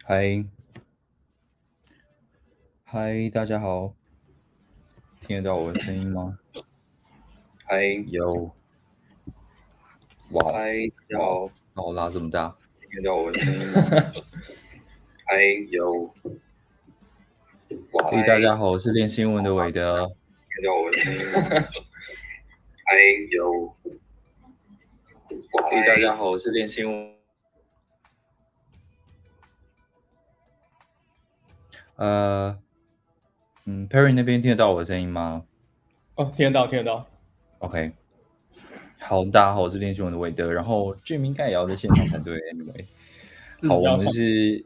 嗨，嗨，大家好，听得到我的声音吗？嗨，有，哇，嗨，大家好，那我拉这么大，听得到我的声音吗？嗨，有，哇，嘿，大家好，我是练新闻的韦德。听得到我的声音吗？嗨，有，哇，嘿，大家好，我是练新闻。Perry 那边听得到我的声音吗？哦，听得到，听得到。OK，好，大家好，我是练新闻的韦德。然后 Jim 应该也要在现场才对，Anyway，好，我们是，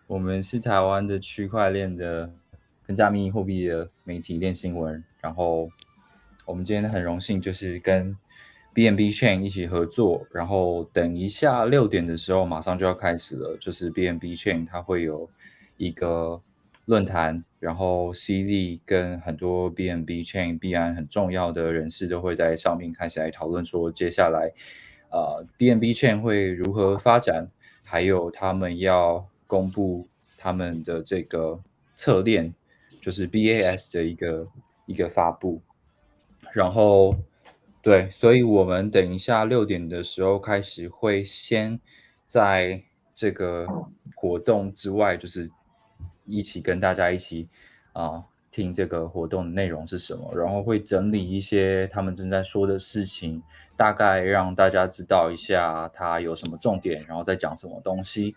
我们是台湾的区块链的跟加密货币的媒体练新闻。然后我们今天很荣幸就是跟 BNB Chain 一起合作，然后等一下6点的时候马上就要开始了，就是 BNB Chain 它会有一个论坛，然后 CZ 跟很多 BNB Chain 币安很重要的人士都会在上面开始来讨论说接下来BNB Chain 会如何发展，还有他们要公布他们的这个侧链，就是 BAS 的一个发布。然后对，所以我们等一下6点的时候开始，会先在这个活动之外，就是一起跟大家一起听这个活动的内容是什么，然后会整理一些他们正在说的事情，大概让大家知道一下它有什么重点，然后再讲什么东西。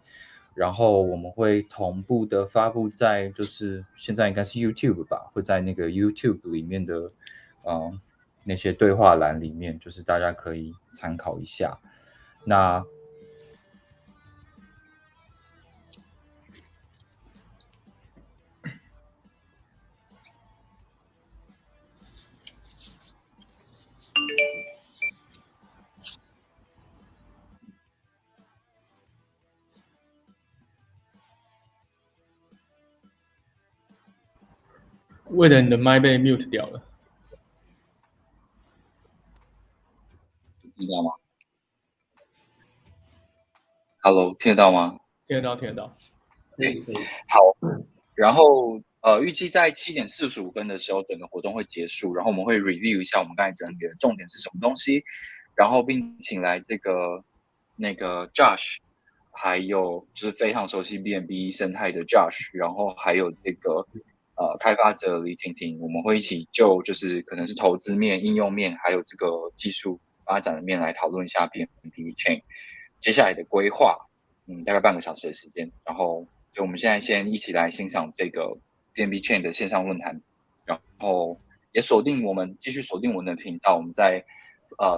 然后我们会同步的发布在，就是现在应该是 YouTube 吧，会在那个 YouTube 里面的那些对话栏里面，就是大家可以参考一下。那为了你的麦被 mute 掉了，听得到吗 ？Hello，听得到吗？听得到，听得到。可以。好，然后预计在7点45分的时候，整个活动会结束，然后我们会 review 一下我们刚才整理的重点是什么东西，然后并请来那个 Josh， 还有就是非常熟悉 BNB 生态的 Josh， 然后还有这个开发者李婷婷，我们会一起就是可能是投资面、应用面，还有这个技术发展的面来讨论一下 BNB Chain 接下来的规划，大概半个小时的时间，然后就我们现在先一起来欣赏这个 BNB Chain 的线上论坛，然后也继续锁定我们的频道，我们在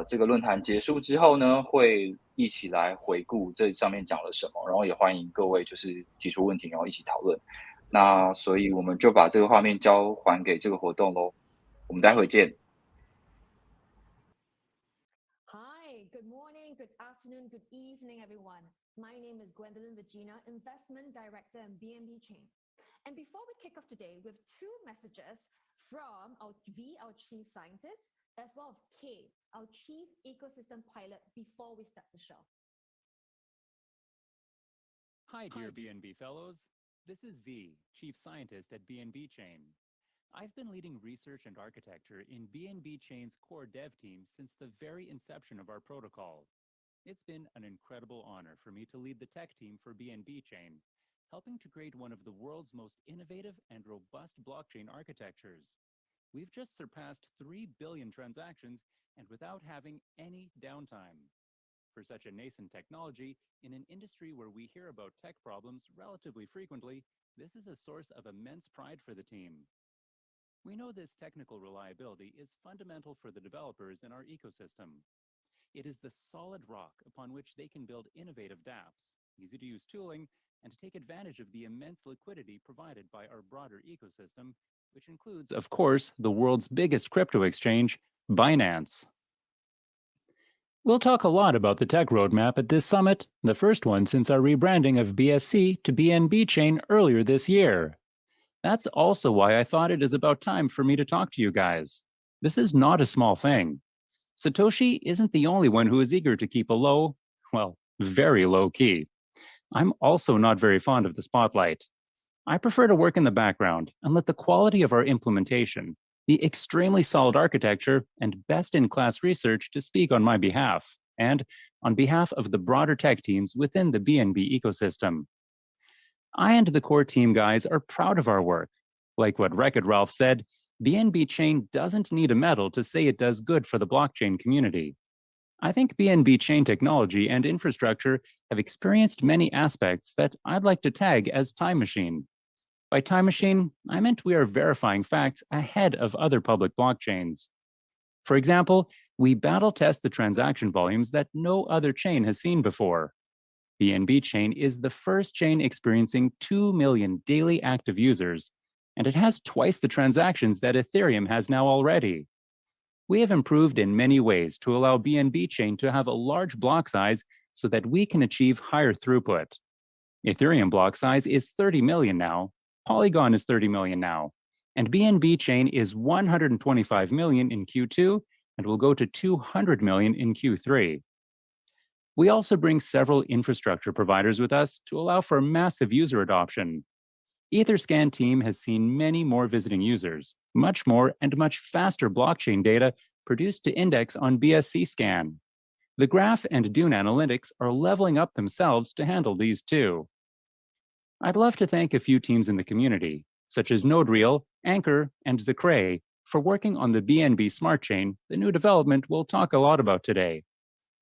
这个论坛结束之后呢，会一起来回顾这上面讲了什么，然后也欢迎各位就是提出问题，然后一起讨论。那所以我们就把这个画面交还给这个活动咯，我们待会见。Hi, good morning, good afternoon, good evening, everyone. My name is Gwendolyn Regina, Investment Director in BNB Chain. And before we kick off today, we have two messages from our Chief Scientist, as well as K, our Chief Ecosystem Pilot, before we start the show. Hi, dear BNB fellows. This is V, Chief Scientist at BNB Chain. I've been leading research and architecture in BNB Chain's core dev team since the very inception of our protocol. It's been an incredible honor for me to lead the tech team for BNB Chain, helping to create one of the world's most innovative and robust blockchain architectures. We've just surpassed 3 billion transactions and without having any downtime. For such a nascent technology, in an industry where we hear about tech problems relatively frequently, this is a source of immense pride for the team. We know this technical reliability is fundamental for the developers in our ecosystem. It is the solid rock upon which they can build innovative dApps, easy-to-use tooling, and to take advantage of the immense liquidity provided by our broader ecosystem, which includes, of course, the world's biggest crypto exchange, Binance. We'll talk a lot about the tech roadmap at this summit, the first one since our rebranding of BSC to BNB Chain earlier this year. That's also why I thought it is about time for me to talk to you guys. This is not a small thing. Satoshi isn't the only one who is eager to keep a low, well, very low key. I'm also not very fond of the spotlight. I prefer to work in the background and let the quality of our implementation, the extremely solid architecture, and best-in-class research to speak on my behalf, and on behalf of the broader tech teams within the BNB ecosystem. I and the core team guys are proud of our work. Like what Wreck-It Ralph said, BNB Chain doesn't need a medal to say it does good for the blockchain community. I think BNB Chain technology and infrastructure have experienced many aspects that I'd like to tag as time machine. By time machine, I meant we are verifying facts ahead of other public blockchains. For example, we battle test the transaction volumes that no other chain has seen before. BNB Chain is the first chain experiencing 2 million daily active users, and it has twice the transactions that Ethereum has now already. We have improved in many ways to allow BNB Chain to have a large block size so that we can achieve higher throughput. Ethereum block size is 30 million now, Polygon is 30 million now, and BNB Chain is 125 million in Q2 and will go to 200 million in Q3. We also bring several infrastructure providers with us to allow for massive user adoption. Etherscan team has seen many more visiting users, much more and much faster blockchain data produced to index on BSC scan. The Graph and Dune analytics are leveling up themselves to handle these too. I'd love to thank a few teams in the community, such as NodeReal, Anchor, and Zacrae, for working on the BNB Smart Chain, the new development we'll talk a lot about today.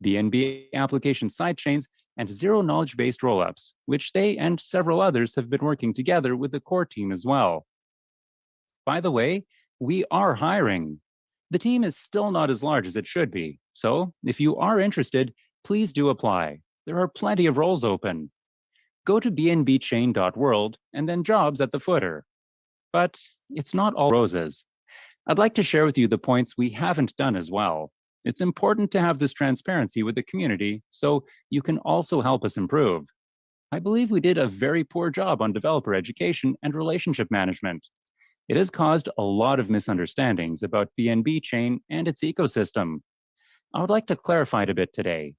BNB application sidechains, and zero knowledge-based rollups, which they and several others have been working together with the core team as well. By the way, we are hiring. The team is still not as large as it should be, so if you are interested, please do apply. There are plenty of roles open. Go to bnbchain.world and then jobs at the footer. But it's not all roses. I'd like to share with you the points we haven't done as well. It's important to have this transparency with the community so you can also help us improve. I believe we did a very poor job on developer education and relationship management. It has caused a lot of misunderstandings about BNB Chain and its ecosystem. I would like to clarify it a bit today.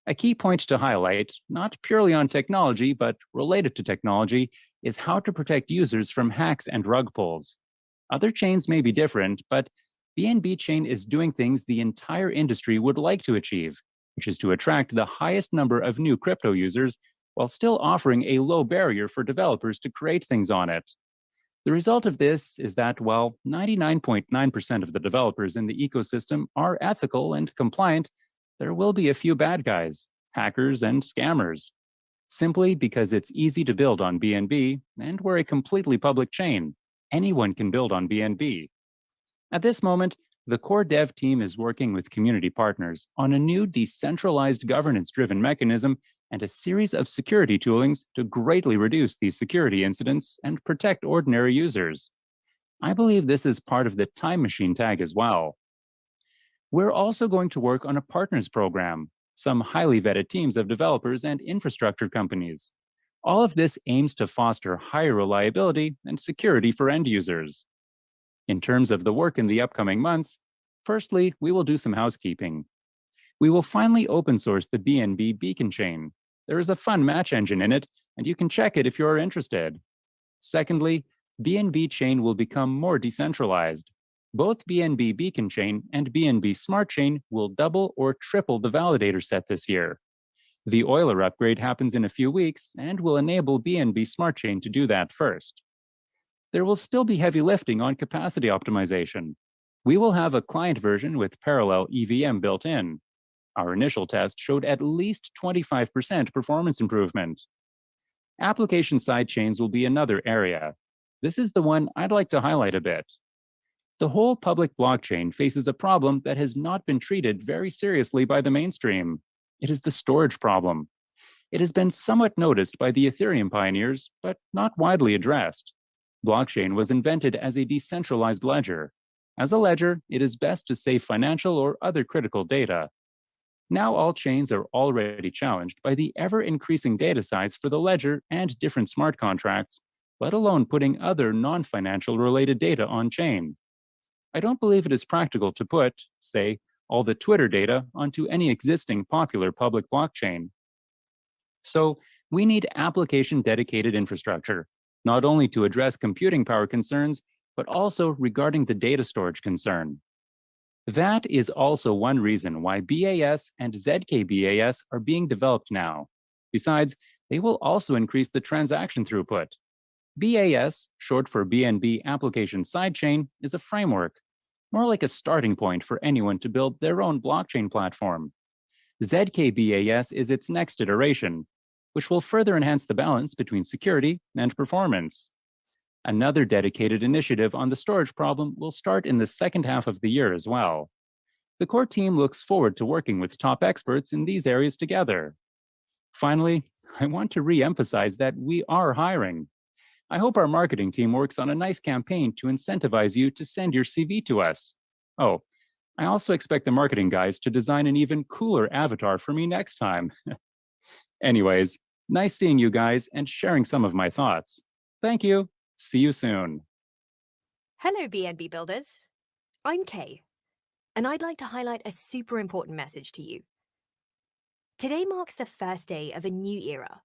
A key point to highlight, not purely on technology, but related to technology, is how to protect users from hacks and rug pulls. Other chains may be different, but BNB Chain is doing things the entire industry would like to achieve, which is to attract the highest number of new crypto users while still offering a low barrier for developers to create things on it. The result of this is that while 99.9% of the developers in the ecosystem are ethical and compliant, there will be a few bad guys, hackers, and scammers. Simply because it's easy to build on BNB, and we're a completely public chain. Anyone can build on BNB. At this moment, the core dev team is working with community partners on a new decentralized governance-driven mechanism and a series of security toolings to greatly reduce these security incidents and protect ordinary users. I believe this is part of the time machine tag as well. We're also going to work on a partners program, some highly vetted teams of developers and infrastructure companies. All of this aims to foster higher reliability and security for end users. In terms of the work in the upcoming months, firstly, we will do some housekeeping. We will finally open source the BNB Beacon chain. There is a fun match engine in it, and you can check it if you're interested. Secondly, BNB Chain will become more decentralized. Both BNB Beacon Chain and BNB Smart Chain will double or triple the validator set this year. The Euler upgrade happens in a few weeks and will enable BNB Smart Chain to do that first. There will still be heavy lifting on capacity optimization. We will have a client version with parallel EVM built in. Our initial test showed at least 25% performance improvement. Application sidechains will be another area. This is the one I'd like to highlight a bit. The whole public blockchain faces a problem that has not been treated very seriously by the mainstream. It is the storage problem. It has been somewhat noticed by the Ethereum pioneers, but not widely addressed. Blockchain was invented as a decentralized ledger. As a ledger, it is best to save financial or other critical data. Now all chains are already challenged by the ever-increasing data size for the ledger and different smart contracts, let alone putting other non-financial related data on-chain. I don't believe it is practical to put, say, all the Twitter data onto any existing popular public blockchain. So We need application-dedicated infrastructure, not only to address computing power concerns, but also regarding the data storage concern. That is also one reason why BAS and ZKBAS are being developed now. Besides, they will also increase the transaction throughput. BAS, short for BNB Application Sidechain, is a framework, more like a starting point for anyone to build their own blockchain platform. ZKBAS is its next iteration, which will further enhance the balance between security and performance. Another dedicated initiative on the storage problem will start in the second half of the year as well. The core team looks forward to working with top experts in these areas together. Finally, I want to re-emphasize that we are hiring. I hope our marketing team works on a nice campaign to incentivize you to send your CV to us. Oh, I also expect the marketing guys to design an even cooler avatar for me next time. Anyways, nice seeing you guys and sharing some of my thoughts. Thank you. See you soon. Hello, BNB builders. I'm Kay, and I'd like to highlight a super important message to you. Today marks the first day of a new era.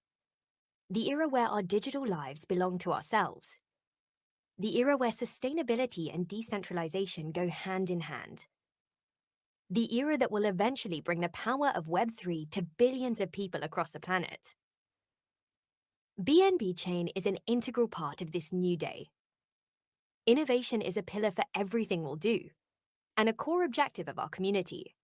The era where our digital lives belong to ourselves. The era where sustainability and decentralization go hand in hand. The era that will eventually bring the power of Web3 to billions of people across the planet. BNB Chain is an integral part of this new day. Innovation is a pillar for everything we'll do, and a core objective of our community.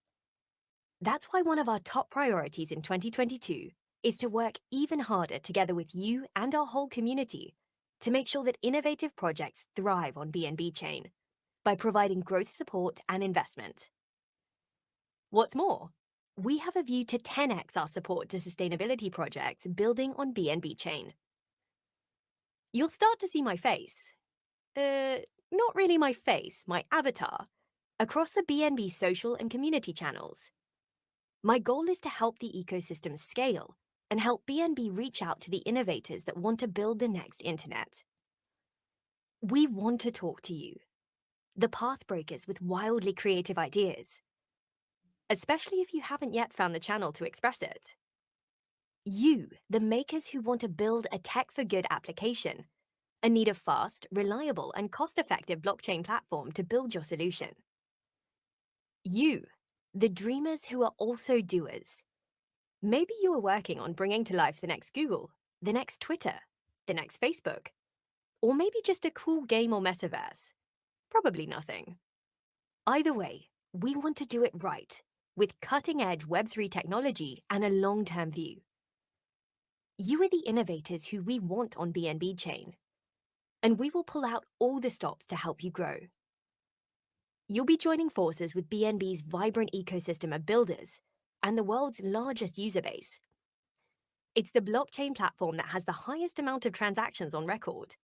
That's why one of our top priorities in 2022 is to work even harder together with you and our whole community to make sure that innovative projects thrive on BNB Chain by providing growth support and investment. What's more, we have a view to 10x our support to sustainability projects building on BNB Chain. You'll start to see my face, not really my face, my avatar, across the BNB social and community channels. My goal is to help the ecosystem scale and help BNB reach out to the innovators that want to build the next internet. We want to talk to you, the path breakers with wildly creative ideas, especially if you haven't yet found the channel to express it. You, the makers who want to build a tech-for-good application and need a fast, reliable, and cost-effective blockchain platform to build your solution. You, the dreamers who are also doers. Maybe you are working on bringing to life the next Google, the next Twitter, the next Facebook, or maybe just a cool game or metaverse. Probably nothing. Either way, we want to do it right, with cutting-edge Web3 technology and a long-term view. You are the innovators who we want on BNB Chain, and we will pull out all the stops to help you grow. You'll be joining forces with BNB's vibrant ecosystem of builders and the world's largest user base. It's the blockchain platform that has the highest amount of transactions on record.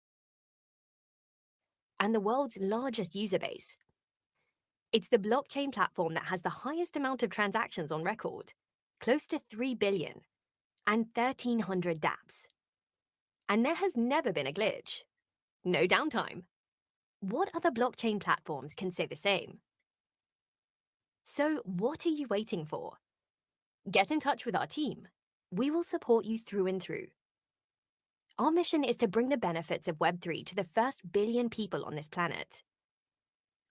And the world's largest user base. It's the blockchain platform that has the highest amount of transactions on record, close to 3 billion, and 1,300 dApps. And there has never been a glitch. No downtime. What other blockchain platforms can say the same? So what are you waiting for? Get in touch with our team. We will support you through and through. Our mission is to bring the benefits of Web3 to the first billion people on this planet.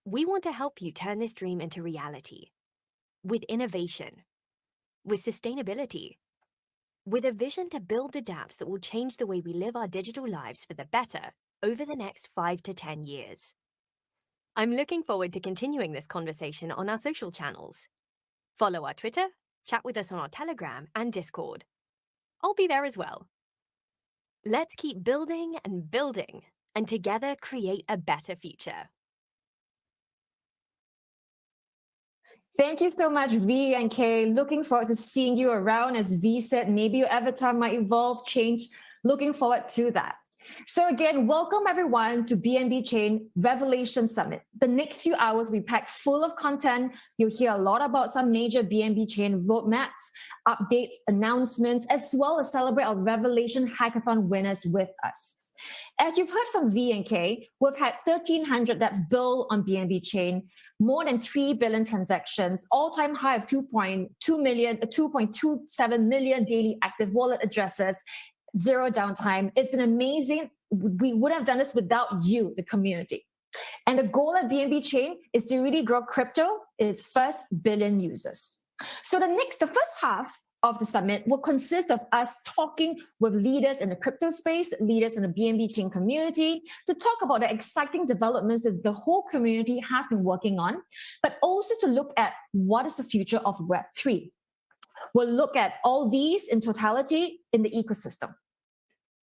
We want to help you turn this dream into reality, with innovation, with sustainability, with a vision to build the dApps that will change the way we live our digital lives for the better over the next 5 to 10 years. I'm looking forward to continuing this conversation on our social channels. Follow our Twitter, chat with us on our Telegram and Discord. I'll be there as well. Let's keep building, and together create a better future. Thank you so much, V and Kay. Looking forward to seeing you around. As V said, maybe your avatar might evolve, change. Looking forward to that. So again, welcome everyone to BNB Chain Revelation Summit. The next few hours we packed full of content. You'll hear a lot about some major BNB Chain roadmaps, updates, announcements, as well as celebrate our Revelation Hackathon winners with us. As you've heard from V and K, we've had 1,300 dApps built on BNB Chain, more than 3 billion transactions, all-time high of 2.27 million daily active wallet addresses, zero downtime. It's been amazing. We wouldn't have done this without you, the community. And the goal at BNB Chain is to really grow crypto is first billion users. So the first half of the summit will consist of us talking with leaders in the crypto space, leaders in the BNB Chain community, to talk about the exciting developments that the whole community has been working on, but also to look at what is the future of Web3. We'll look at all these in totality in the ecosystem.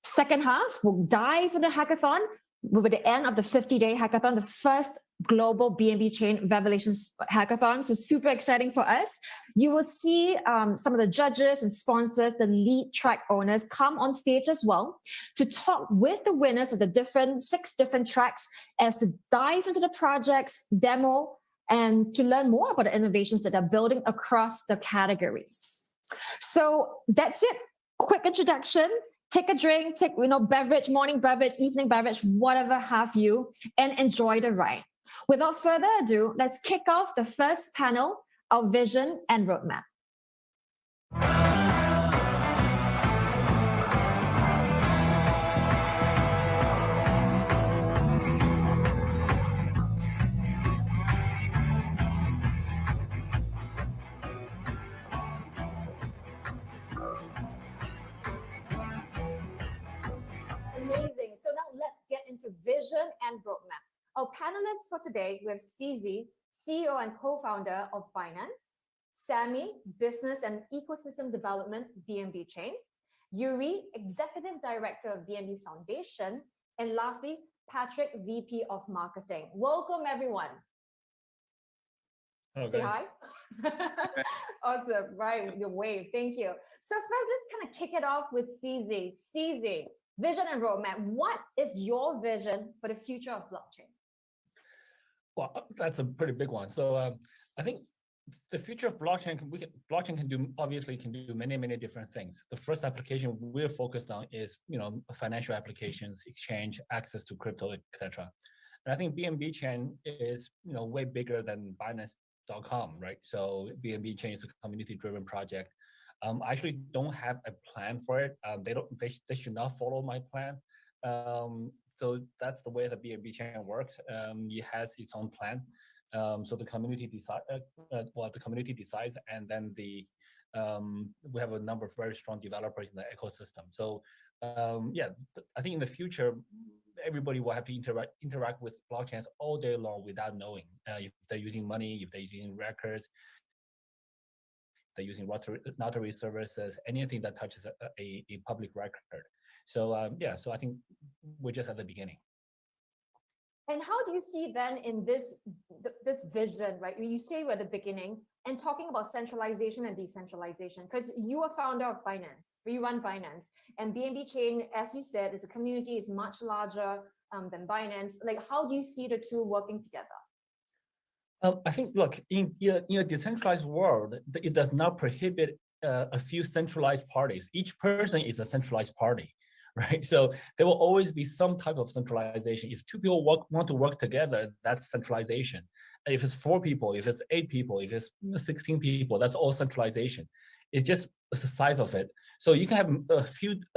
Second half, we'll dive into the hackathon. With the end of the 50-day hackathon, the first global BNB Chain Revelation hackathon. So super exciting for us. You will see some of the judges and sponsors, the lead track owners come on stage as well to talk with the winners of the 6 different tracks as to dive into the projects, demo, and to learn more about the innovations that are building across the categories. So that's it. Quick introduction. Take a drink, take beverage, morning beverage, evening beverage, whatever have you, and enjoy the ride. Without further ado, let's kick off the first panel, our vision and roadmap. Amazing. So now let's get into vision and roadmap. Our panelists for today, we have CZ, CEO and co-founder of Binance, Samy, business and ecosystem development, BNB Chain, Yuri, executive director of BNB Foundation, and lastly, Patrick, VP of marketing. Welcome, everyone. Hello, Say guys. hi. Awesome. Right, your wave. Thank you. So first, let's kind of kick it off with CZ. CZ, vision and roadmap. What is your vision for the future of blockchain? Well, that's a pretty big one. So I think the future of blockchain, blockchain can do many different things. The first application we're focused on is financial applications, exchange, access to crypto, etc. And I think BNB Chain is way bigger than Binance.com, right? So BNB Chain is a community-driven project. I actually don't have a plan for it. They should not follow my plan. So that's the way the BNB Chain works. It has its own plan. So the community decides, and then we have a number of very strong developers in the ecosystem. So I think in the future, everybody will have to interact with blockchains all day long without knowing if they're using money, if they're using records, they're using notary services, anything that touches a public record. So so I think we're just at the beginning. And how do you see then in this vision, right? You say we're at the beginning and talking about centralization and decentralization, because you are founder of Binance, you run Binance, and BNB Chain, as you said, is a community, is much larger than Binance. Like, how do you see the two working together? I think, look, in a decentralized world, it does not prohibit a few centralized parties. Each person is a centralized party, right? So there will always be some type of centralization. If 2 people want to work together, that's centralization. If it's 4 people, if it's 8 people, if it's 16 people, that's all centralization. It's just the size of it. So you can have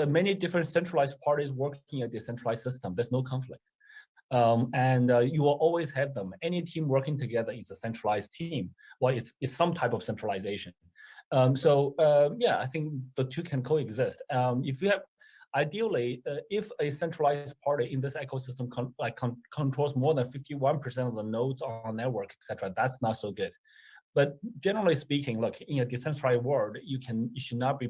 many different centralized parties working in a decentralized system. There's no conflict. You will always have them. Any team working together is a centralized team. Well, it's some type of centralization. I think the two can coexist. If you have, ideally, if a centralized party in this ecosystem controls more than 51% of the nodes on the network, etc., that's not so good. But generally speaking, look, in a decentralized world, you should not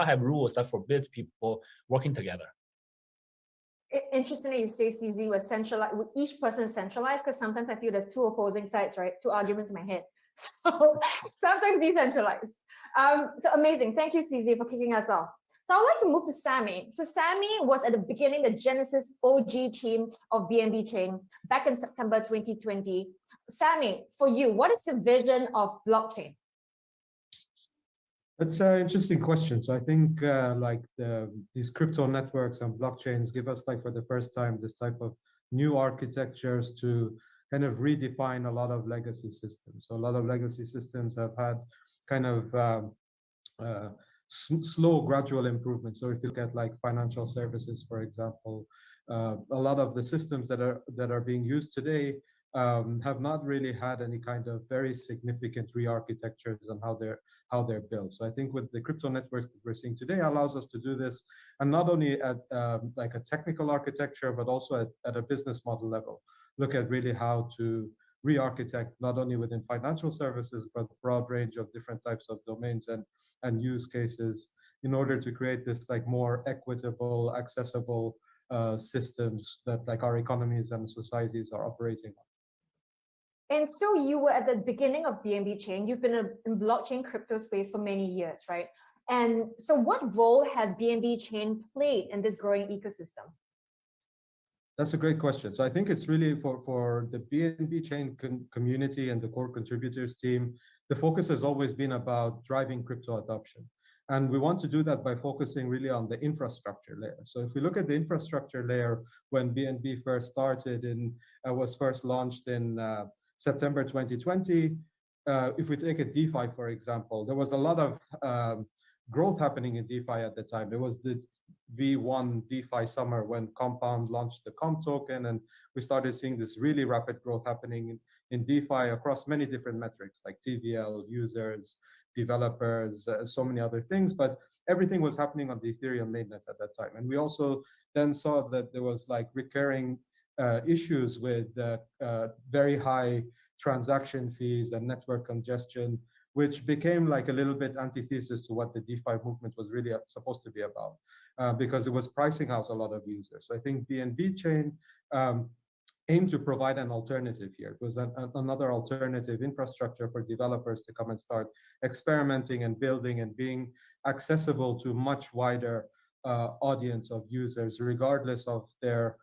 have rules that forbids people working together. Interestingly, you say CZ was centralized, each person is centralized, because sometimes I feel there's 2 opposing sides, right? 2 arguments in my head. So sometimes decentralized. So amazing. Thank you, CZ, for kicking us off. So I'd like to move to Samy. So Samy was at the beginning, the Genesis OG team of BNB Chain back in September 2020. Samy, for you, what is the vision of blockchain? That's an interesting question. So I think these crypto networks and blockchains give us, for the first time, this type of new architectures to kind of redefine a lot of legacy systems. So a lot of legacy systems have had kind of slow, gradual improvement. So if you look at like financial services, for example, a lot of the systems that are being used today have not really had any kind of very significant re-architectures on how they're built. So I think with the crypto networks that we're seeing today allows us to do this, and not only at like a technical architecture, but also at a business model level. Look at really how to re-architect not only within financial services, but a broad range of different types of domains and use cases in order to create this like more equitable, accessible systems that like our economies and societies are operating on. And so you were at the beginning of BNB Chain. You've been in blockchain crypto space for many years, right? And so what role has BNB Chain played in this growing ecosystem? That's a great question. So I think it's really for the BNB Chain community and the core contributors team, the focus has always been about driving crypto adoption. And we want to do that by focusing really on the infrastructure layer. So if we look at the infrastructure layer, when BNB first started and was first launched in September 2020, if we take a DeFi, for example, there was a lot of growth happening in DeFi at the time. There was the V1 DeFi summer when Compound launched the Comp token, and we started seeing this really rapid growth happening in DeFi across many different metrics like TVL, users, developers, so many other things, but everything was happening on the Ethereum mainnet at that time. And we also then saw that there was like recurring issues with very high transaction fees and network congestion, which became like a little bit antithesis to what the DeFi movement was really supposed to be about, because it was pricing out a lot of users. So I think BNB Chain aimed to provide an alternative here. It was another alternative infrastructure for developers to come and start experimenting and building and being accessible to a much wider audience of users, regardless of their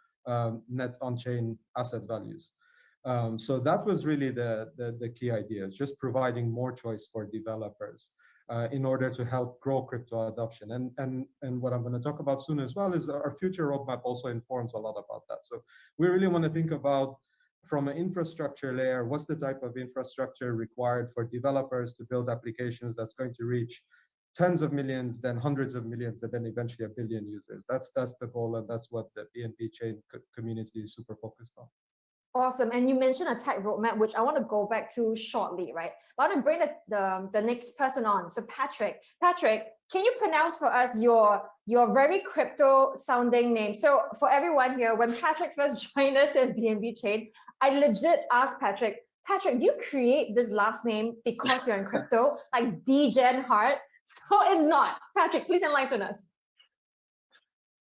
net on-chain asset values. So that was really the key idea, just providing more choice for developers in order to help grow crypto adoption. And what I'm going to talk about soon as well is our future roadmap also informs a lot about that. So we really want to think about, from an infrastructure layer, what's the type of infrastructure required for developers to build applications that's going to reach tens of millions, then hundreds of millions, and then eventually 1 billion users. That's the goal, and that's what the BNB Chain community is super focused on. Awesome. And you mentioned a tech roadmap, which I want to go back to shortly, right? I want to bring the next person on. So Patrick, can you pronounce for us your very crypto sounding name? So for everyone here, when Patrick first joined us in BNB Chain, I legit asked Patrick, do you create this last name because you're in crypto, like DGen Heart? So it's not. Patrick, please enlighten us.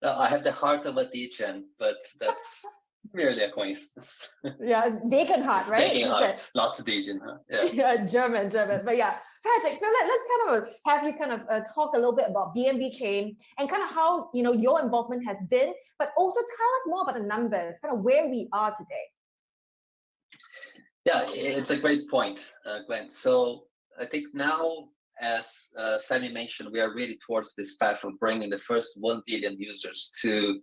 I have the heart of a DGen, but that's merely a coincidence. Yeah, it's Degenhardt, right? Degenhardt, not Degenhardt. Yeah, German. But yeah, Patrick. So let's kind of have you kind of talk a little bit about BNB Chain and kind of how your involvement has been, but also tell us more about the numbers, kind of where we are today. Yeah, it's a great point, Gwen. So I think now, as Samy mentioned, we are really towards this path of bringing the first 1 billion users to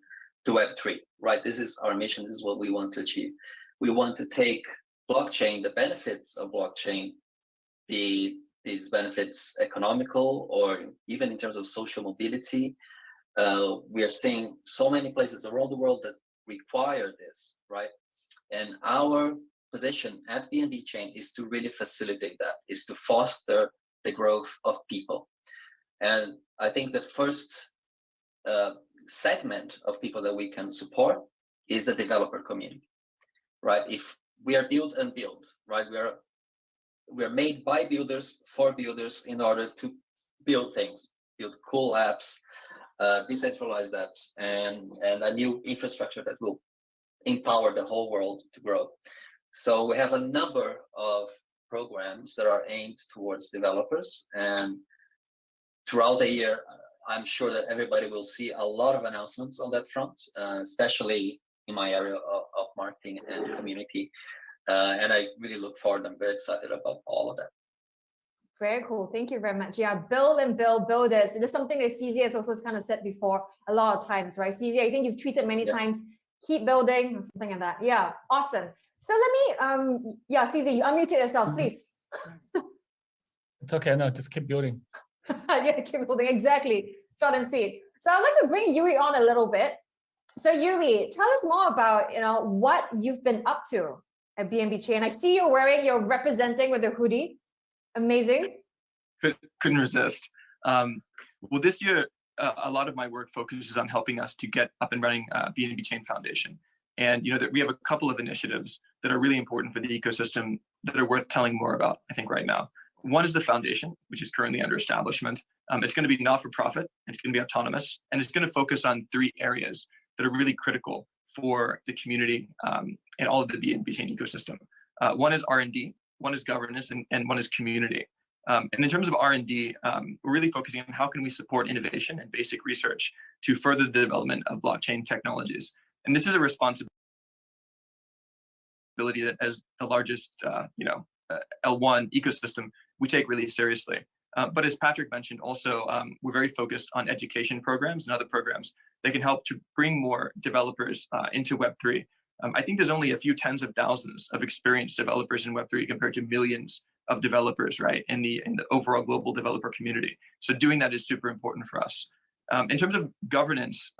Web3, right? This is our mission. This is what we want to achieve. We want to take blockchain, the benefits of blockchain, be these benefits economical or even in terms of social mobility. We are seeing so many places around the world that require this, right? And our position at BNB Chain is to really facilitate that, is to foster the growth of people. And I think the first segment of people that we can support is the developer community, right? If we are build and build, right? We are made by builders for builders in order to build things, build cool apps, decentralized apps, and a new infrastructure that will empower the whole world to grow. So we have a number of programs that are aimed towards developers, and throughout the year, I'm sure that everybody will see a lot of announcements on that front, especially in my area of marketing and community. And I really look forward. I'm very excited about all of that. Very cool. Thank you very much. Yeah, build and build builders. It is something that CZ has also kind of said before a lot of times, right? CZ, I think you've tweeted many times, keep building, something like that. Yeah, awesome. So let me, CZ, you unmuted yourself, please. It's okay. No, just keep building. Yeah, keep building, exactly. Short and sweet. So I'd like to bring Yuri on a little bit. So Yuri, tell us more about what you've been up to at BNB Chain. I see you're representing with a hoodie. Amazing. Couldn't resist. Well, this year, a lot of my work focuses on helping us to get up and running BNB Chain Foundation. And that we have a couple of initiatives that are really important for the ecosystem that are worth telling more about, I think, right now. One is the foundation, which is currently under establishment. It's going to be not-for-profit, it's going to be autonomous, and it's going to focus on 3 areas that are really critical for the community and all of the BNB Chain ecosystem. One is R&D, one is governance, and one is community. And in terms of R&D, we're really focusing on how can we support innovation and basic research to further the development of blockchain technologies. And this is a responsibility that, as the largest, L1 ecosystem, we take really seriously. But as Patrick mentioned, also, we're very focused on education programs and other programs that can help to bring more developers into Web3. I think there's only a few tens of thousands of experienced developers in Web3 compared to millions of developers, right, in the overall global developer community. So doing that is super important for us. In terms of governance,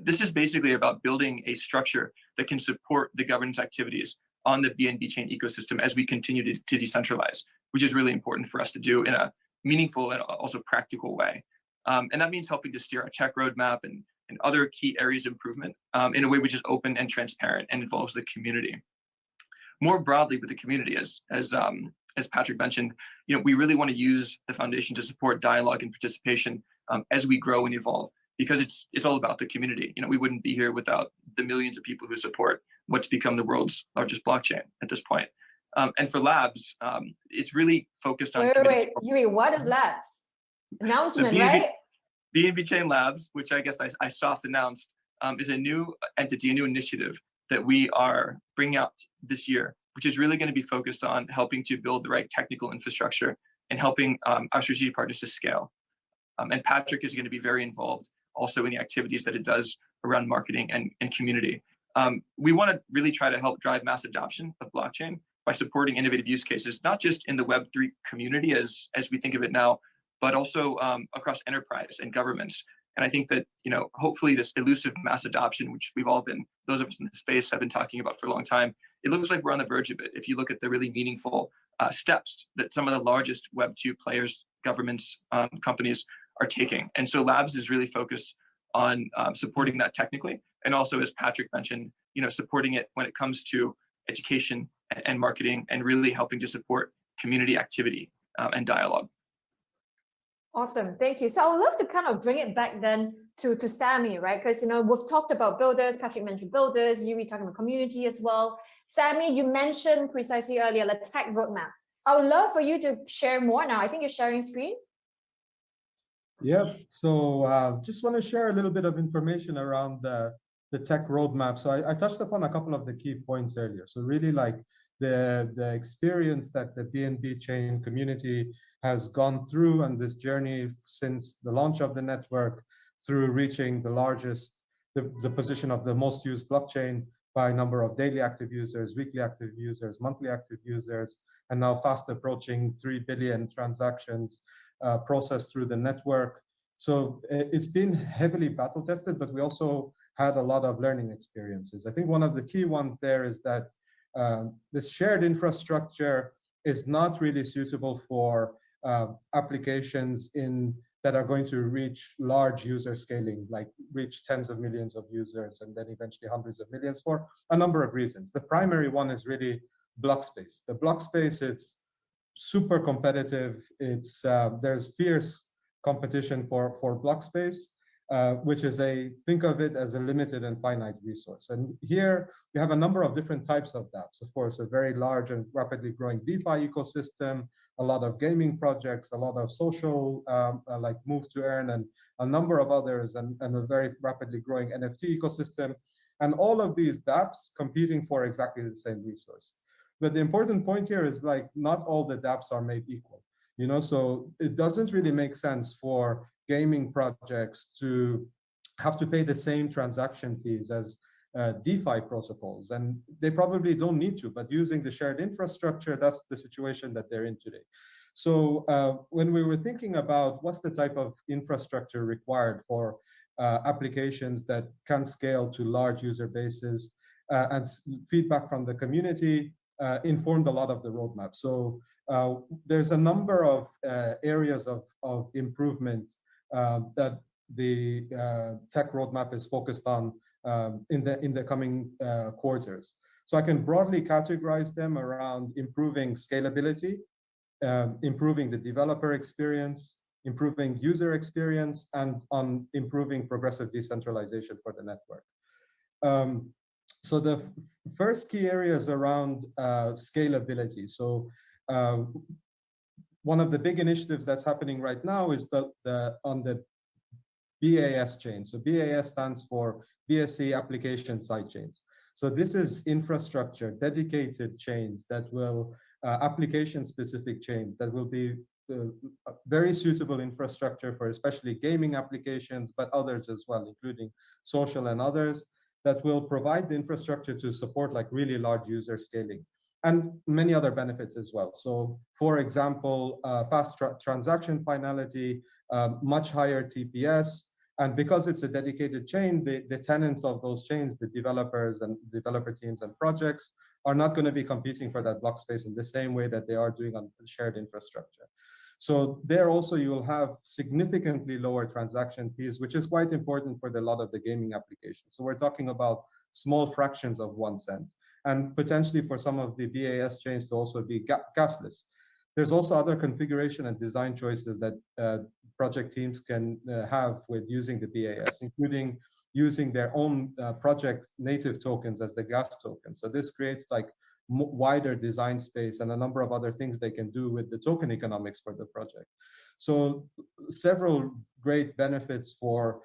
this is basically about building a structure that can support the governance activities on the BNB Chain ecosystem as we continue to decentralize, which is really important for us to do in a meaningful and also practical way. And that means helping to steer our tech roadmap and other key areas of improvement in a way which is open and transparent and involves the community. More broadly with the community, as Patrick mentioned, we really want to use the foundation to support dialogue and participation as we grow and evolve, because it's all about the community. We wouldn't be here without the millions of people who support what's become the world's largest blockchain at this point. And for labs, it's really focused on— Wait, Yuri, what is labs? Announcement, so right? BNB Chain Labs, which I guess I soft announced, is a new entity, a new initiative that we are bringing out this year, which is really going to be focused on helping to build the right technical infrastructure and helping our strategic partners to scale. And Patrick is going to be very involved also in the activities that it does around marketing and community. We want to really try to help drive mass adoption of blockchain by supporting innovative use cases, not just in the Web3 community as we think of it now, but also across enterprise and governments. And I think that, hopefully this elusive mass adoption, which we've all been, those of us in the space have been talking about for a long time, it looks like we're on the verge of it. If you look at the really meaningful steps that some of the largest Web2 players, governments, companies are taking. And so Labs is really focused on supporting that technically. And also, as Patrick mentioned, supporting it when it comes to education and marketing and really helping to support community activity and dialogue. Awesome, thank you. So I would love to kind of bring it back then to Samy, right? Because we've talked about builders, Patrick mentioned builders, Yuri talking about community as well. Samy, you mentioned precisely earlier the tech roadmap. I would love for you to share more now. I think you're sharing screen. Yeah, so just want to share a little bit of information around the tech roadmap. So I touched upon a couple of the key points earlier. So really like the experience that the BNB Chain community has gone through and this journey since the launch of the network through reaching the largest, the position of the most used blockchain by number of daily active users, weekly active users, monthly active users, and now fast approaching 3 billion transactions processed through the network. So it's been heavily battle tested, but we also had a lot of learning experiences. I think one of the key ones there is that this shared infrastructure is not really suitable for applications that are going to reach large user scaling, like reach tens of millions of users and then eventually hundreds of millions for a number of reasons. The primary one is really block space. The block space, it's super competitive. It's there's fierce competition for block space, which is think of it as a limited and finite resource. And here we have a number of different types of dApps. Of course, a very large and rapidly growing DeFi ecosystem, a lot of gaming projects, a lot of social like move to earn, and a number of others, and a very rapidly growing NFT ecosystem. And all of these dApps competing for exactly the same resource. But the important point here is like not all the dApps are made equal, so it doesn't really make sense for gaming projects to have to pay the same transaction fees as DeFi protocols, and they probably don't need to, but using the shared infrastructure, that's the situation that they're in today. So when we were thinking about what's the type of infrastructure required for applications that can scale to large user bases, and feedback from the community informed a lot of the roadmap. So there's a number of areas of improvement that the tech roadmap is focused on in the coming quarters. So I can broadly categorize them around improving scalability, improving the developer experience, improving user experience, and on improving progressive decentralization for the network. So the first key area is around scalability. So one of the big initiatives that's happening right now is on the BAS chain. So BAS stands for BSC application sidechains. So this is infrastructure, dedicated chains that will, application-specific chains that will be very suitable infrastructure for especially gaming applications, but others as well, including social and others, that will provide the infrastructure to support like really large user scaling and many other benefits as well. So for example, fast transaction finality, much higher TPS, and because it's a dedicated chain, the tenants of those chains, the developers and developer teams and projects, are not going to be competing for that block space in the same way that they are doing on shared infrastructure. So there also you will have significantly lower transaction fees, which is quite important for a lot of the gaming applications. So we're talking about small fractions of 1 cent, and potentially for some of the BAS chains to also be gasless. There's also other configuration and design choices that project teams can have with using the BAS, including using their own project native tokens as the gas token. So this creates like wider design space and a number of other things they can do with the token economics for the project. So several great benefits for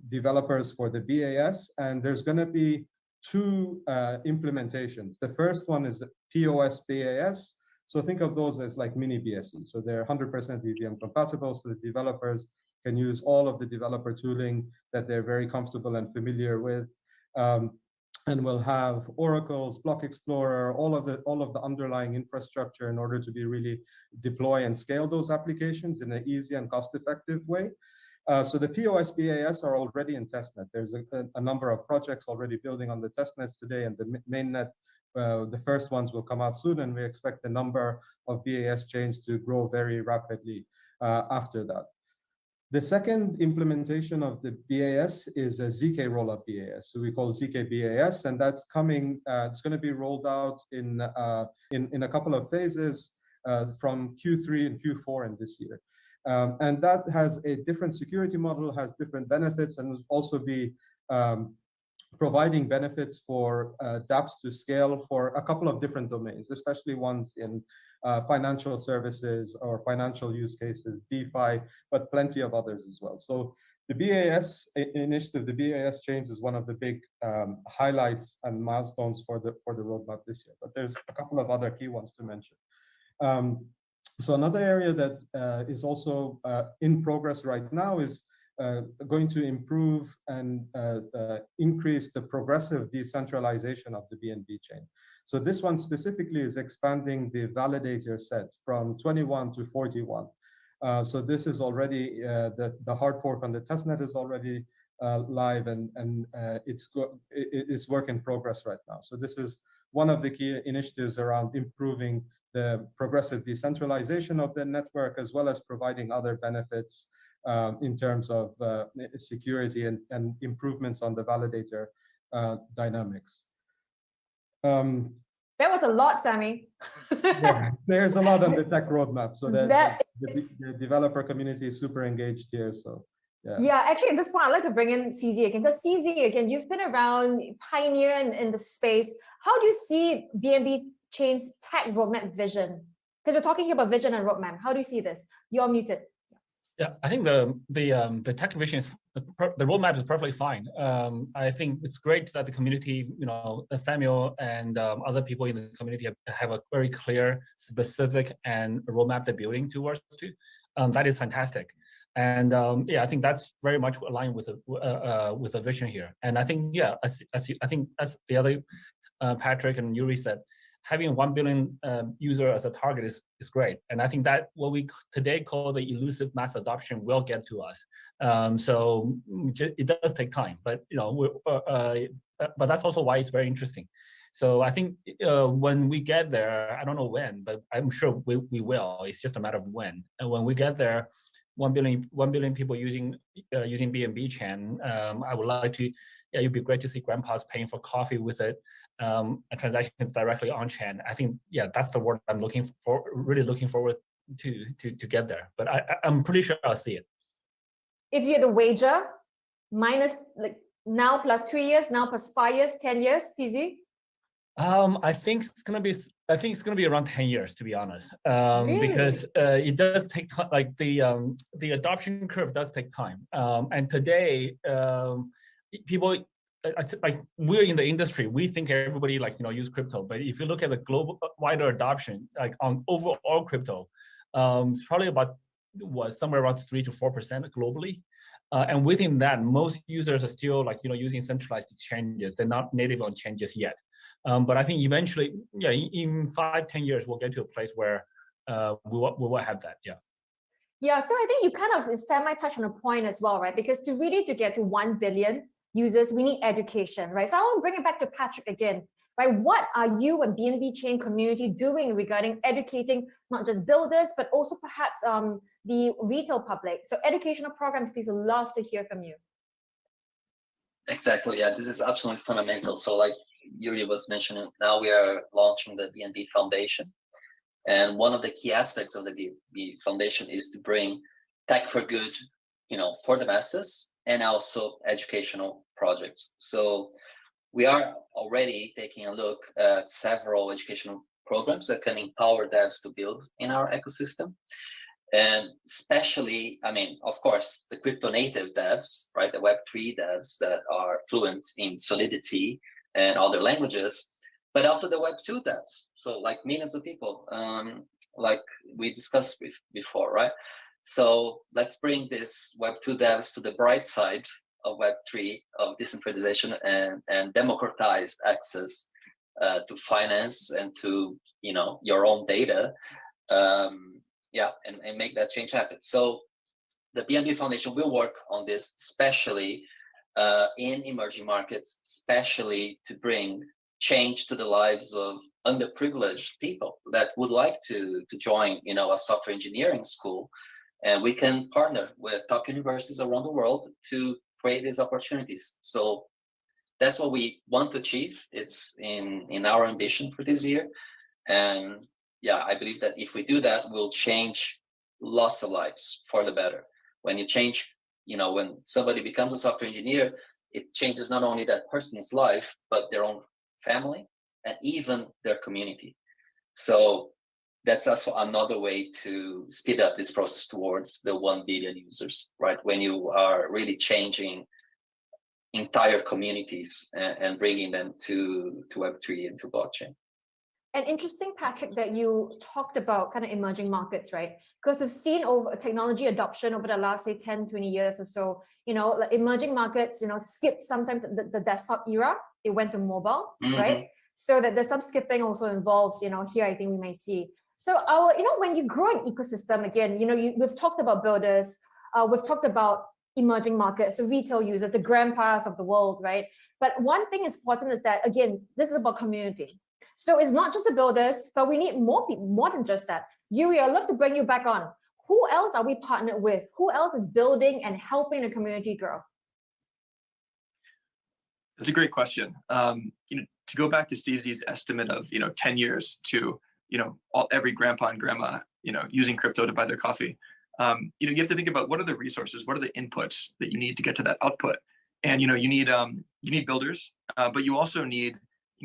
developers for the BAS, and there's going to be 2 implementations. The first one is POS BAS. So think of those as like mini BSC. So they're 100% EVM compatible, so the developers can use all of the developer tooling that they're very comfortable and familiar with, and will have oracles, block explorer, all of the underlying infrastructure in order to be really deploy and scale those applications in an easy and cost-effective way. So the POS BAS are already in testnet. There's a number of projects already building on the testnets today, and the mainnet, the first ones will come out soon, and we expect the number of BAS chains to grow very rapidly after that. The second implementation of the BAS is a ZK rollup BAS, so we call ZK BAS, and that's coming. It's going to be rolled out in a couple of phases from Q3 and Q4 in this year, and that has a different security model, has different benefits, and will also be providing benefits for dApps to scale for a couple of different domains, especially ones in financial services or financial use cases, DeFi, but plenty of others as well. So the BAS initiative, the BAS change, is one of the big highlights and milestones for the roadmap this year. But there's a couple of other key ones to mention. So another area that is also in progress right now is going to improve and increase the progressive decentralization of the BNB chain. So this one specifically is expanding the validator set from 21 to 41. So this is already, the hard fork on the testnet is already live, and it's work in progress right now. So this is one of the key initiatives around improving the progressive decentralization of the network, as well as providing other benefits in terms of security and improvements on the validator dynamics. That was a lot, Samy. Yeah, there's a lot on the tech roadmap, so the developer community is super engaged here. So yeah, actually at this point I'd like to bring in CZ again, because CZ, again, you've been around, pioneer in the space. How do you see BNB Chain's tech roadmap vision? Because we're talking here about vision and roadmap. How do you see this? You're muted. Yeah, I think the tech vision is the roadmap is perfectly fine. I think it's great that the community, Samuel and other people in the community have a very clear, specific, and roadmap they're building towards to. That is fantastic, and yeah, I think that's very much aligned with the vision here. And I think I think as the other Patrick and Yuri said, having 1 billion user as a target is great. And I think that what we today call the elusive mass adoption will get to us. So it does take time, but but that's also why it's very interesting. So I think when we get there, I don't know when, but I'm sure we will. It's just a matter of when. And when we get there, 1 billion people using BNB Chain. I would like to. Yeah, it'd be great to see grandpas paying for coffee with it, and transactions directly on Chain. I think, yeah, that's the word I'm really looking forward to get there. But I'm pretty sure I'll see it. If you had to wager, minus like now plus 3 years, now plus 5 years, 10 years, CZ? I think it's gonna be around 10 years, to be honest, Really? because it does take time. Like the adoption curve does take time, and today people, like we're in the industry, we think everybody use crypto, but if you look at the global wider adoption, like on overall crypto, it's probably about somewhere around 3 to 4% globally. And within that, most users are still using centralized exchanges. They're not native on changes yet. But I think eventually, yeah, in 5-10 years, we'll get to a place where we will have that. Yeah. Yeah, so I think you kind of semi-touch on a point as well, right? Because to get to 1 billion users, we need education, right? So I want to bring it back to Patrick again, right? What are you and BNB Chain community doing regarding educating not just builders, but also perhaps the retail public? So educational programs, please, would love to hear from you. Exactly, yeah, this is absolutely fundamental. So like Yuri was mentioning, now we are launching the BNB Foundation. And one of the key aspects of the BNB Foundation is to bring tech for good, for the masses, and also educational projects. So we are already taking a look at several educational programs that can empower devs to build in our ecosystem. And especially, I mean, of course, the crypto native devs, right? The Web3 devs that are fluent in Solidity and other languages, but also the Web2 devs. So like millions of people, like we discussed before, right? So let's bring this Web2 devs to the bright side of Web3, of decentralization and democratized access to finance and to, your own data. And make that change happen. So the BNB Foundation will work on this, especially in emerging markets, especially to bring change to the lives of underprivileged people that would like to join, a software engineering school. And we can partner with top universities around the world to create these opportunities. So that's what we want to achieve. It's in our ambition for this year. And yeah, I believe that if we do that, we'll change lots of lives for the better. When you change, when somebody becomes a software engineer, it changes not only that person's life, but their own family and even their community. So that's also another way to speed up this process towards the 1 billion users, right? When you are really changing entire communities and bringing them to Web3 and to blockchain. And interesting, Patrick, that you talked about kind of emerging markets, right? Because we've seen over technology adoption over the last, say, 10, 20 years or so, like emerging markets, skipped sometimes the desktop era. They went to mobile, right? So that there's some skipping also involved, here I think we may see. So when you grow an ecosystem, again, we've talked about builders, we've talked about emerging markets, the retail users, the grandpas of the world, right? But one thing is important is that, again, this is about community. So it's not just the builders, but we need more people, more than just that. Yuri, I'd love to bring you back on. Who else are we partnered with? Who else is building and helping the community grow? That's a great question. To go back to CZ's estimate of 10 years to every grandpa and grandma using crypto to buy their coffee. You have to think about what are the resources, what are the inputs that you need to get to that output, and you need builders, but you also need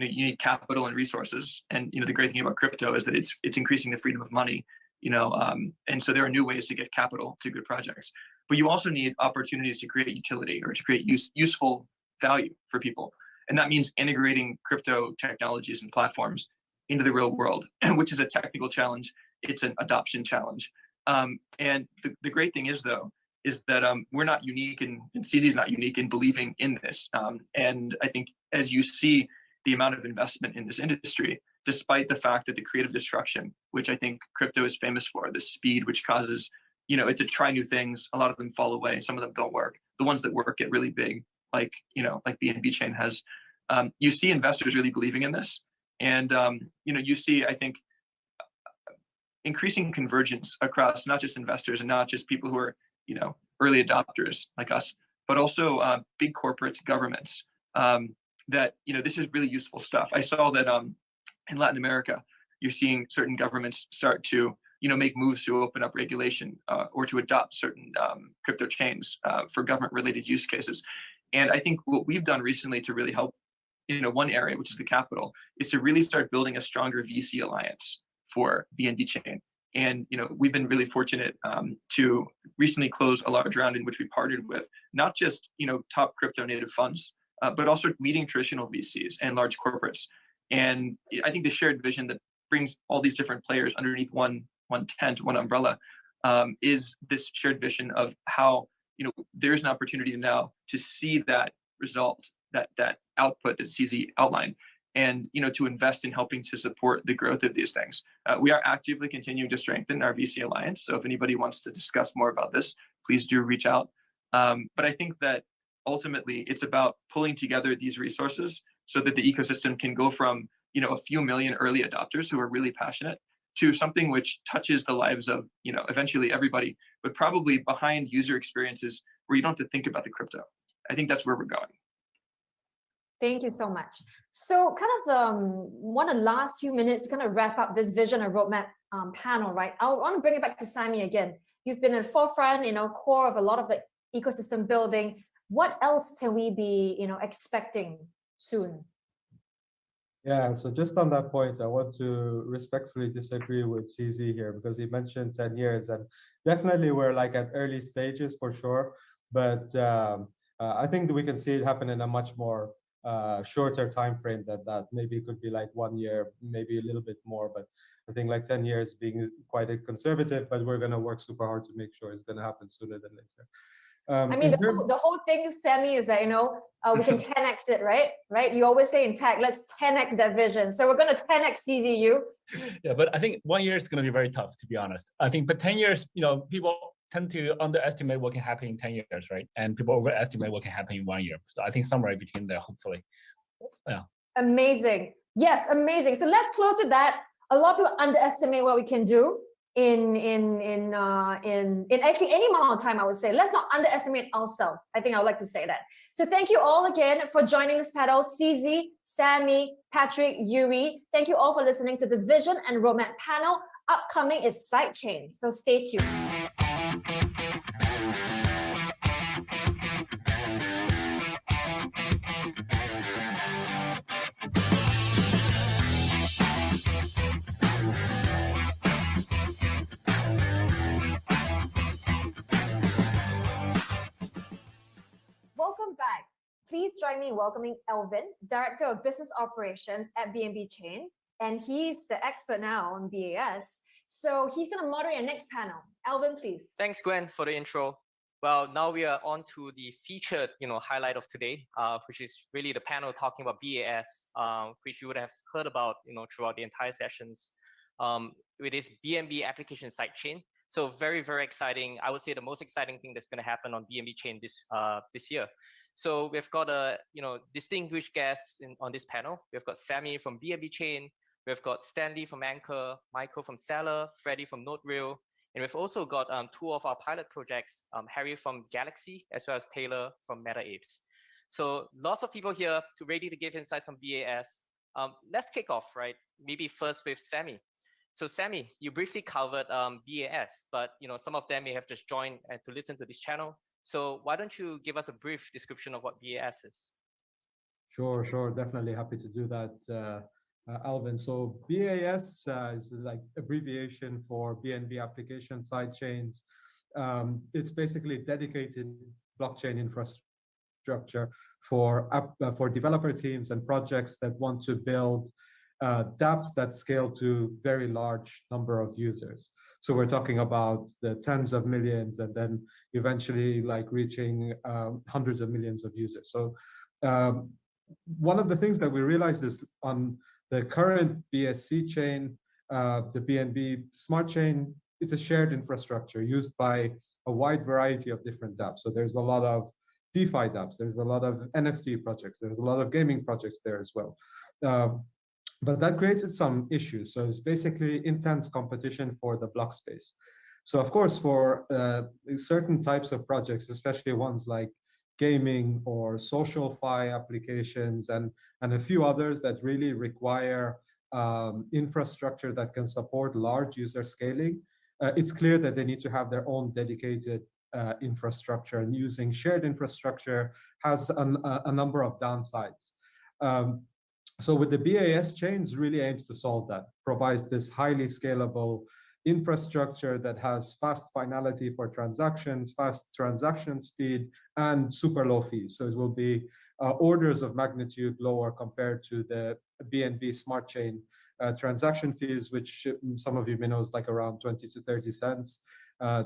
you need capital and resources. And the great thing about crypto is that it's increasing the freedom of money. And so there are new ways to get capital to good projects, but you also need opportunities to create utility or to create useful value for people. And that means integrating crypto technologies and platforms into the real world, which is a technical challenge. It's an adoption challenge. And the great thing is, though, is that we're not unique, and CZ is not unique in believing in this. And I think as you see the amount of investment in this industry, despite the fact that the creative destruction, which I think crypto is famous for, the speed which causes, it to try new things. A lot of them fall away. Some of them don't work. The ones that work get really big, like BNB Chain has. You see investors really believing in this. And, you see, I think, increasing convergence across not just investors and not just people who are, early adopters like us, but also big corporates, governments, that, this is really useful stuff. I saw that in Latin America, you're seeing certain governments start to, make moves to open up regulation or to adopt certain crypto chains for government-related use cases. And I think what we've done recently to really help, one area, which is the capital, is to really start building a stronger VC alliance for BNB Chain. And we've been really fortunate to recently close a large round in which we partnered with not just top crypto native funds, but also leading traditional VCs and large corporates. And I think the shared vision that brings all these different players underneath one tent, one umbrella, is this shared vision of how there's an opportunity now to see that result, that output that CZ outlined, and to invest in helping to support the growth of these things. We are actively continuing to strengthen our VC alliance. So if anybody wants to discuss more about this, please do reach out. But I think that ultimately it's about pulling together these resources so that the ecosystem can go from a few million early adopters who are really passionate to something which touches the lives of eventually everybody, but probably behind user experiences where you don't have to think about the crypto. I think that's where we're going. Thank you so much. So kind of want the last few minutes to kind of wrap up this vision and roadmap panel, right? I want to bring it back to Samy again. You've been in the forefront, core of a lot of the ecosystem building. What else can we be, expecting soon? Yeah, so just on that point, I want to respectfully disagree with CZ here because he mentioned 10 years, and definitely we're like at early stages for sure, but I think that we can see it happen in a much more shorter time frame than that. Maybe it could be like 1 year, maybe a little bit more, but I think like 10 years being quite a conservative, but we're going to work super hard to make sure it's going to happen sooner than later. I mean, the whole thing, Samy, is that, we can 10x it, right? You always say in tech, let's 10x that vision. So we're going to 10x CZU. Yeah, but I think 1 year is going to be very tough, to be honest. I think, but 10 years, people tend to underestimate what can happen in 10 years, right? And people overestimate what can happen in 1 year. So I think somewhere between there, hopefully. Yeah. Amazing. Yes, amazing. So let's close with that. A lot of people underestimate what we can do in actually any amount of time, I would say. Let's not underestimate ourselves. I think I would like to say that. So thank you all again for joining this panel. CZ, Samy, Patrick, Yuri. Thank you all for listening to the Vision and Roadmap panel. Upcoming is Sidechain, so stay tuned. Welcome back. Please join me in welcoming Alvin, Director of Business Operations at BNB Chain, and he's the expert now on BAS. So he's going to moderate our next panel. Alvin, please. Thanks, Gwen, for the intro. Well, now we are on to the featured, highlight of today, which is really the panel talking about BAS, which you would have heard about, throughout the entire sessions. It is BNB application sidechain. So very, very exciting. I would say the most exciting thing that's going to happen on BNB Chain this year. So we've got distinguished guests on this panel. We've got Samy from BNB Chain. We've got Stanley from Anchor, Michael from Seller, Freddie from NodeReal, and we've also got two of our pilot projects, Harry from Galaxy, as well as Taylor from MetaApes. So lots of people here ready to give insights on BAS. Let's kick off, right? Maybe first with Samy. So Samy, you briefly covered BAS, but some of them may have just joined to listen to this channel. So why don't you give us a brief description of what BAS is? Sure, definitely happy to do that, Alvin. So BAS is like abbreviation for BNB application sidechains. It's basically dedicated blockchain infrastructure for developer teams and projects that want to build dApps that scale to very large number of users. So we're talking about the tens of millions and then eventually like reaching hundreds of millions of users. So one of the things that we realized is on The current BSC chain, the BNB Smart Chain, it's a shared infrastructure used by a wide variety of different dApps. So there's a lot of DeFi dApps, there's a lot of NFT projects, there's a lot of gaming projects there as well. But that created some issues. So it's basically intense competition for the block space. So of course, for certain types of projects, especially ones like gaming or social fi applications and a few others that really require infrastructure that can support large user scaling, it's clear that they need to have their own dedicated infrastructure, and using shared infrastructure has a number of downsides. So with the BAS chains really aims to solve that, provides this highly scalable infrastructure that has fast finality for transactions, fast transaction speed, and super low fees. So it will be orders of magnitude lower compared to the BNB Smart Chain transaction fees, which some of you may know is like around 20 to 30 cents,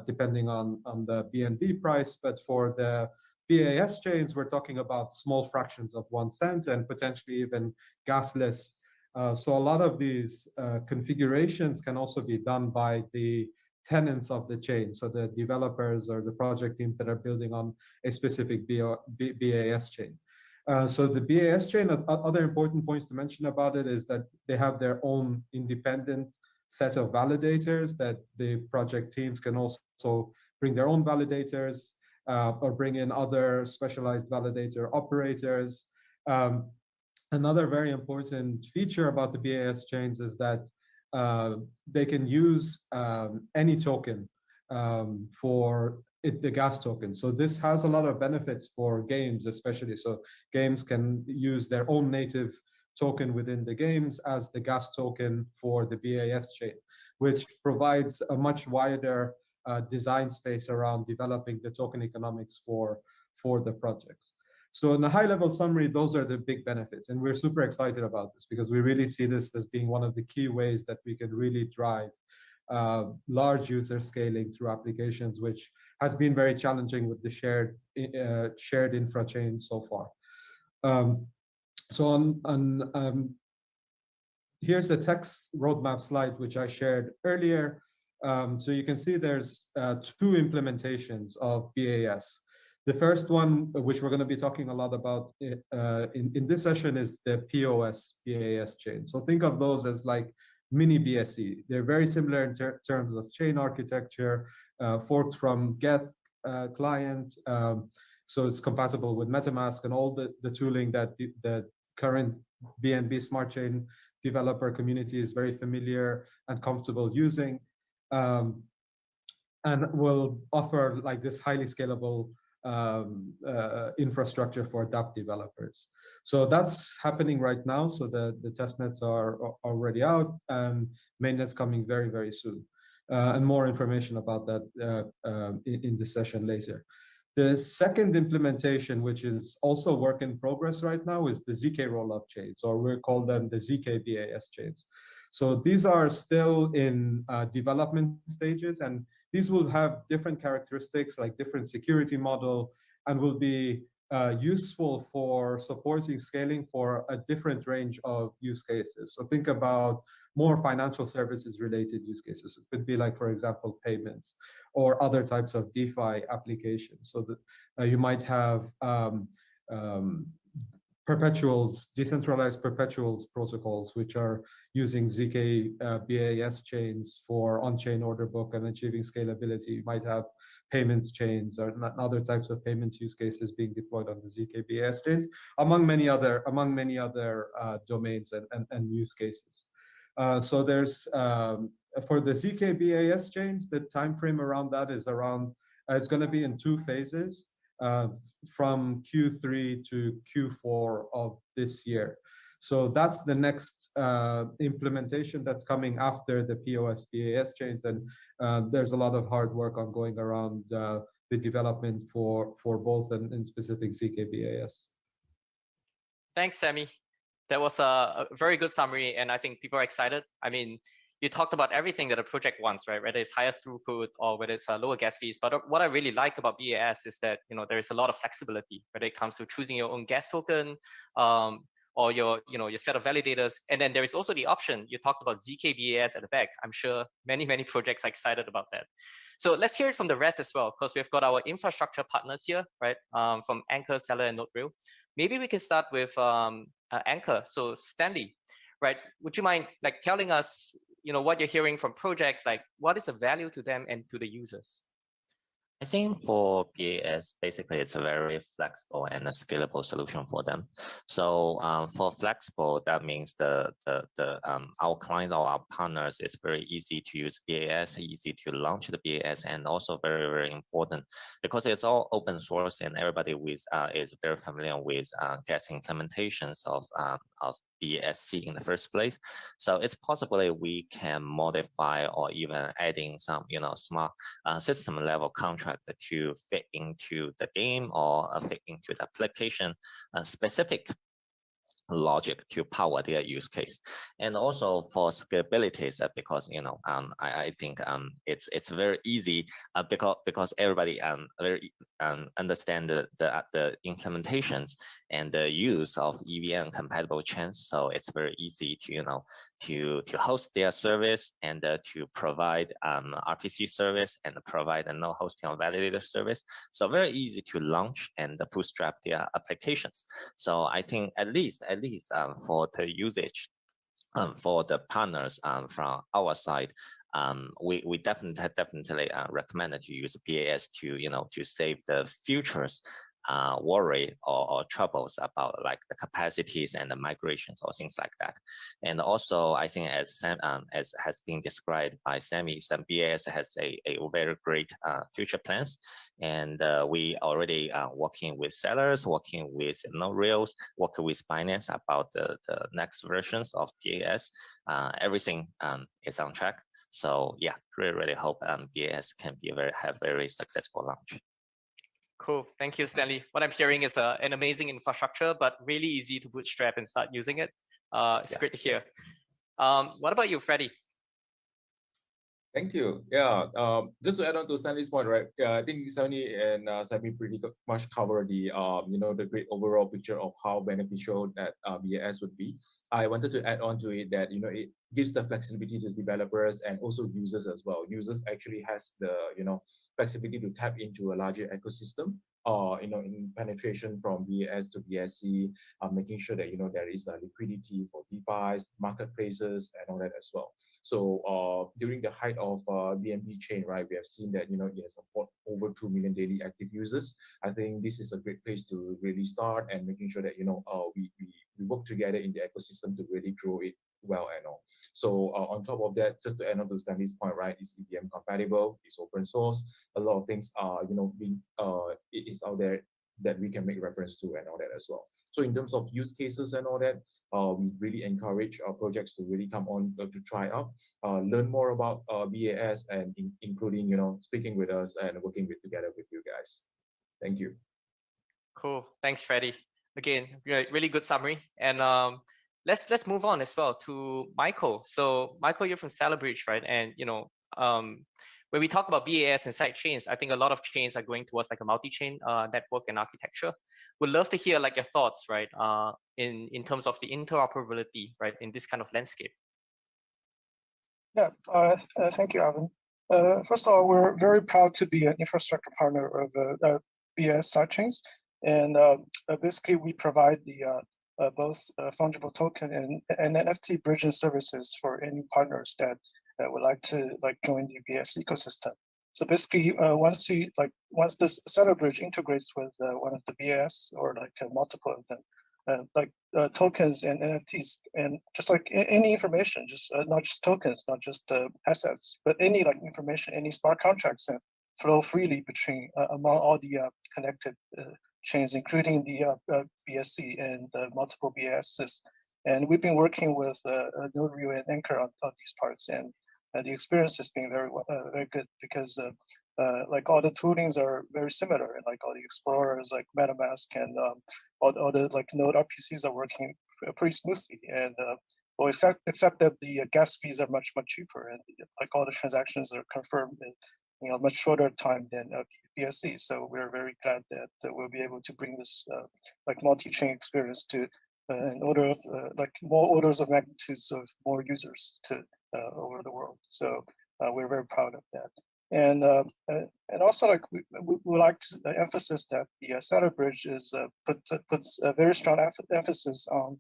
depending on the BNB price. But for the BAS chains, we're talking about small fractions of 1 cent and potentially even gasless. So a lot of these configurations can also be done by the tenants of the chain, so the developers or the project teams that are building on a specific BAS chain. So the BAS chain, other important points to mention about it is that they have their own independent set of validators, that the project teams can also bring their own validators or bring in other specialized validator operators. Another very important feature about the BAS chains is that they can use any token for the gas token. So this has a lot of benefits for games, especially. So games can use their own native token within the games as the gas token for the BAS chain, which provides a much wider design space around developing the token economics for the projects. So in a high-level summary, those are the big benefits. And we're super excited about this because we really see this as being one of the key ways that we can really drive large user scaling through applications, which has been very challenging with the shared infra chain so far. So here's the text roadmap slide, which I shared earlier. So you can see there's 2 implementations of BAS. The first one, which we're going to be talking a lot about in this session, is the POS BAS chain. So think of those as like mini BSC. They're very similar in terms of chain architecture, forked from Geth client. So it's compatible with MetaMask and all the tooling that the current BNB Smart Chain developer community is very familiar and comfortable using. And will offer like this highly scalable infrastructure for dApp developers. So that's happening right now. So the testnets are already out and mainnet's coming very, very soon. And more information about that in the session later. The second implementation, which is also work in progress right now, is the ZK rollup chains, or we call them the ZK BAS chains. So these are still in development stages, and these will have different characteristics, like different security model, and will be useful for supporting scaling for a different range of use cases. So think about more financial services related use cases. It could be like, for example, payments or other types of DeFi applications. So that you might have perpetuals, decentralized perpetuals protocols, which are using ZK BAS chains for on-chain order book and achieving scalability. You might have payments chains or other types of payments use cases being deployed on the ZK BAS chains, among many other domains and use cases. So there's for the ZK BAS chains, the time frame around that is around it's going to be in 2 phases. From Q3 to Q4 of this year. So that's the next implementation that's coming after the POS BAS chains, and there's a lot of hard work ongoing around the development for both and in specific ZK BAS. Thanks, Samy. That was a very good summary, and I think people are excited. I mean, you talked about everything that a project wants, right? Whether it's higher throughput or whether it's lower gas fees. But what I really like about BAS is that there is a lot of flexibility, whether it comes to choosing your own gas token, or or your set of validators. And then there is also the option, you talked about zkBAS at the back. I'm sure many projects are excited about that. So let's hear it from the rest as well, because we've got our infrastructure partners here, right? From Anchor, Stellar, and Node-REAL. Maybe we can start with Anchor. So Stanley, right? Would you mind like telling us, what you're hearing from projects, like what is the value to them and to the users? I think for BAS, basically it's a very flexible and a scalable solution for them. So for flexible, that means our clients or our partners, it's very easy to use BAS, easy to launch the BAS, and also very important because it's all open source and everybody is very familiar with gas implementations of BSC in the first place. So it's possible that we can modify or even adding some, smart system level contract to fit into the game or fit into the application specific logic to power their use case. And also for scalability, because I think it's very easy because everybody very understand the implementations and the use of EVM compatible chains. So it's very easy to host their service and to provide RPC service and provide a no hosting or validator service. So very easy to launch and bootstrap their applications. So I think at least for the usage, for the partners from our side, we definitely recommend to use BAS to save the futures worry or troubles about like the capacities and the migrations or things like that. And also, I think as has been described by Samy, BAS has a very great future plans, and we already working with sellers, working with Node-REALs, working with Binance about the next versions of BAS. Everything is on track. So yeah, really hope BAS can have very successful launch. Cool. Thank you, Stanley. What I'm hearing is an amazing infrastructure, but really easy to bootstrap and start using it. It's great to hear. What about you, Freddie? Thank you. Yeah, just to add on to Stanley's point, right? I think Samy and Samy pretty much cover the the great overall picture of how beneficial that BAS would be. I wanted to add on to it that it gives the flexibility to developers and also users as well. Users actually has the flexibility to tap into a larger ecosystem. In penetration from BAS to BSC, making sure that there is liquidity for DeFi's, marketplaces, and all that as well. So during the height of BNB Chain, right, we have seen that it has support over 2 million daily active users. I think this is a great place to really start and making sure that we work together in the ecosystem to really grow it well and all. So on top of that, just to add on to Stanley's point, right, it's EVM compatible, it's open source. A lot of things are it is out there that we can make reference to and all that as well. So in terms of use cases and all that, we really encourage our projects to really come on to try out, learn more about BAS, and including speaking with us and working together with you guys. Thank you. Cool. Thanks, Freddie. Again, really good summary. And let's move on as well to Michael. So Michael, you're from Celebridge, right? And when we talk about BAS and side chains, I think a lot of chains are going towards like a multi-chain network and architecture. Would love to hear like your thoughts, right, in terms of the interoperability, right, in this kind of landscape. Yeah, thank you, Alvin. First of all, we're very proud to be an infrastructure partner of BAS sidechains, and basically we provide the both fungible token and NFT bridging services for any partners that would like to join the BAS ecosystem. So basically, once this seller bridge integrates with one of the BAS or multiple of them, tokens and NFTs, and just like any information, just not just tokens, not just assets, but any information, any smart contracts that flow freely between among all the connected chains, including the BSC and the multiple BASs. And we've been working with Node-REAL and Anchor on these parts, and the experience has been very good because all the toolings are very similar, and all the explorers like MetaMask and all the Node RPCs are working pretty smoothly. And well, except that the gas fees are much cheaper, and all the transactions are confirmed in much shorter time than BSC. So we're very glad that we'll be able to bring this multi-chain experience to an order of like more orders of magnitudes of more users to over the world. So we're very proud of that. And also, like we like to emphasize that the Saturn Bridge is puts a very strong emphasis on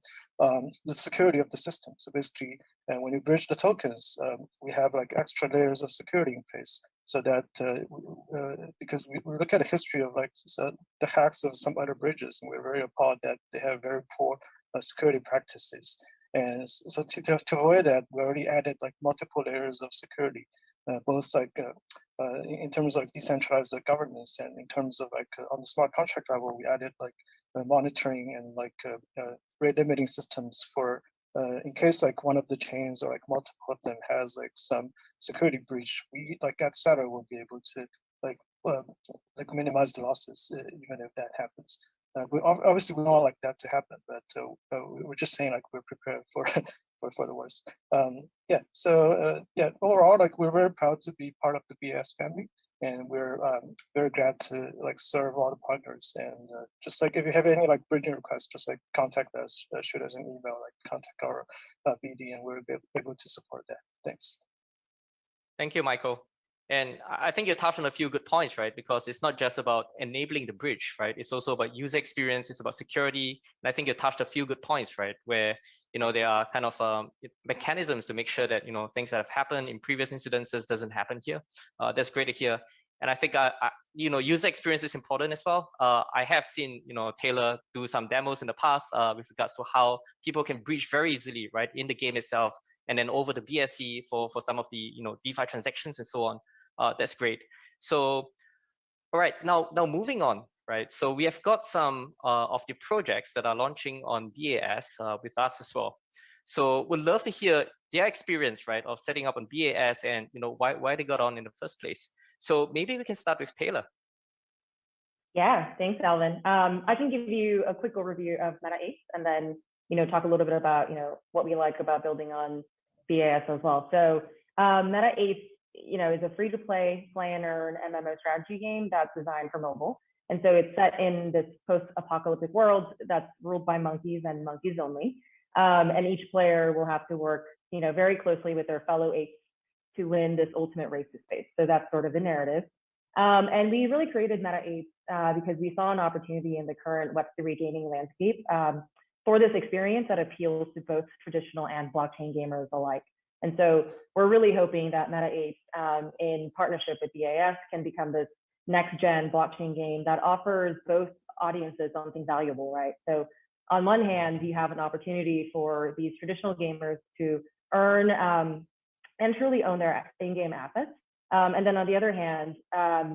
the security of the system. So basically, when you bridge the tokens, we have like extra layers of security in place, so that because we look at a history of like the hacks of some other bridges, and we're very appalled that they have very poor security practices. And so to avoid that, we already added like multiple layers of security. Both like in terms of decentralized governance, and in terms of like on the smart contract level, we added like monitoring and like rate limiting systems for in case like one of the chains or like multiple of them has like some security breach, we like at Saturn will be able to like minimize the losses even if that happens. We obviously we don't want like that to happen, but we're just saying like we're prepared for for the worst. Yeah, so yeah, overall, like we're very proud to be part of the BS family, and we're very glad to like serve all the partners. And just like if you have any like bridging requests, just like contact us, shoot us an email, like contact our BD, and we'll be able to support that. Thanks. Thank you, Michael. And I think you touched on a few good points, right? Because it's not just about enabling the bridge, right? It's also about user experience. It's about security. And I think you touched a few good points, right? Where there are kind of mechanisms to make sure that things that have happened in previous incidences doesn't happen here. That's great to hear. And I think user experience is important as well. I have seen Taylor do some demos in the past with regards to how people can breach very easily, right, in the game itself, and then over the BSC for some of the DeFi transactions and so on. That's great. So, all right, now moving on, right? So we have got some of the projects that are launching on BAS with us as well. So we'd love to hear their experience, right, of setting up on BAS and why they got on in the first place. So maybe we can start with Taylor. Yeah, thanks, Alvin. I can give you a quick overview of Meta8 and then talk a little bit about what we like about building on BAS as well. So Meta8 is a free-to-play, play and earn MMO strategy game that's designed for mobile. And so it's set in this post-apocalyptic world that's ruled by monkeys and monkeys only. And each player will have to work, very closely with their fellow apes to win this ultimate race to space. So that's sort of the narrative. And we really created Meta8 because we saw an opportunity in the current Web3 gaming landscape for this experience that appeals to both traditional and blockchain gamers alike. And so we're really hoping that Meta8, in partnership with BAS, can become this next-gen blockchain game that offers both audiences something valuable, right? So on one hand, you have an opportunity for these traditional gamers to earn and truly own their in-game assets. And then on the other hand,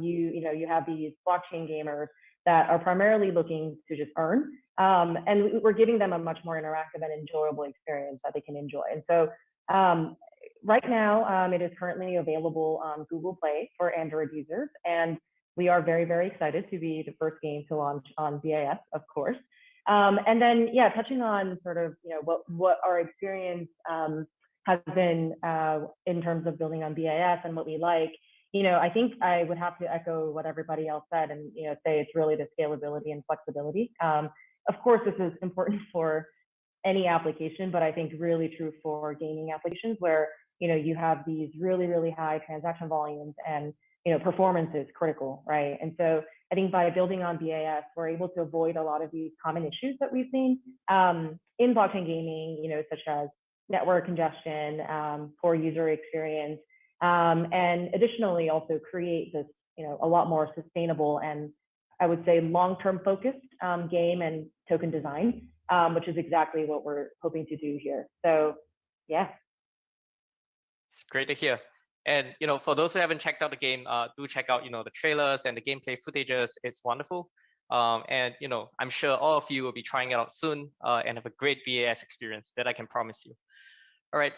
you have these blockchain gamers that are primarily looking to just earn. And we're giving them a much more interactive and enjoyable experience that they can enjoy. And so right now, it is currently available on Google Play for Android users. And we are very, very excited to be the first game to launch on BAS, of course. And then, yeah, touching on sort of, what our experience has been in terms of building on BAS and what we like, I think I would have to echo what everybody else said and, say it's really the scalability and flexibility. Of course, this is important for any application, but I think really true for gaming applications where, you have these really, really high transaction volumes and, performance is critical, right? And so I think by building on BAS, we're able to avoid a lot of these common issues that we've seen in blockchain gaming, such as network congestion, poor user experience, and additionally also create this, a lot more sustainable and I would say long-term focused game and token design, which is exactly what we're hoping to do here. So, yeah. It's great to hear. And for those who haven't checked out the game, do check out the trailers and the gameplay footages. It's wonderful. And I'm sure all of you will be trying it out soon and have a great BAS experience that I can promise you. All right,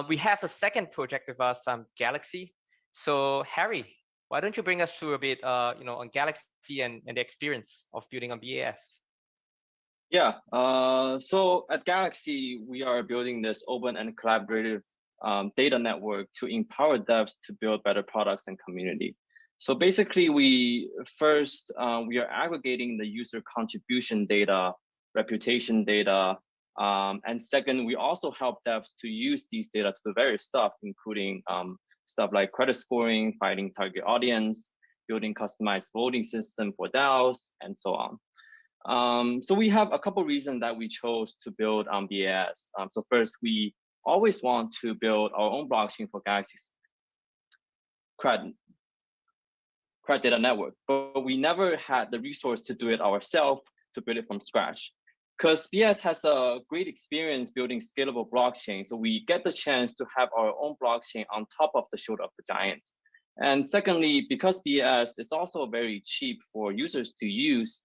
we have a second project with us, Galaxy. So Harry, why don't you bring us through a bit, on Galaxy and the experience of building on BAS? Yeah, so at Galaxy, we are building this open and collaborative data network to empower devs to build better products and community. So basically, we are aggregating the user contribution data, reputation data, And second, we also help devs to use these data to do various stuff, including stuff like credit scoring, finding target audience, building customized voting system for DAOs, and so on. So we have a couple reasons that we chose to build on BAS. So first, we always want to build our own blockchain for Galaxy's CRED data network, but we never had the resource to do it ourselves, to build it from scratch. Because BS has a great experience building scalable blockchain, so we get the chance to have our own blockchain on top of the shoulder of the giant. And secondly, because BS is also very cheap for users to use,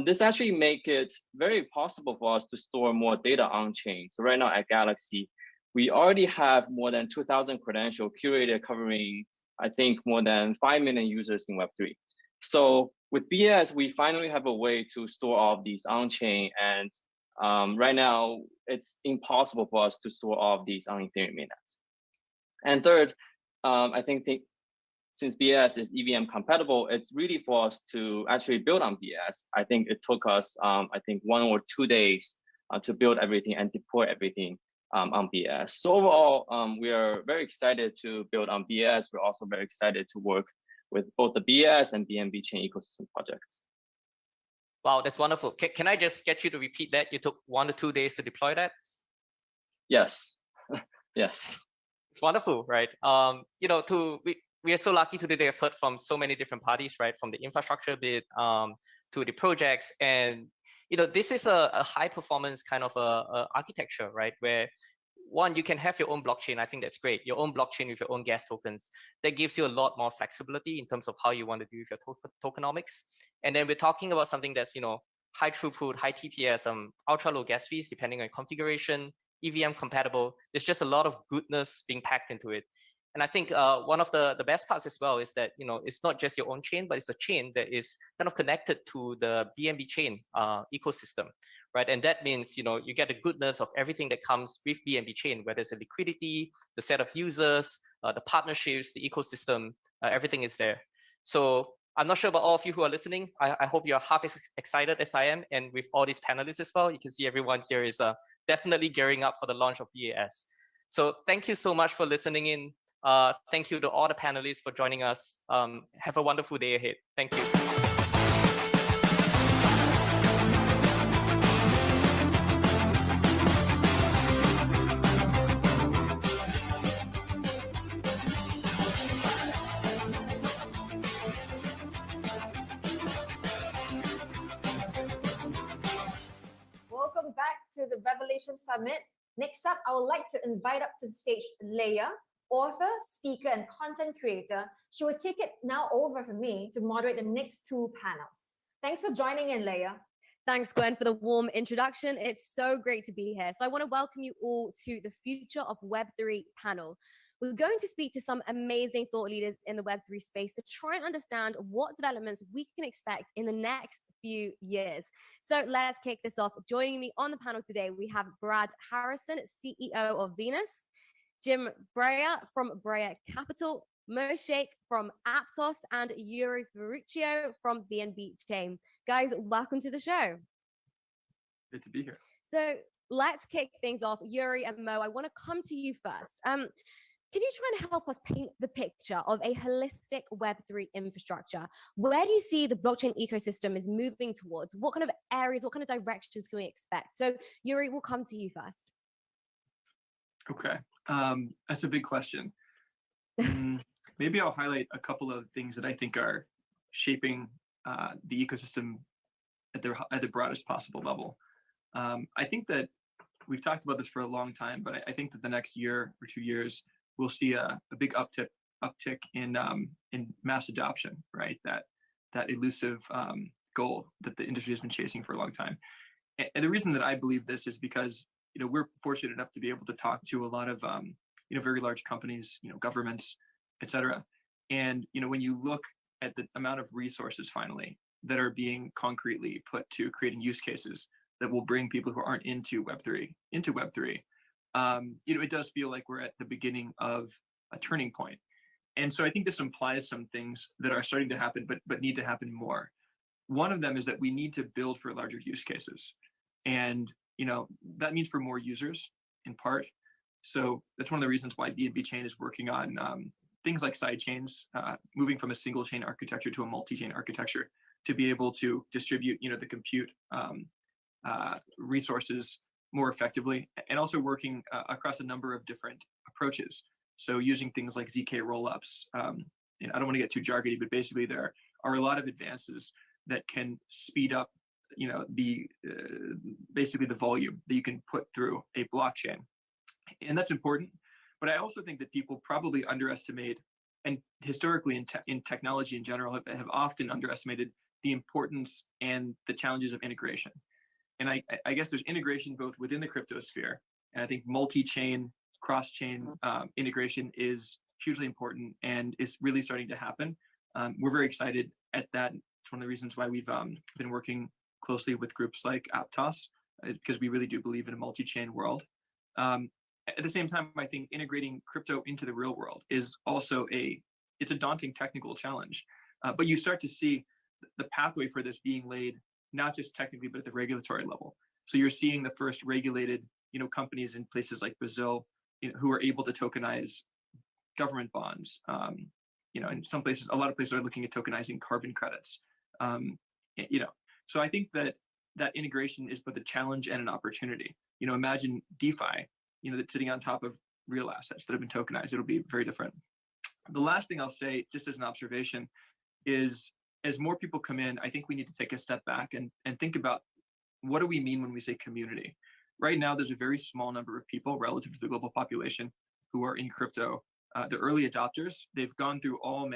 this actually make it very possible for us to store more data on chain. So right now at Galaxy, we already have more than 2,000 credentials curated covering, I think, more than 5 million users in Web3. So with BS, we finally have a way to store all of these on chain, and right now it's impossible for us to store all of these on Ethereum mainnet. And third, I think since BS is EVM compatible, it's really for us to actually build on BS. I think it took us, I think 1 or 2 days to build everything and deploy everything on BS. So overall, we are very excited to build on BS. We're also very excited to work with both the BS and BNB Chain ecosystem projects. Wow, that's wonderful. Can I just get you to repeat that? You took 1 to 2 days to deploy that? Yes, yes. It's wonderful, right? You know, we are so lucky today. I've heard from so many different parties, right? From the infrastructure bit to the projects, and you know, this is a high performance kind of a architecture, right? Where one, you can have your own blockchain. I think that's great. Your own blockchain with your own gas tokens. That gives you a lot more flexibility in terms of how you want to do with your tokenomics. And then we're talking about something that's, you know, high throughput, high TPS, ultra low gas fees, depending on configuration, EVM compatible. There's just a lot of goodness being packed into it. And I think one of the best parts as well is that, you know, it's not just your own chain, but it's a chain that is kind of connected to the BNB chain ecosystem, right? And that means, you know, you get the goodness of everything that comes with BNB chain, whether it's the liquidity, the set of users, the partnerships, the ecosystem, everything is there. So I'm not sure about all of you who are listening. I hope you're half as excited as I am. And with all these panelists as well, you can see everyone here is definitely gearing up for the launch of BAS. So thank you so much for listening in. Thank you to all the panelists for joining us. Have a wonderful day ahead. Thank you. Welcome back to the Revelation Summit. Next up, I would like to invite up to the stage Layah, author, speaker, and content creator. She will take it now over from me to moderate the next 2 panels. Thanks for joining in, Layah. Thanks, Gwen, for the warm introduction. It's so great to be here. So I want to welcome you all to the Future of Web3 panel. We're going to speak to some amazing thought leaders in the Web3 space to try and understand what developments we can expect in the next few years. So let's kick this off. Joining me on the panel today, we have Brad Harrison, CEO of Venus, Jim Breyer from Breyer Capital, Mo Sheikh from Aptos, and Yuri Ferruccio from BNB Chain. Guys, welcome to the show. Good to be here. So let's kick things off. Yuri and Mo, I want to come to you first. Can you try and help us paint the picture of a holistic Web3 infrastructure? Where do you see the blockchain ecosystem is moving towards? What kind of areas, what kind of directions can we expect? So Yuri, we'll come to you first. Okay, that's a big question. Maybe I'll highlight a couple of things that I think are shaping the ecosystem at the broadest possible level. I think that we've talked about this for a long time, but I think that the next year or 2 years, we'll see a big uptick in mass adoption, right? That elusive goal that the industry has been chasing for a long time. And the reason that I believe this is because, you know, we're fortunate enough to be able to talk to a lot of you know, very large companies, you know, governments, et cetera. And, you know, when you look at the amount of resources finally that are being concretely put to creating use cases that will bring people who aren't into Web3 into Web3, you know, it does feel like we're at the beginning of a turning point. And so I think this implies some things that are starting to happen, but need to happen more. One of them is that we need to build for larger use cases. And that means for more users in part. So that's one of the reasons why BNB Chain is working on things like side chains, moving from a single chain architecture to a multi-chain architecture to be able to distribute, the compute resources more effectively, and also working across a number of different approaches. So using things like ZK rollups. I don't want to get too jargony, but basically there are a lot of advances that can speed up, basically the volume that you can put through a blockchain. And that's important. But I also think that people probably underestimate, and historically in technology in general, have often underestimated the importance and the challenges of integration. And I guess there's integration both within the crypto sphere, and I think multi-chain, cross-chain integration is hugely important and is really starting to happen. We're very excited at that. It's one of the reasons why we've been working closely with groups like Aptos, is because we really do believe in a multi-chain world. At the same time, I think integrating crypto into the real world is also it's a daunting technical challenge. But you start to see the pathway for this being laid, not just technically, but at the regulatory level. So you're seeing the first regulated, companies in places like Brazil, who are able to tokenize government bonds. In some places, a lot of places are looking at tokenizing carbon credits. So I think that integration is both a challenge and an opportunity. Imagine DeFi, that's sitting on top of real assets that have been tokenized. It'll be very different. The last thing I'll say, just as an observation, is as more people come in, I think we need to take a step back and think about, what do we mean when we say community? Right now, there's a very small number of people relative to the global population who are in crypto. The early adopters, they've gone through all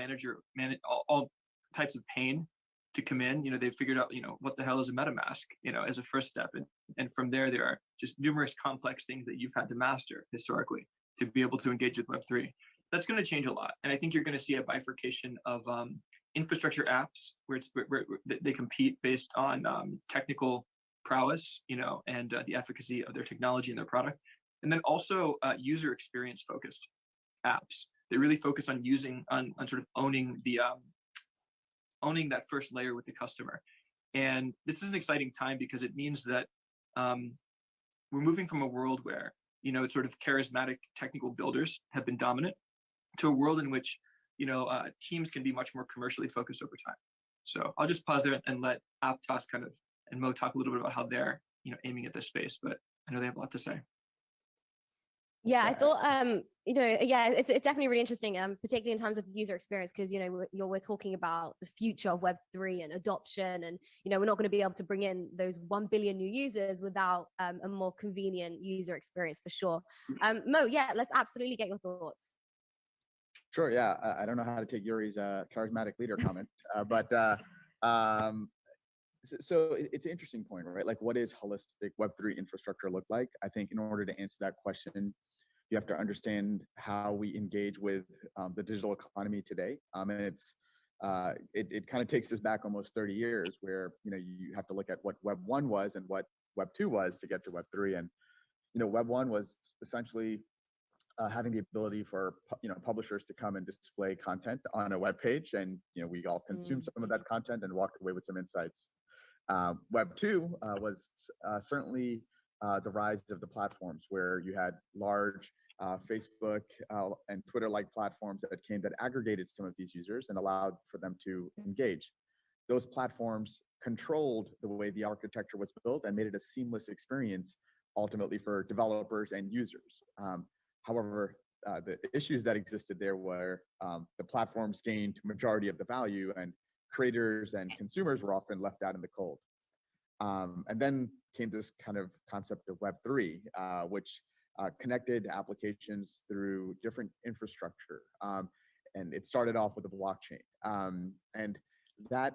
types of pain to come in. They've figured out, what the hell is a MetaMask, as a first step. And from there are just numerous complex things that you've had to master historically to be able to engage with Web3. That's going to change a lot. And I think you're going to see a bifurcation of infrastructure apps where they compete based on technical prowess, and the efficacy of their technology and their product. And then also user experience focused apps that really focus on sort of owning that first layer with the customer. And this is an exciting time because it means that we're moving from a world where, it's sort of charismatic technical builders have been dominant to a world in which, teams can be much more commercially focused over time. So I'll just pause there and let Aptos and Mo talk a little bit about how they're, aiming at this space, but I know they have a lot to say. Yeah, I thought, it's definitely really interesting, particularly in terms of user experience, because, we're talking about the future of Web3 and adoption, and, we're not going to be able to bring in those 1 billion new users without a more convenient user experience for sure. Mo, let's absolutely get your thoughts. Sure, yeah. I don't know how to take Yuri's charismatic leader comment, but so it's an interesting point, right? Like, what is holistic Web3 infrastructure look like? I think in order to answer that question, you have to understand how we engage with the digital economy today. And it kind of takes us back almost 30 years where, you have to look at what Web 1 was and what Web 2 was to get to Web 3. And, Web 1 was essentially having the ability for, publishers to come and display content on a web page, and, we all consume some of that content and walk away with some insights. Web 2 was certainly the rise of the platforms where you had large Facebook and Twitter-like platforms that aggregated some of these users and allowed for them to engage. Those platforms controlled the way the architecture was built and made it a seamless experience ultimately for developers and users. However, the issues that existed there were the platforms gained majority of the value, and creators and consumers were often left out in the cold. And then came this kind of concept of Web3, which connected applications through different infrastructure. And it started off with a blockchain. And that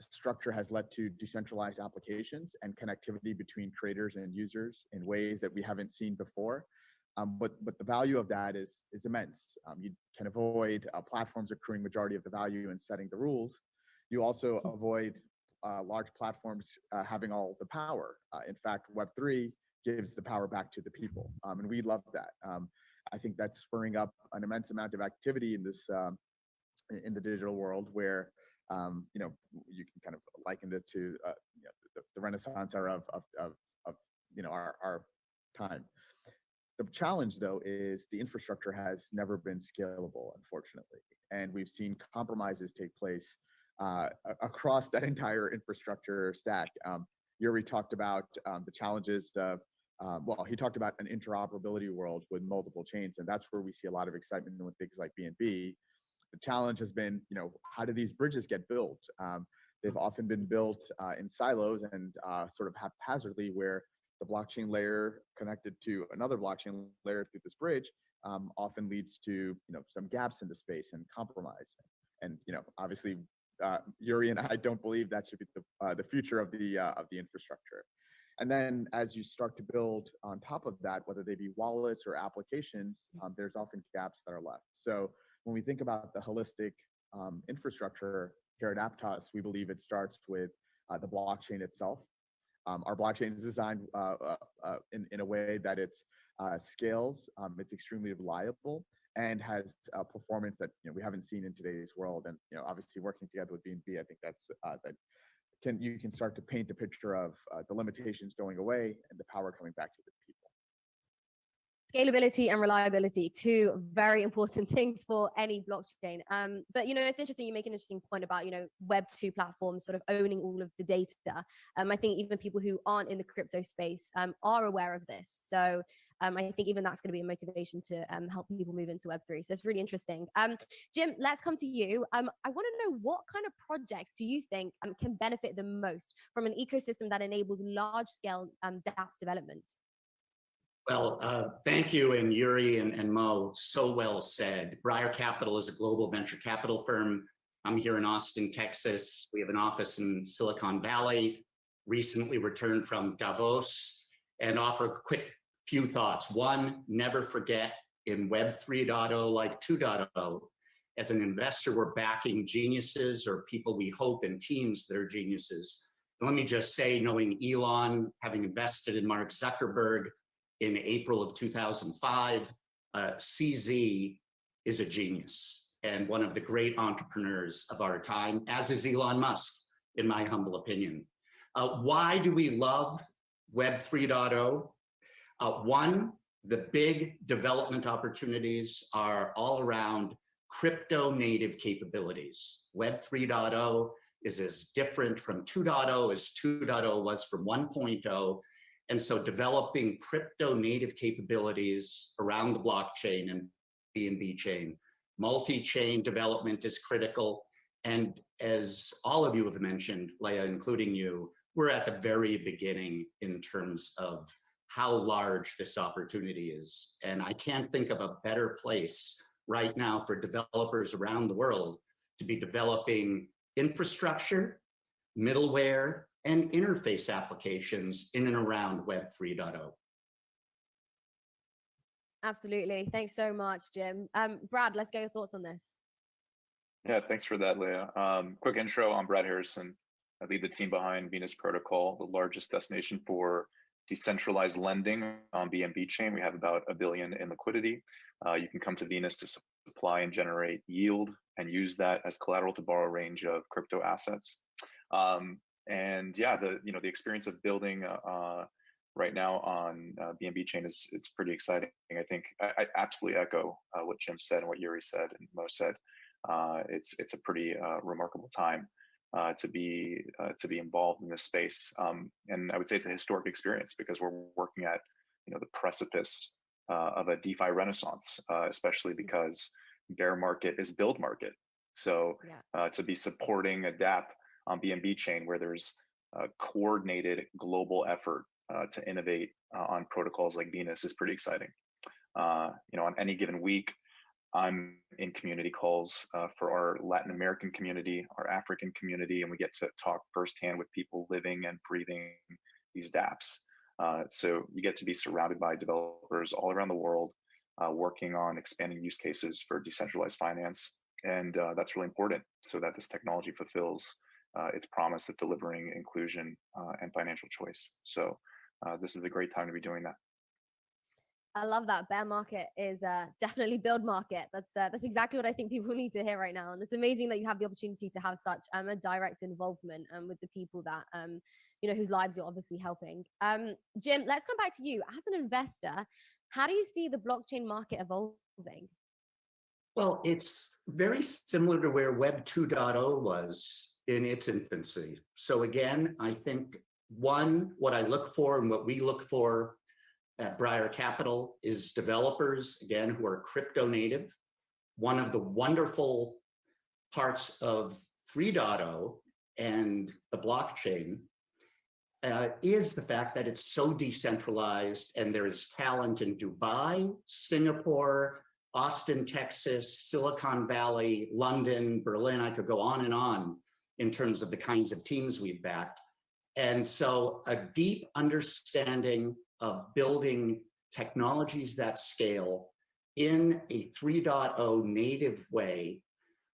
structure has led to decentralized applications and connectivity between creators and users in ways that we haven't seen before. But the value of that is immense. You can avoid platforms accruing majority of the value and setting the rules. You also avoid large platforms having all the power. In fact, Web3 gives the power back to the people, and we love that. I think that's spurring up an immense amount of activity in this in the digital world, where you can kind of liken it to the Renaissance era of our time. The challenge, though, is the infrastructure has never been scalable, unfortunately, and we've seen compromises take place across that entire infrastructure stack. Yuri talked about the challenges of, well, he talked about an interoperability world with multiple chains, and that's where we see a lot of excitement with things like BNB. The challenge has been, how do these bridges get built? They've often been built in silos and sort of haphazardly, where the blockchain layer connected to another blockchain layer through this bridge often leads to some gaps in the space and compromise. And obviously, Yuri and I don't believe that should be the future of the infrastructure. And then as you start to build on top of that, whether they be wallets or applications, there's often gaps that are left. So when we think about the holistic infrastructure here at Aptos, we believe it starts with the blockchain itself. Our blockchain is designed in a way that it scales, it's extremely reliable, and has performance that we haven't seen in today's world. And obviously working together with BNB, I think that's you can start to paint a picture of the limitations going away and the power coming back to the people. Scalability and reliability, two very important things for any blockchain. But it's interesting, you make an interesting point about Web2 platforms sort of owning all of the data. I think even people who aren't in the crypto space are aware of this. So I think even that's going to be a motivation to help people move into Web3. So it's really interesting. Jim, let's come to you. I want to know, what kind of projects do you think can benefit the most from an ecosystem that enables large-scale dApp development? Well, thank you, and Yuri and Mo, so well said. Briar Capital is a global venture capital firm. I'm here in Austin, Texas. We have an office in Silicon Valley, recently returned from Davos, and offer a quick few thoughts. One, never forget, in Web 3.0 like 2.0, as an investor, we're backing geniuses or people we hope and teams that are geniuses. And let me just say, knowing Elon, having invested in Mark Zuckerberg, in April of 2005, CZ is a genius and one of the great entrepreneurs of our time, as is Elon Musk, in my humble opinion. Why do we love Web 3.0? One, the big development opportunities are all around crypto native capabilities. Web 3.0 is as different from 2.0 as 2.0 was from 1.0. And so developing crypto native capabilities around the blockchain and BNB chain, multi-chain development is critical. And as all of you have mentioned, Layah, including you, we're at the very beginning in terms of how large this opportunity is. And I can't think of a better place right now for developers around the world to be developing infrastructure, middleware, and interface applications in and around Web 3.0. Absolutely. Thanks so much, Jim. Brad, let's get your thoughts on this. Yeah, thanks for that, Layah. Quick intro, I'm Brad Harrison. I lead the team behind Venus Protocol, the largest destination for decentralized lending on BNB Chain. We have about $1 billion in liquidity. You can come to Venus to supply and generate yield and use that as collateral to borrow a range of crypto assets. And yeah, the experience of building right now on BNB Chain it's pretty exciting. I think I absolutely echo what Jim said and what Yuri said and Mo said. It's a pretty remarkable time to be involved in this space, and I would say it's a historic experience because we're working at the precipice of a DeFi renaissance, especially because bear market is build market. So to be supporting a dApp on BNB Chain where there's a coordinated global effort to innovate on protocols like Venus is pretty exciting. On any given week, I'm in community calls for our Latin American community, our African community, and we get to talk firsthand with people living and breathing these dApps. So you get to be surrounded by developers all around the world working on expanding use cases for decentralized finance. And that's really important so that this technology fulfills its promise of delivering inclusion and financial choice. So this is a great time to be doing that. I love that. Bear market is definitely build market. That's exactly what I think people need to hear right now. And it's amazing that you have the opportunity to have such a direct involvement with the people that whose lives you're obviously helping. Jim, let's come back to you. As an investor, how do you see the blockchain market evolving? Well, it's very similar to where Web 2.0 was in its infancy. So again, I think what I look for and what we look for at Briar Capital is developers, again, who are crypto native. One of the wonderful parts of 3.0 and the blockchain is the fact that it's so decentralized, and there is talent in Dubai, Singapore, Austin, Texas, Silicon Valley, London, Berlin. I could go on in terms of the kinds of teams we've backed. And so a deep understanding of building technologies that scale in a 3.0 native way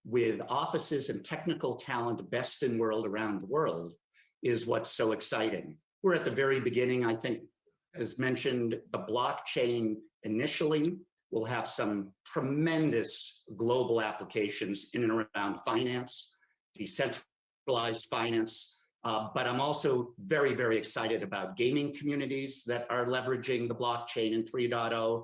with offices and technical talent best in world around the world is what's so exciting. We're at the very beginning. I think, as mentioned, the blockchain initially will have some tremendous global applications in and around finance, decentralized finance. But I'm also very, very excited about gaming communities that are leveraging the blockchain in 3.0.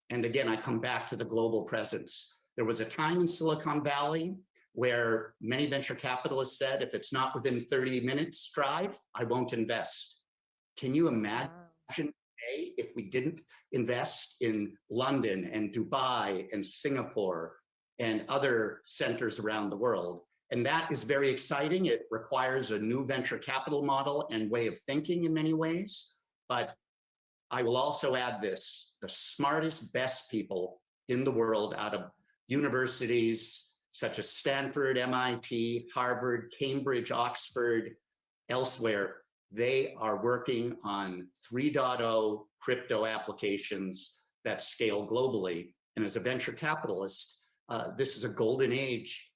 And again, I come back to the global presence. There was a time in Silicon Valley where many venture capitalists said, if it's not within 30 minutes drive, I won't invest. Can you imagine today if we didn't invest in London and Dubai and Singapore and other centers around the world? And that is very exciting. It requires a new venture capital model and way of thinking in many ways. But I will also add this: the smartest, best people in the world out of universities such as Stanford, MIT, Harvard, Cambridge, Oxford, elsewhere, they are working on 3.0 crypto applications that scale globally. And as a venture capitalist, this is a golden age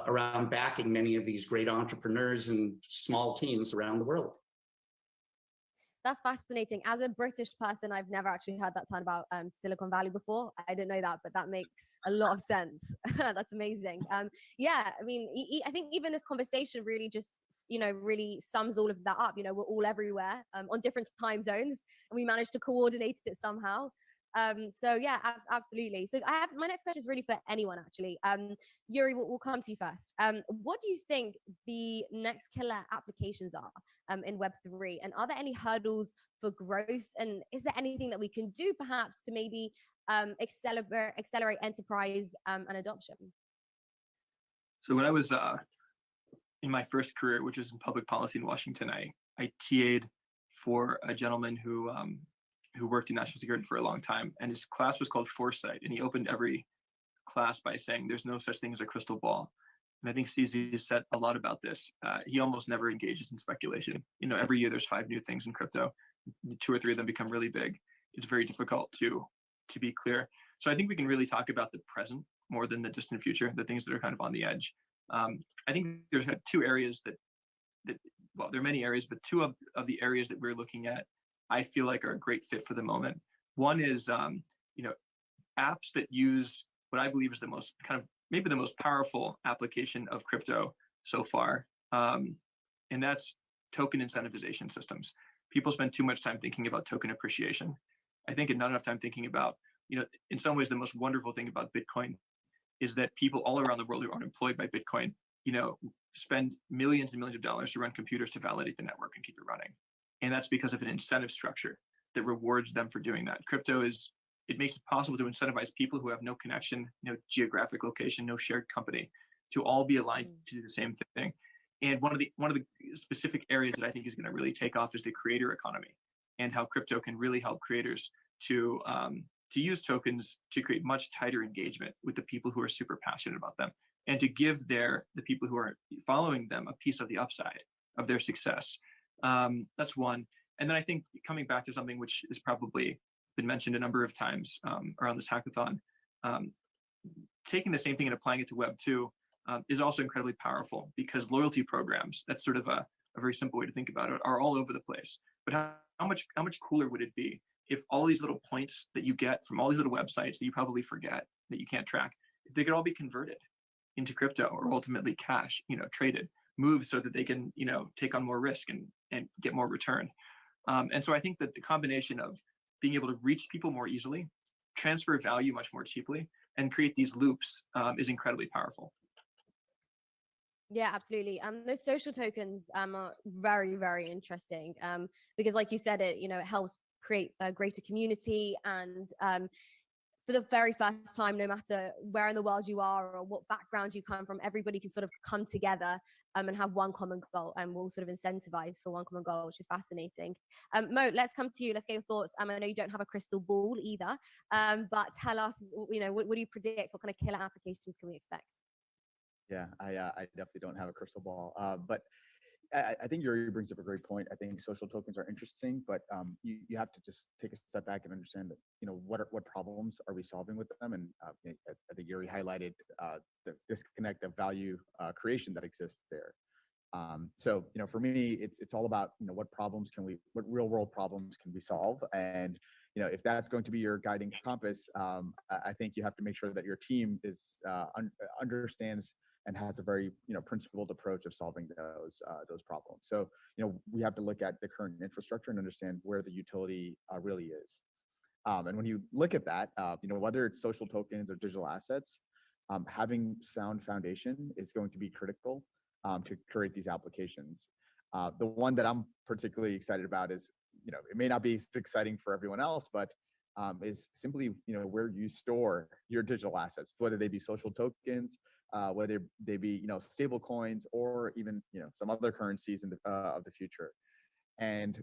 around backing many of these great entrepreneurs and small teams around the world. That's fascinating. As a British person, I've never actually heard that term about Silicon Valley before. I didn't know that, but that makes a lot of sense. That's amazing. Yeah, I mean, I think even this conversation really just, really sums all of that up. We're all everywhere on different time zones, and we managed to coordinate it somehow. So yeah, absolutely. So my next question is really for anyone, actually. Yuri, we'll come to you first. What do you think the next killer applications are in Web3? And are there any hurdles for growth? And is there anything that we can do perhaps to maybe accelerate enterprise and adoption? So when I was in my first career, which was in public policy in Washington, I TA'd for a gentleman who worked in national security for a long time, and his class was called Foresight, and he opened every class by saying there's no such thing as a crystal ball. And I think CZ said a lot about this. He almost never engages in speculation. Every year there's 5 new things in crypto, 2 or 3 of them become really big. It's very difficult to be clear. So I think we can really talk about the present more than the distant future, the things that are kind of on the edge. I think there's 2 areas that well, there are many areas, but 2 of the areas that we're looking at I feel like are a great fit for the moment. One is, apps that use what I believe is the most maybe the most powerful application of crypto so far. And that's token incentivization systems. People spend too much time thinking about token appreciation. I think, and not enough time thinking about, in some ways, the most wonderful thing about Bitcoin is that people all around the world who are employed by Bitcoin, spend millions and millions of dollars to run computers to validate the network and keep it running. And that's because of an incentive structure that rewards them for doing that. Crypto it makes it possible to incentivize people who have no connection, no geographic location, no shared company, to all be aligned to do the same thing. And one of the specific areas that I think is going to really take off is the creator economy, and how crypto can really help creators to use tokens to create much tighter engagement with the people who are super passionate about them, and to give the people who are following them a piece of the upside of their success. That's one. And then I think coming back to something which has probably been mentioned a number of times around this hackathon, taking the same thing and applying it to Web 2 is also incredibly powerful, because loyalty programs, that's sort of a very simple way to think about it, are all over the place. But how much cooler would it be if all these little points that you get from all these little websites that you probably forget, that you can't track, if they could all be converted into crypto or ultimately cash, traded, moved so that they can, take on more risk and and get more return. And so I think that the combination of being able to reach people more easily, transfer value much more cheaply, and create these loops is incredibly powerful. Yeah, absolutely. Those social tokens are very, very interesting because, like you said, it helps create a greater community, and for the very first time, no matter where in the world you are or what background you come from, everybody can sort of come together and have one common goal, and we'll sort of incentivize for one common goal, which is fascinating. Mo, let's come to you. Let's get your thoughts. I know you don't have a crystal ball either, but tell us, what do you predict? What kind of killer applications can we expect? Yeah, I definitely don't have a crystal ball, but I think Yuri brings up a great point. I think social tokens are interesting, but you have to just take a step back and understand that what problems are we solving with them, and I think Yuri highlighted the disconnect of value creation that exists there. So for me, it's all about what real world problems can we solve, and if that's going to be your guiding compass, I think you have to make sure that your team understands and has a very principled approach of solving those problems. So we have to look at the current infrastructure and understand where the utility really is. And when you look at that, whether it's social tokens or digital assets, having sound foundation is going to be critical to create these applications. The one that I'm particularly excited about is, it may not be as exciting for everyone else, but is simply where you store your digital assets, whether they be social tokens, whether they be stable coins, or even some other currencies of the future. And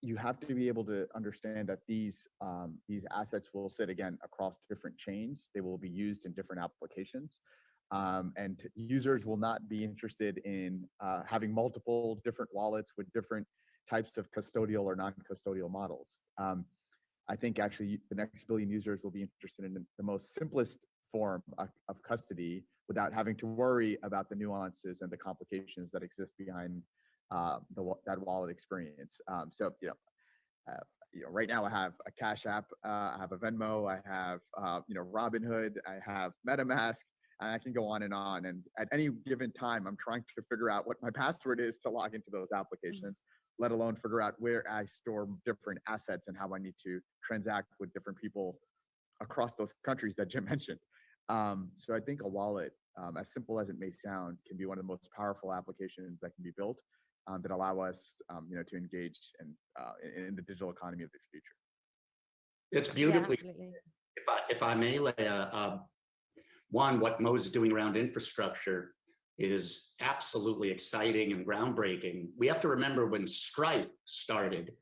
you have to be able to understand that these assets will sit again across different chains. They will be used in different applications, and users will not be interested in having multiple different wallets with different types of custodial or non-custodial models. I think actually the next billion users will be interested in the most simplest form of custody without having to worry about the nuances and the complications that exist behind that wallet experience. So right now I have a Cash App, I have a Venmo, I have Robinhood, I have MetaMask, and I can go on. And at any given time, I'm trying to figure out what my password is to log into those applications, let alone figure out where I store different assets and how I need to transact with different people across those countries that Jim mentioned. So I think a wallet, as simple as it may sound, can be one of the most powerful applications that can be built that allow us, to engage in the digital economy of the future. It's beautifully, if I may, Layah, one, what Mo's doing around infrastructure is absolutely exciting and groundbreaking. We have to remember when Stripe started,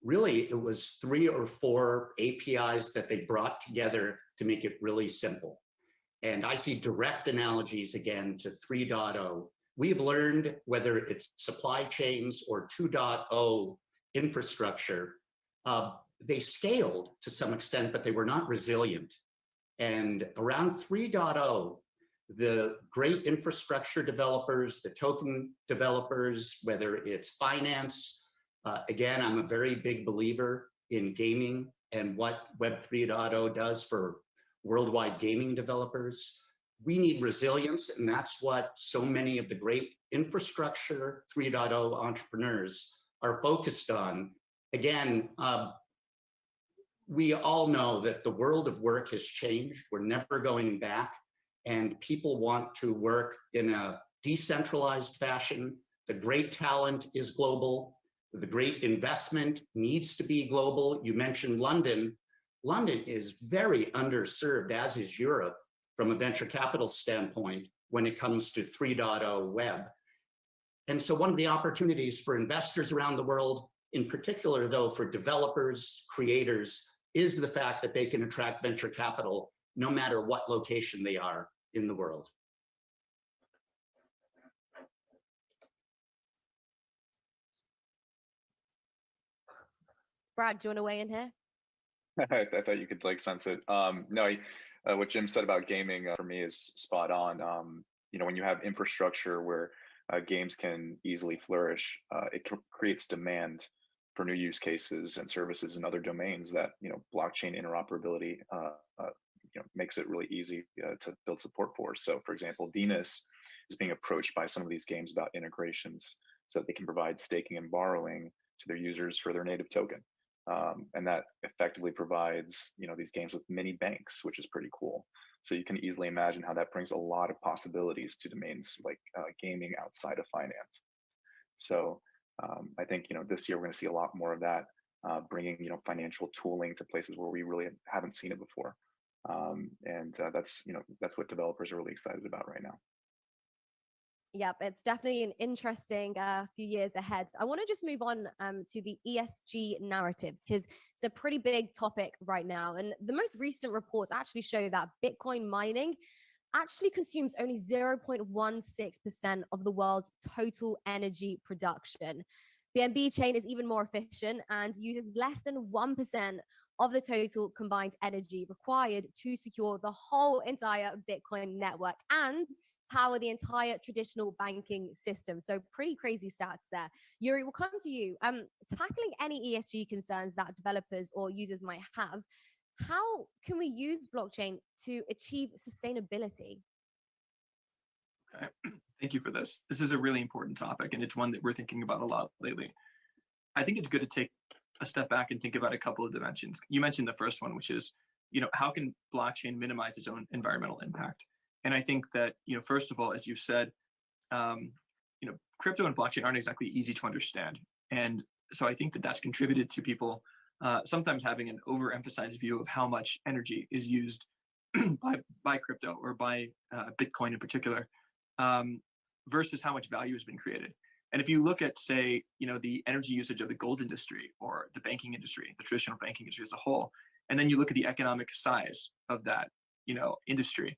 really it was 3 or 4 APIs that they brought together to make it really simple. And I see direct analogies again to 3.0. We've learned, whether it's supply chains or 2.0 infrastructure, they scaled to some extent, but they were not resilient. And around 3.0, the great infrastructure developers, the token developers, whether it's finance, again, I'm a very big believer in gaming and what Web 3.0 does for worldwide gaming developers. We need resilience, and that's what so many of the great infrastructure 3.0 entrepreneurs are focused on. Again, we all know that the world of work has changed. We're never going back, and people want to work in a decentralized fashion. The great talent is global. The great investment needs to be global. You mentioned London. London is very underserved, as is Europe, from a venture capital standpoint when it comes to 3.0 web. And so one of the opportunities for investors around the world, in particular though for developers, creators, is the fact that they can attract venture capital no matter what location they are in the world. Brad, do you want to weigh in here? I thought you could sense it. No, what Jim said about gaming for me is spot on. When you have infrastructure where games can easily flourish, it creates demand for new use cases and services in other domains that blockchain interoperability makes it really easy to build support for. So, for example, Venus is being approached by some of these games about integrations. so that they can provide staking and borrowing to their users for their native token. And that effectively provides, these games with mini banks, which is pretty cool. So you can easily imagine how that brings a lot of possibilities to domains like gaming outside of finance. So I think, this year we're going to see a lot more of that, bringing, financial tooling to places where we really haven't seen it before. And that's what developers are really excited about right now. Yep, it's definitely an interesting few years ahead. I want to just move on to the ESG narrative, because it's a pretty big topic right now. And the most recent reports actually show that Bitcoin mining actually consumes only 0.16% of the world's total energy production. BNB Chain is even more efficient and uses less than 1% of the total combined energy required to secure the whole entire Bitcoin network and power the entire traditional banking system. So pretty crazy stats there. Yuri, we'll come to you. Tackling any ESG concerns that developers or users might have, how can we use blockchain to achieve sustainability? Okay. Thank you for this. This is a really important topic, and it's one that we're thinking about a lot lately. I think it's good to take a step back and think about a couple of dimensions. You mentioned the first one, which is, how can blockchain minimize its own environmental impact? And I think that, first of all, as you said, crypto and blockchain aren't exactly easy to understand. And so I think that that's contributed to people sometimes having an overemphasized view of how much energy is used by crypto or by Bitcoin in particular, versus how much value has been created. And if you look at, say, the energy usage of the gold industry or the banking industry, the traditional banking industry as a whole, and then you look at the economic size of that, industry,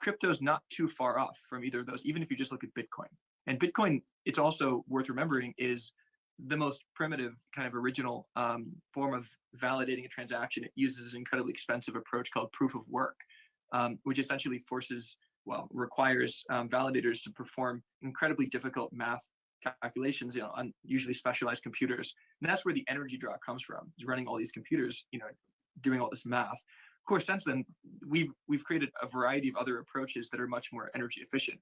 crypto's not too far off from either of those, even if you just look at Bitcoin. And Bitcoin, it's also worth remembering, is the most primitive kind of original form of validating a transaction. It uses an incredibly expensive approach called proof of work, which essentially requires validators to perform incredibly difficult math calculations, on usually specialized computers. And that's where the energy draw comes from, is running all these computers, doing all this math. Of course, since then, we've created a variety of other approaches that are much more energy efficient.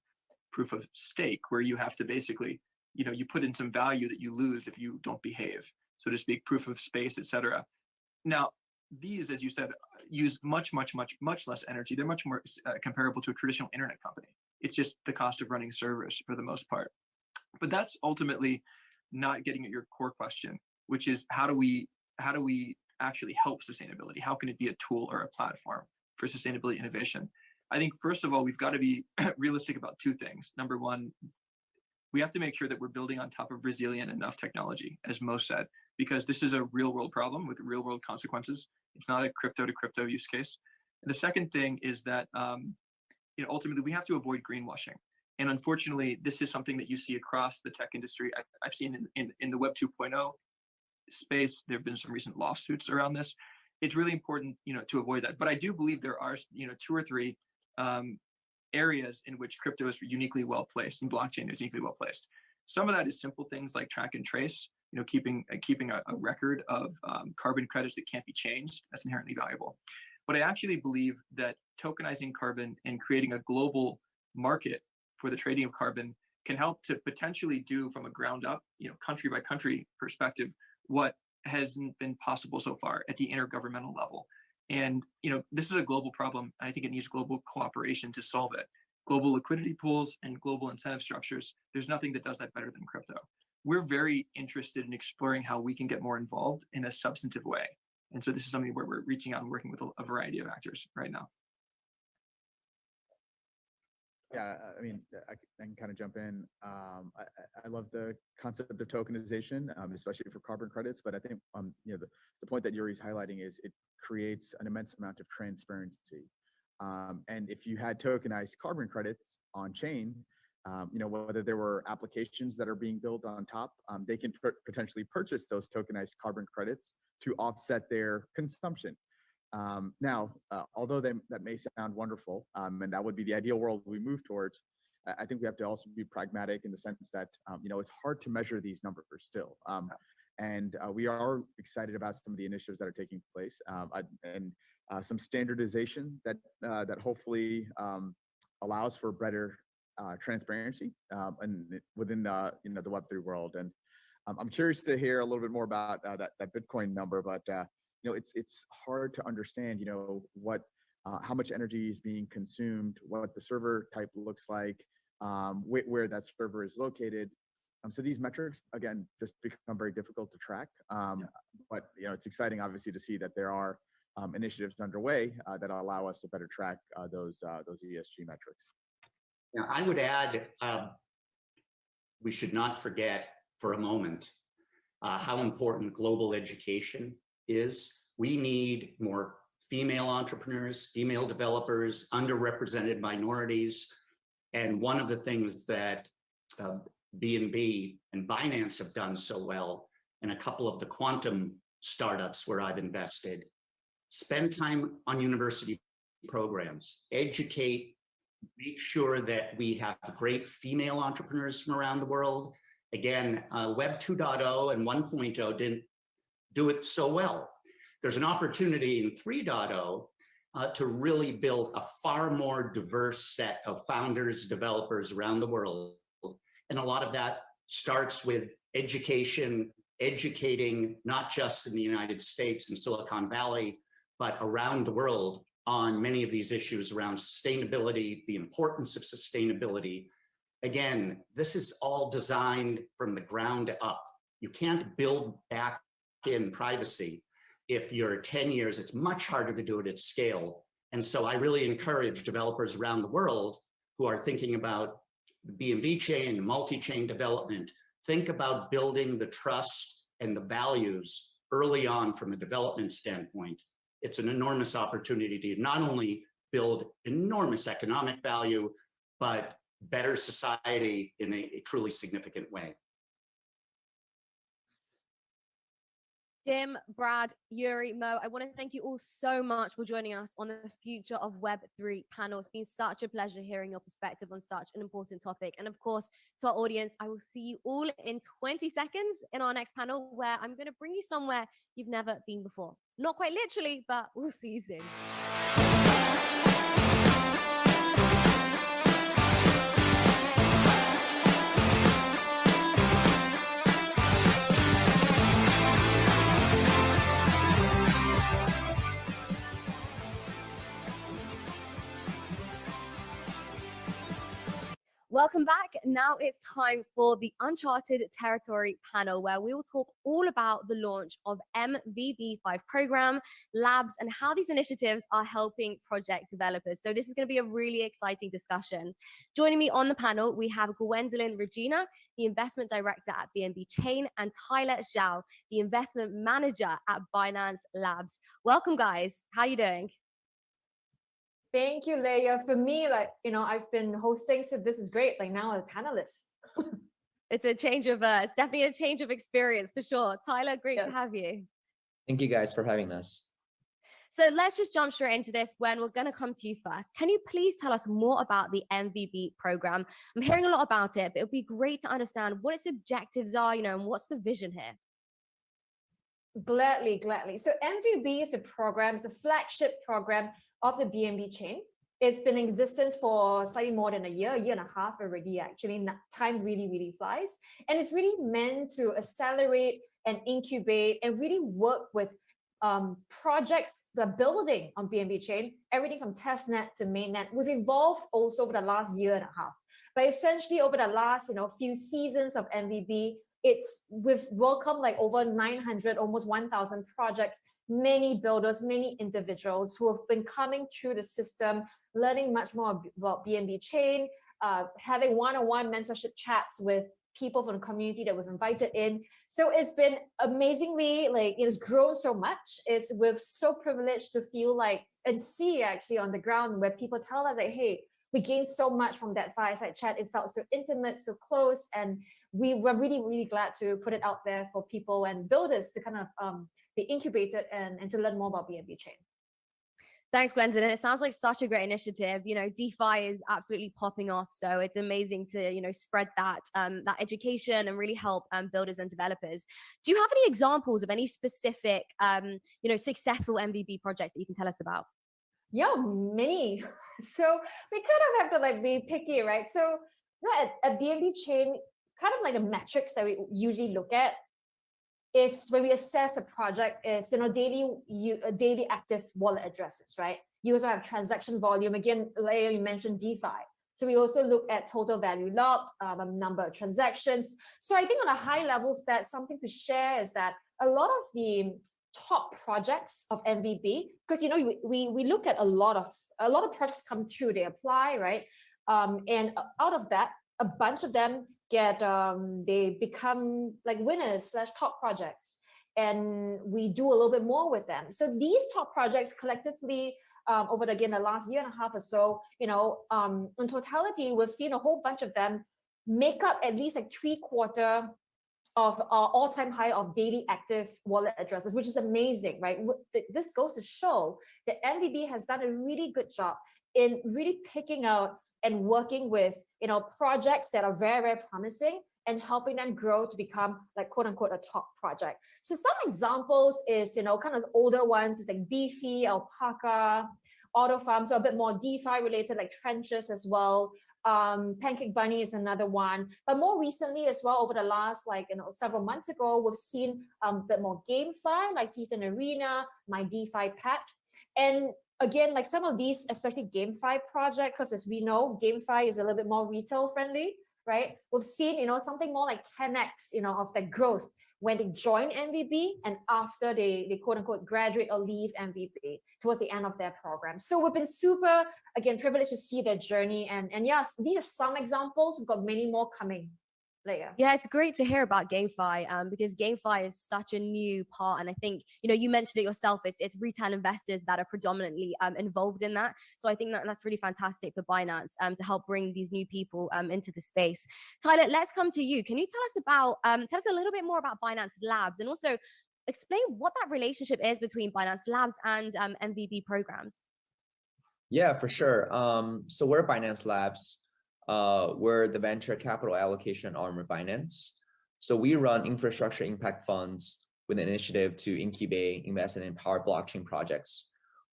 Proof of stake, where you have to basically, you put in some value that you lose if you don't behave, so to speak. Proof of space, etc. Now, these, as you said, use much less energy. They're much more comparable to a traditional internet company. It's just the cost of running servers for the most part. But that's ultimately not getting at your core question, which is how do we actually help sustainability? How can it be a tool or a platform for sustainability innovation? I think, first of all, we've got to be realistic about two things. Number one, we have to make sure that we're building on top of resilient enough technology, as Mo said, because this is a real world problem with real world consequences. It's not a crypto to crypto use case. And the second thing is that, ultimately we have to avoid greenwashing. And unfortunately, this is something that you see across the tech industry. I've seen in the Web 2.0 space, there have been some recent lawsuits around this. It's really important, to avoid that. But I do believe there are, 2 or 3 areas in which crypto is uniquely well placed and blockchain is uniquely well placed. Some of that is simple things like track and trace, keeping a record of carbon credits that can't be changed. That's inherently valuable. But I actually believe that tokenizing carbon and creating a global market for the trading of carbon can help to potentially do, from a ground up, country by country perspective, what hasn't been possible so far at the intergovernmental level. And this is a global problem. I think it needs global cooperation to solve it. Global liquidity pools and global incentive structures, there's nothing that does that better than crypto. We're very interested in exploring how we can get more involved in a substantive way. And so this is something where we're reaching out and working with a variety of actors right now. Yeah, I mean, I can kind of jump in. I love the concept of tokenization, especially for carbon credits. But I think, the point that Yuri's highlighting is it creates an immense amount of transparency. And if you had tokenized carbon credits on chain, whether there were applications that are being built on top, they can potentially purchase those tokenized carbon credits to offset their consumption. Now, although that may sound wonderful, and that would be the ideal world we move towards, I think we have to also be pragmatic in the sense that, it's hard to measure these numbers still. And we are excited about some of the initiatives that are taking place, and some standardization that hopefully allows for better transparency and within the the Web3 world. And I'm curious to hear a little bit more about that Bitcoin number, but it's hard to understand what how much energy is being consumed, what the server type looks like, where that server is located. So these metrics, again, just become very difficult to track. But it's exciting, obviously, to see that there are initiatives underway that allow us to better track those ESG metrics. Now, I would add, we should not forget for a moment how important global education is. We need more female entrepreneurs, female developers, underrepresented minorities. And one of the things that BNB and Binance have done so well, and a couple of the quantum startups where I've invested, spend time on university programs, educate, make sure that we have great female entrepreneurs from around the world. Again, Web 2.0 and 1.0 didn't do it so well. There's an opportunity in 3.0 to really build a far more diverse set of founders, developers around the world. And a lot of that starts with education, educating not just in the United States and Silicon Valley, but around the world on many of these issues around sustainability, the importance of sustainability. Again, this is all designed from the ground up. You can't build back in privacy. If you're 10 years, it's much harder to do it at scale. And so I really encourage developers around the world who are thinking about the BNB chain, multi-chain development, think about building the trust and the values early on from a development standpoint. It's an enormous opportunity to not only build enormous economic value, but better society in a truly significant way. Jim, Brad, Yuri, Mo, I want to thank you all so much for joining us on the Future of Web3 panel. It's been such a pleasure hearing your perspective on such an important topic. And of course, to our audience, I will see you all in 20 seconds in our next panel, where I'm going to bring you somewhere you've never been before. Not quite literally, but we'll see you soon. Welcome back. Now it's time for the Uncharted Territory panel, where we will talk all about the launch of MVB5 program, labs, and how these initiatives are helping project developers. So this is going to be a really exciting discussion. Joining me on the panel, we have Gwendolyn Regina, the investment director at BNB Chain, and Tyler Zhao, the investment manager at Binance Labs. Welcome, guys. How are you doing? Thank you, Layah. For me, I've been hosting, so this is great. Now I'm a panelist. It's a change of, it's definitely a change of experience for sure. Tyler, great to have you. Thank you guys for having us. So let's just jump straight into this. Gwen, we're going to come to you first. Can you please tell us more about the MVB program? I'm hearing a lot about it, but it would be great to understand what its objectives are, and what's the vision here? Gladly. So MVB is a program, it's a flagship program of the BNB chain. It's been in existence for slightly more than a year and a half already, actually. Time really flies. And it's really meant to accelerate and incubate and really work with projects that are building on BNB chain, everything from testnet to mainnet. We've evolved also over the last year and a half. But essentially over the last few seasons of MVB, we've welcomed over 900, almost 1,000 projects, many builders, many individuals who have been coming through the system, learning much more about BNB chain, having one-on-one mentorship chats with people from the community that we've invited in. So it's been amazingly, it's grown so much. We're so privileged to feel and see actually on the ground where people tell us hey, we gained so much from that fireside chat. It felt so intimate, so close, and we were really glad to put it out there for people and builders to kind of be incubated and to learn more about BNB chain. Thanks, Gwendolyn. It sounds like such a great initiative. DeFi is absolutely popping off, so it's amazing to spread that that education and really help builders and developers. Do you have any examples of any specific successful MVB projects that you can tell us about? Yeah, many. So we kind of have to like be picky, right? So at BNB Chain, kind of like the metrics that we usually look at is when we assess a project is daily active wallet addresses, right? You also have transaction volume. Again, Layah, you mentioned DeFi. So we also look at total value locked, number of transactions. So I think on a high level stat, something to share is that a lot of the top projects of MVB, because we look at a lot of projects come through, they apply, right? And out of that, a bunch of them they become like winners / top projects, and we do a little bit more with them. So these top projects collectively over the last year and a half or so, in totality, we've seen a whole bunch of them make up at least like 3/4 of our all-time high of daily active wallet addresses, which is amazing, right? This goes to show that MVB has done a really good job in really picking out and working with projects that are very, very promising and helping them grow to become like quote unquote a top project. So some examples is kind of older ones is like Beefy, Alpaca, Auto Farm, so a bit more DeFi related like Trenches as well. Pancake Bunny is another one, but more recently as well, over the last several months ago, we've seen a bit more GameFi like Thief and Arena, My DeFi Pet, and again, like some of these, especially GameFi project, because as we know, GameFi is a little bit more retail friendly, right? We've seen, something more like 10x, of the growth when they join MVB and after they quote unquote graduate or leave MVB towards the end of their program. So we've been super, again, privileged to see their journey. And yeah, these are some examples. We've got many more coming. Layah. Yeah, it's great to hear about GameFi because GameFi is such a new part, and I think you mentioned it yourself. It's retail investors that are predominantly involved in that. So I think that's really fantastic for Binance to help bring these new people into the space. Tyler, let's come to you. Can you tell us a little bit more about Binance Labs and also explain what that relationship is between Binance Labs and MVB programs? Yeah, for sure. So we're Binance Labs. We're the venture capital allocation arm of Binance. So we run infrastructure impact funds with an initiative to incubate, invest, and empower blockchain projects.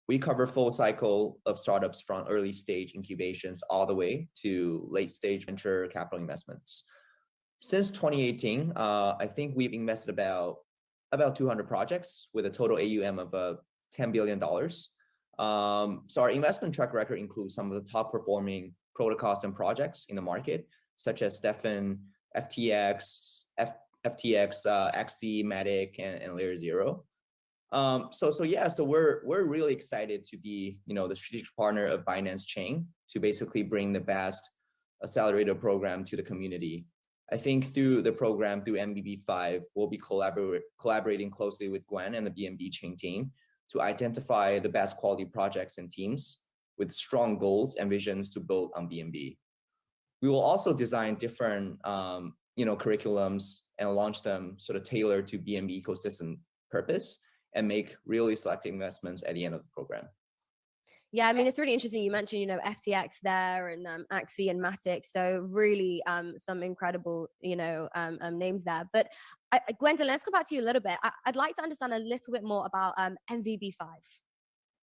We cover full cycle of startups from early stage incubations all the way to late stage venture capital investments. Since 2018, I think we've invested about 200 projects with a total AUM of $10 billion. So our investment track record includes some of the top performing protocols and projects in the market, such as Stefan, FTX, XC, Matic, and Layer Zero. So we're really excited to be the strategic partner of Binance Chain to basically bring the best accelerator program to the community. I think through the program, through MVB5, we'll be collaborating closely with Gwen and the BNB Chain team to identify the best quality projects and teams with strong goals and visions to build on BNB. We will also design different curriculums and launch them sort of tailored to BNB ecosystem purpose and make really selective investments at the end of the program. Yeah, I mean, it's really interesting. You mentioned, FTX there and Axie and Matic. So really some incredible, names there. But Gwendolyn, let's go back to you a little bit. I'd like to understand a little bit more about MVB5.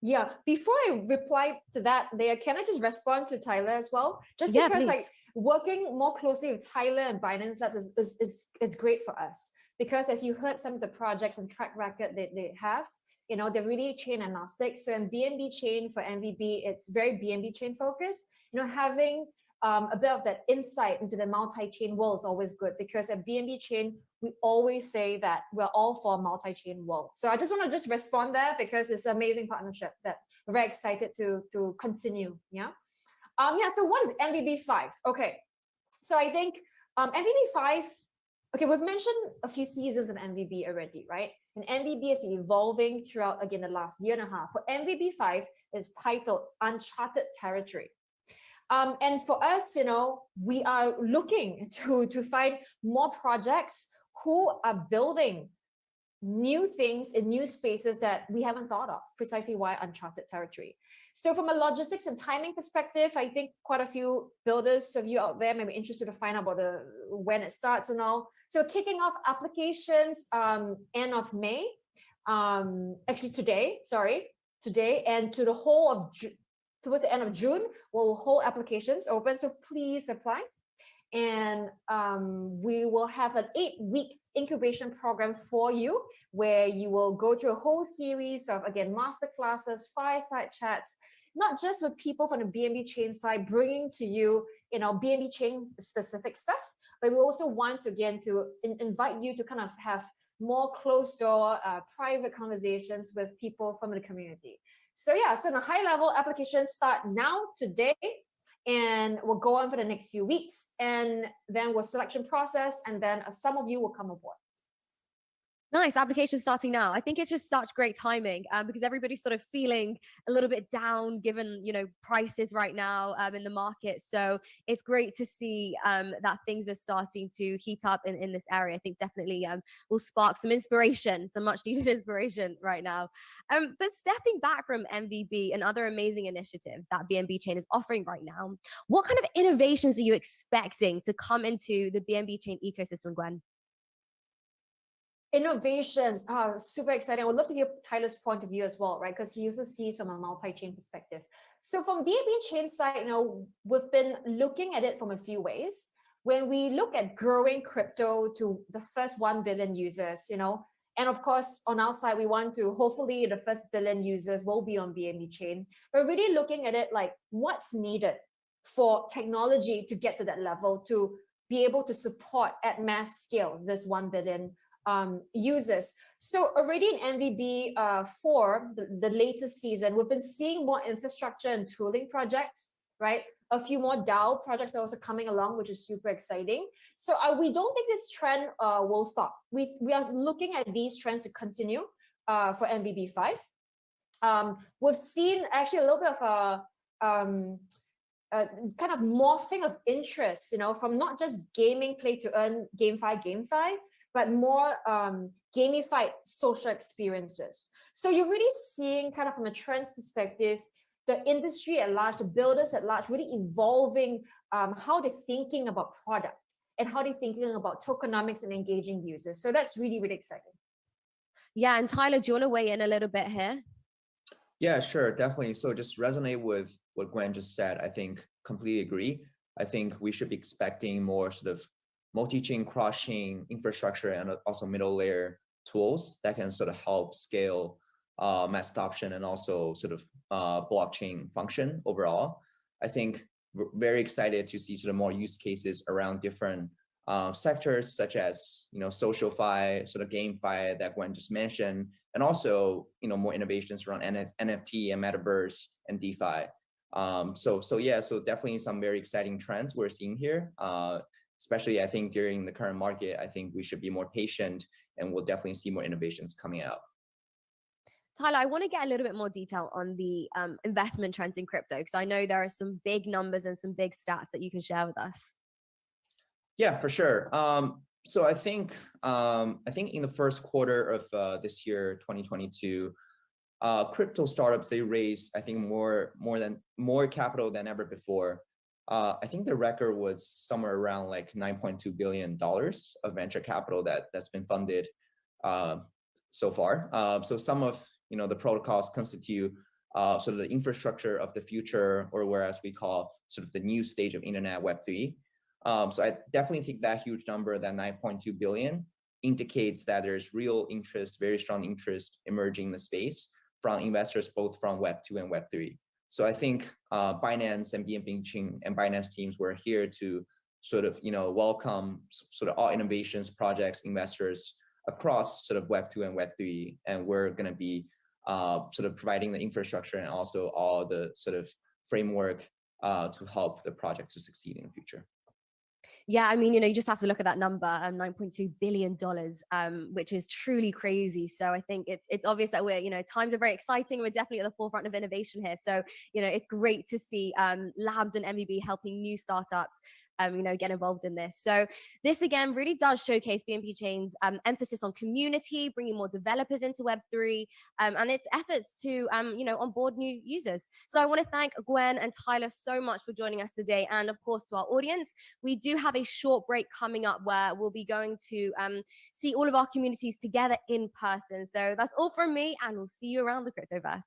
Yeah, before I reply to that, Layah, can I just respond to Tyler as well? Just because working more closely with Tyler and Binance Labs is great for us. Because as you heard some of the projects and track record that they have, they're really chain agnostic. So in BNB Chain for MVB, it's very BNB Chain focused. Having a bit of that insight into the multi-chain world is always good, because at BNB Chain, we always say that we're all for a multi-chain world. So I just want to respond there because it's an amazing partnership that we're very excited to continue. Yeah. So what is MVB5? Okay. So I think MVB5, okay, we've mentioned a few seasons in MVB already, right? And MVB has been evolving throughout, again, the last year and a half. For MVB5 is titled Uncharted Territory. And for us, we are looking to find more projects who are building new things in new spaces that we haven't thought of, precisely why Uncharted Territory. So from a logistics and timing perspective, I think quite a few builders of you out there may be interested to find out about when it starts and all. So kicking off applications end of May, actually today, and to the whole of towards the end of June, we'll hold applications open. So please apply. And we will have an 8-week incubation program for you, where you will go through a whole series of, again, masterclasses, fireside chats, not just with people from the BNB Chain side, bringing to you, BNB Chain specific stuff, but we also want, again, to invite you to kind of have more closed door, private conversations with people from the community. So yeah, so the high level applications start now, today, and we'll go on for the next few weeks, and then we'll selection process, and then some of you will come aboard. Nice, application starting now. I think it's just such great timing because everybody's sort of feeling a little bit down given, prices right now in the market. So it's great to see that things are starting to heat up in this area. I think definitely will spark some inspiration, some much needed inspiration right now. But stepping back from MVB and other amazing initiatives that BNB Chain is offering right now, what kind of innovations are you expecting to come into the BNB Chain ecosystem, Gwen? Innovations are super exciting. I would love to hear Tyler's point of view as well, right? Because he also sees from a multi-chain perspective. So from BNB Chain side, we've been looking at it from a few ways. When we look at growing crypto to the first 1 billion users, and of course, on our side, we want to, hopefully the first 1 billion users will be on BNB Chain. But really looking at it like what's needed for technology to get to that level, to be able to support at mass scale this 1 billion users. So already in MVB 4, the latest season, we've been seeing more infrastructure and tooling projects, right? A few more DAO projects are also coming along, which is super exciting. So we don't think this trend will stop. We are looking at these trends to continue for MVB 5. We've seen actually a little bit of a kind of morphing of interest, from not just gaming play to earn, GameFi, but more gamified social experiences. So you're really seeing kind of from a trends perspective, the industry at large, the builders at large, really evolving how they're thinking about product and how they're thinking about tokenomics and engaging users. So that's really, really exciting. Yeah, and Tyler, do you want to weigh in a little bit here? Yeah, sure, definitely. So just resonate with what Gwen just said. I think completely agree. I think we should be expecting more sort of multi-chain, cross-chain infrastructure and also middle layer tools that can sort of help scale mass adoption and also sort of blockchain function overall. I think we're very excited to see sort of more use cases around different sectors such as, social fi, sort of GameFi that Gwen just mentioned, and also, more innovations around NFT and metaverse and DeFi. So definitely some very exciting trends we're seeing here. Especially, I think during the current market, I think we should be more patient and we'll definitely see more innovations coming out. Tyler, I want to get a little bit more detail on the investment trends in crypto, because I know there are some big numbers and some big stats that you can share with us. Yeah, for sure. So I think in the first quarter of this year, 2022, crypto startups, they raised, I think, more capital than ever before. I think the record was somewhere around like $9.2 billion of venture capital that's been funded so far. So some of the protocols constitute sort of the infrastructure of the future, or whereas we call sort of the new stage of internet Web3. So I definitely think that huge number, that 9.2 billion, indicates that there's real interest, very strong interest emerging in the space from investors, both from Web2 and Web3. So I think Binance and BNB Chain and Binance teams were here to sort of, welcome sort of all innovations, projects, investors across sort of Web2 and Web3. And we're going to be sort of providing the infrastructure and also all the sort of framework to help the project to succeed in the future. Yeah, I mean, you just have to look at that number, $9.2 billion, which is truly crazy. So I think it's obvious that we're, times are very exciting. We're definitely at the forefront of innovation here. So, it's great to see labs and MVB helping new startups get involved in this. So this again really does showcase BNB Chain's emphasis on community, bringing more developers into Web3, and its efforts to onboard new users. So I want to thank Gwen and Tyler so much for joining us today, and of course to our audience. We do have a short break coming up where we'll be going to see all of our communities together in person. So that's all from me, and we'll see you around the Cryptoverse.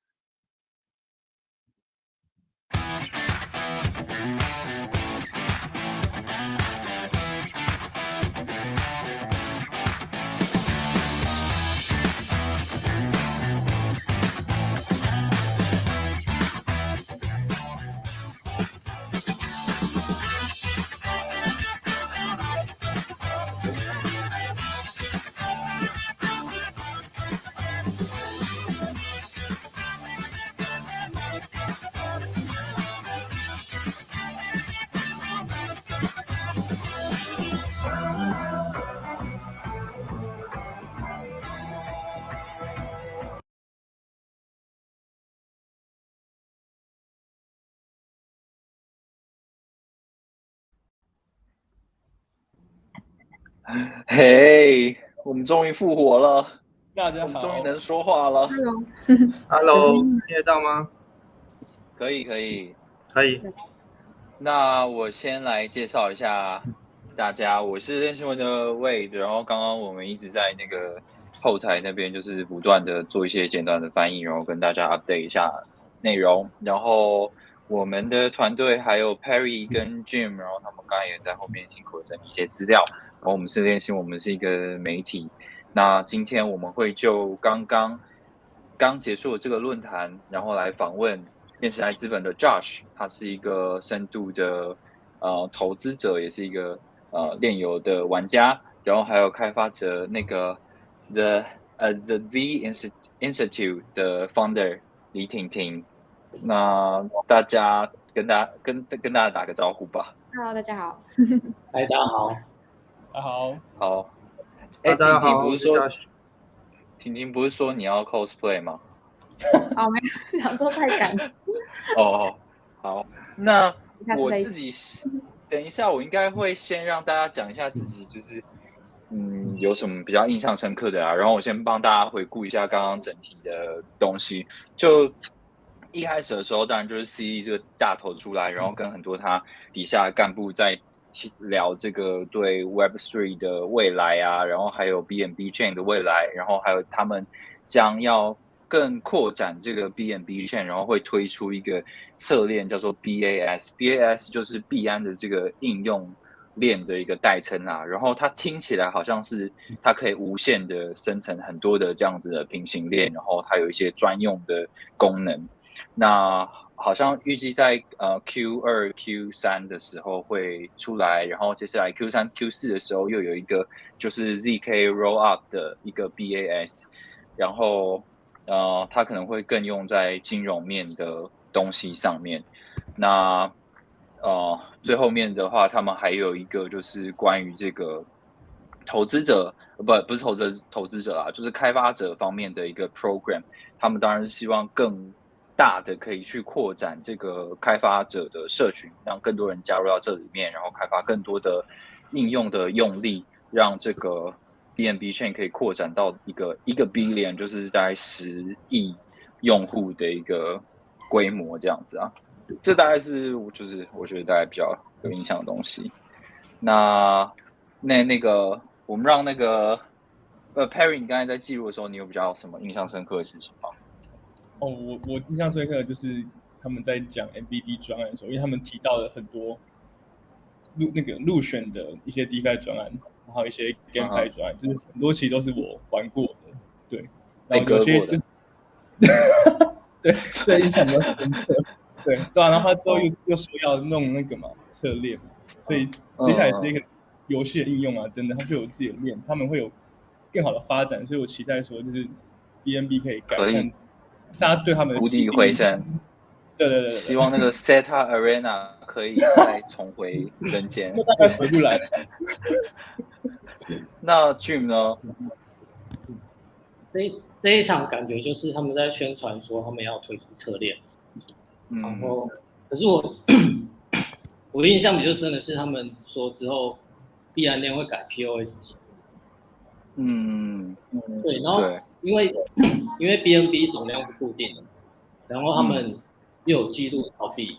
嘿，我们终于复活了，大家好，我们终于能说话了。Hello， 听得到吗？可以，可以。那我先来介绍一下大家，我是练新闻的 Wade， 然后刚刚我们一直在那个后台那边就是不断的做一些简短的翻译，然后跟大家 update 一下内容，然后我们的团队还有 Perry 跟 Jim， 然后他们刚才也在后面辛苦的整理一些资料。然后我们是练新，我们是一个媒体。那今天我们会就刚结束的这个论坛，然后来访问链时代资本的 Josh， 他是一个深度的投资者，也是一个链游的玩家，然后还有开发者那个 The Institute 的 Founder 李婷婷。那大家跟大家打个招呼吧。Hello， 大家好。嗨，大家好。好。大家好。婷婷不是说你要 cosplay 吗？哦，没有，想说太赶。哦，好，那我自己等一下，我应该会先让大家讲一下自己，就是有什么比较印象深刻的啊，然后我先帮大家回顾一下刚刚整体的东西。就一开始的时候，当然就是 CD 这个大头出来，然后跟很多他底下的干部在聊这个对 Web3 的未来啊，然后还有 BNB Chain 的未来，然后还有他们将要更扩展这个 BNB Chain， 然后会推出一个侧链叫做 BAS 就是币安的这个应用链的一个代称啊，然后它听起来好像是它可以无限的生成很多的这样子的平行链，然后它有一些专用的功能。那好像预计在Q2、Q3 的时候会出来，然后接下来 Q3、Q4 的时候又有一个就是 ZK Rollup 的一个 BAS， 然后它可能会更用在金融面的东西上面。那最后面的话，他们还有一个就是关于这个投资者不是投资者啦，就是开发者方面的一个 program， 他们当然是希望更大的可以去扩展这个开发者的社群，让更多人加入到这里面，然后开发更多的应用的用力，让这个 BNB Chain 可以扩展到一个 billion， 就是大概10亿用户的一个规模这样子啊。这大概是就是我觉得大概比较有印象的东西。那个我们让那个Perry， 你刚才在记录的时候，你有比较什么印象深刻的事情吗？我印象深刻的就是他们在讲 MBB 专案的时候，因为他们提到了很多入选的一些 DeFi 专案，然后一些 GameFi 专案，就是很多其实都是我玩过的，对，然后有些就是对印象比较深刻，对啊，然后他之后又说要弄那个嘛侧链嘛，所以接下来是一个游戏的应用啊，真的，他就有自己的链，他们会有更好的发展，所以我期待说就是 BNB 可以改善大家对他们的谷底回升。对，希望那个 Zeta Arena 可以再重回人间。那大概回不来了。那 Jim 呢？这一场感觉就是他们在宣传说他们要推出侧链，然后可是我的印象比较深的是他们说之后币安链会改 POS 机制。对，然后因为 BNB 总量是固定的，然后他们又有记录烧币，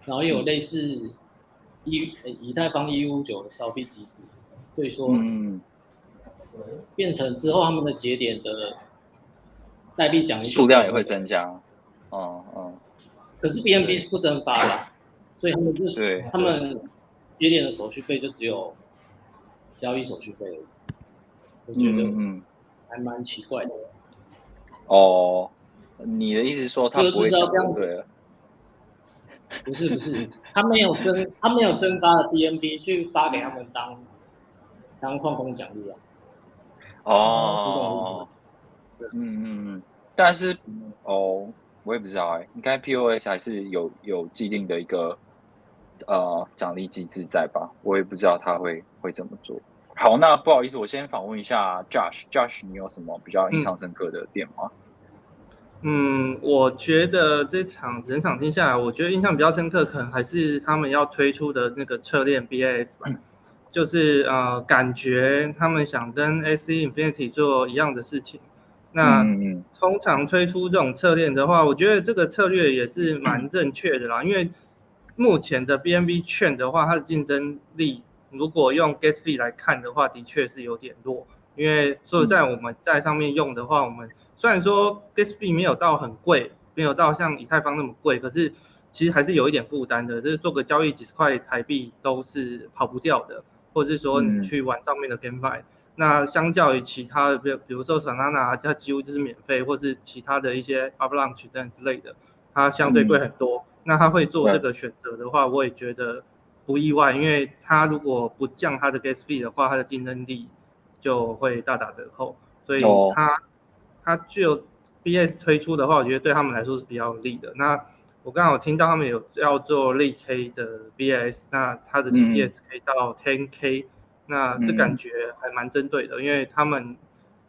然后又有类似以太坊159的烧币机制，所以说变成之后他们的节点的代币奖励数量也会增加。可是 BNB 是不增发的，所以他们节点的手续费就只有交易手续费而已，我觉得还蛮奇怪的。哦，你的意思说他不会涨就对了？不是，他没有增发的 BNB 去发给他们当矿工奖励啊。哦，你懂我意思吗？但是我也不知道应该 POS 还是有既定的一个奖励机制在吧？我也不知道他会怎么做。好，那不好意思，我先访问一下 Josh， 你有什么比较印象深刻的点吗？我觉得整场听下来，我觉得印象比较深刻，可能还是他们要推出的那个侧链 BAS 吧，就是感觉他们想跟 Esg Infinity 做一样的事情。那通常推出这种侧链的话，我觉得这个策略也是蛮正确的啦，因为目前的 BNB Chain 的话，它的竞争力如果用 Gas Fee 来看的话，的确是有点弱。因为说实在，我们在上面用的话，我们虽然说 Gas Fee 没有到很贵，没有到像以太坊那么贵，可是其实还是有一点负担的。就是做个交易几十块台币都是跑不掉的，或者是说你去玩上面的 GameFi，那相较于其他的，比如说 Solana， 它几乎就是免费，或是其他的一些 Avalanche 等之类的，它相对贵很多。那他会做这个选择的话，我也觉得不意外，因为他如果不降他的 Gas Fee 的话，他的竞争力就会大打折扣。所以他就 BS 推出的话，我觉得对他们来说是比较有利的。那我刚好听到他们有要做类 K 的 BS， 那他的 TPS 可以到 10K，那这感觉还蛮针对的，因为他们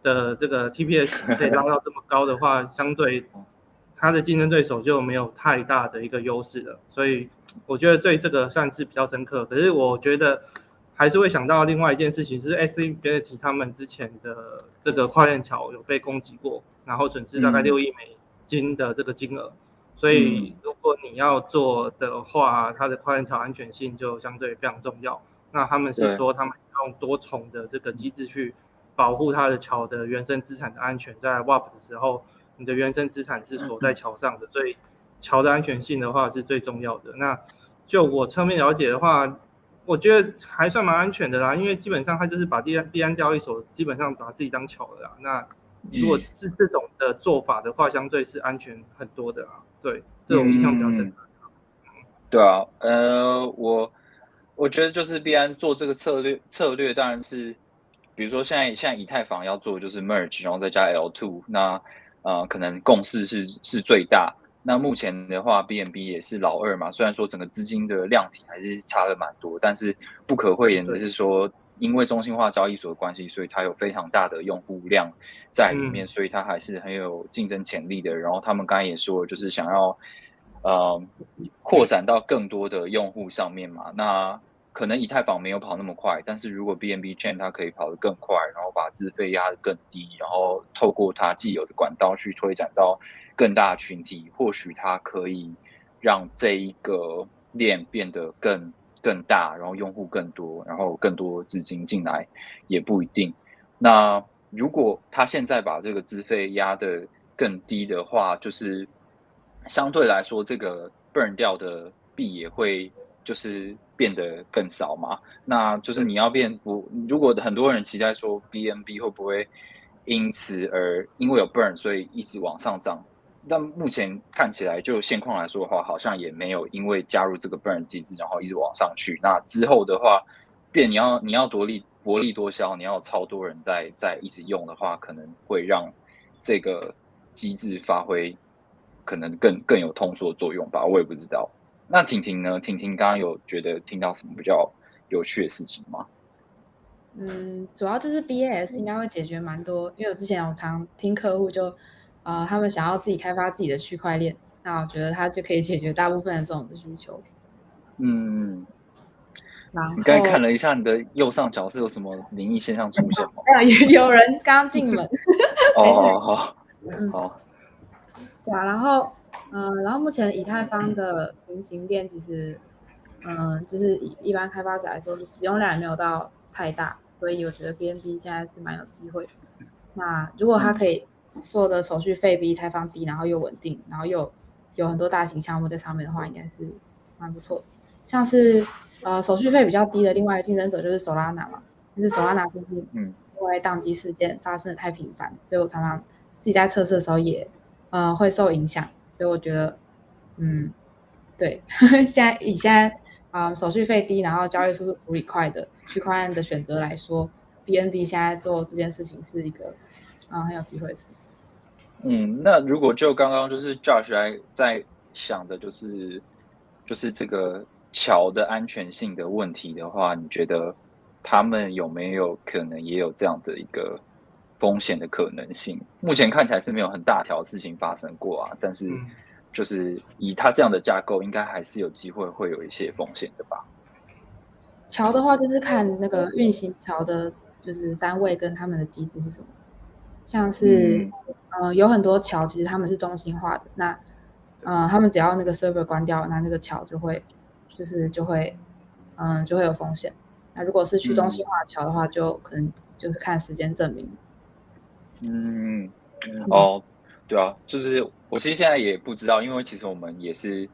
的这个 TPS 可以拉到这么高的话，相对他的竞争对手就没有太大的一个优势了，所以我觉得对这个算是比较深刻。可是我觉得还是会想到另外一件事情，就是 Esg Infinity 他们之前的这个跨链桥有被攻击过，然后损失大概6亿美金的这个金额，所以如果你要做的话，它的跨链桥安全性就相对非常重要。那他们是说他们用多重的这个机制去保护它的桥的原生资产的安全，在 WAP 的时候，你的原生资产是锁在桥上的，所以桥的安全性的话是最重要的。那就我侧面了解的话，我觉得还算蛮安全的啦，因为基本上它就是把币安交易所基本上把自己当桥了啦。那如果是这种的做法的话，相对是安全很多的啦。对，这种印象比较深刻。对啊，我觉得就是币安做这个策略当然是，比如说现在以太坊要做的就是 merge， 然后再加 L2， 那可能共识是最大。那目前的话 ，BNB 也是老二嘛，虽然说整个资金的量体还是差了蛮多，但是不可讳言的是说，因为中心化交易所的关系，所以它有非常大的用户量在里面，所以它还是很有竞争潜力的。然后他们刚才也说，就是想要扩展到更多的用户上面嘛。那可能以太坊没有跑那么快，但是如果 BNB Chain 它可以跑得更快，然后把资费压得更低，然后透过它既有的管道去推展到更大的群体，或许它可以让这一个链变得更大，然后用户更多，然后更多资金进来也不一定。那如果它现在把这个资费压得更低的话，就是相对来说这个 burn 掉的币也会就是变得更少嘛。那就是你要如果很多人期待说 BNB 会不会因此而因为有 burn 所以一直往上涨，但目前看起来就现况来说的话，好像也没有因为加入这个 burn 机制然后一直往上去。那之后的话你要薄利多销，你要超多人在一直用的话，可能会让这个机制发挥可能更有通缩的作用吧，我也不知道。那婷婷呢？婷婷刚刚有觉得听到什么比较有趣的事情吗？主要就是 BAS 应该会解决蛮多，因为我之前有常听客户就他们想要自己开发自己的区块链，那我觉得它就可以解决大部分的这种的需求。你刚才看了一下你的右上角是有什么灵异现象出现吗？有人刚进门。好。对啊，然后目前以太坊的平行链其实，就是以一般开发者来说，使用量也没有到太大，所以我觉得 BNB 现在是蛮有机会。那如果它可以做的手续费比以太坊低，然后又稳定，然后又有很多大型项目在上面的话，应该是蛮不错的。像是手续费比较低的另外一个竞争者就是 Solana 嘛，但是 Solana 最近因为宕机事件发生的太频繁，所以我常常自己在测试的时候也会受影响，所以我觉得对现在手续费低，然后交易速度处理快的区块链的选择来说 ，BNB 现在做这件事情是一个很有机会的事。那如果就刚刚就是 Josh 在想的就是这个桥的安全性的问题的话，你觉得他们有没有可能也有这样的一个风险的可能性？目前看起来是没有很大条的事情发生过啊，但是就是以它这样的架构，应该还是有机会会有一些风险的吧？桥的话，就是看那个运行桥的，就是单位跟他们的机制是什么。像是有很多桥其实他们是中心化的，那他们只要那个 server 关掉，那个桥就会有风险。那如果是去中心化的桥的话，就可能就是看时间证明。对啊，就是我其实现在也不知道，因为其实我们也是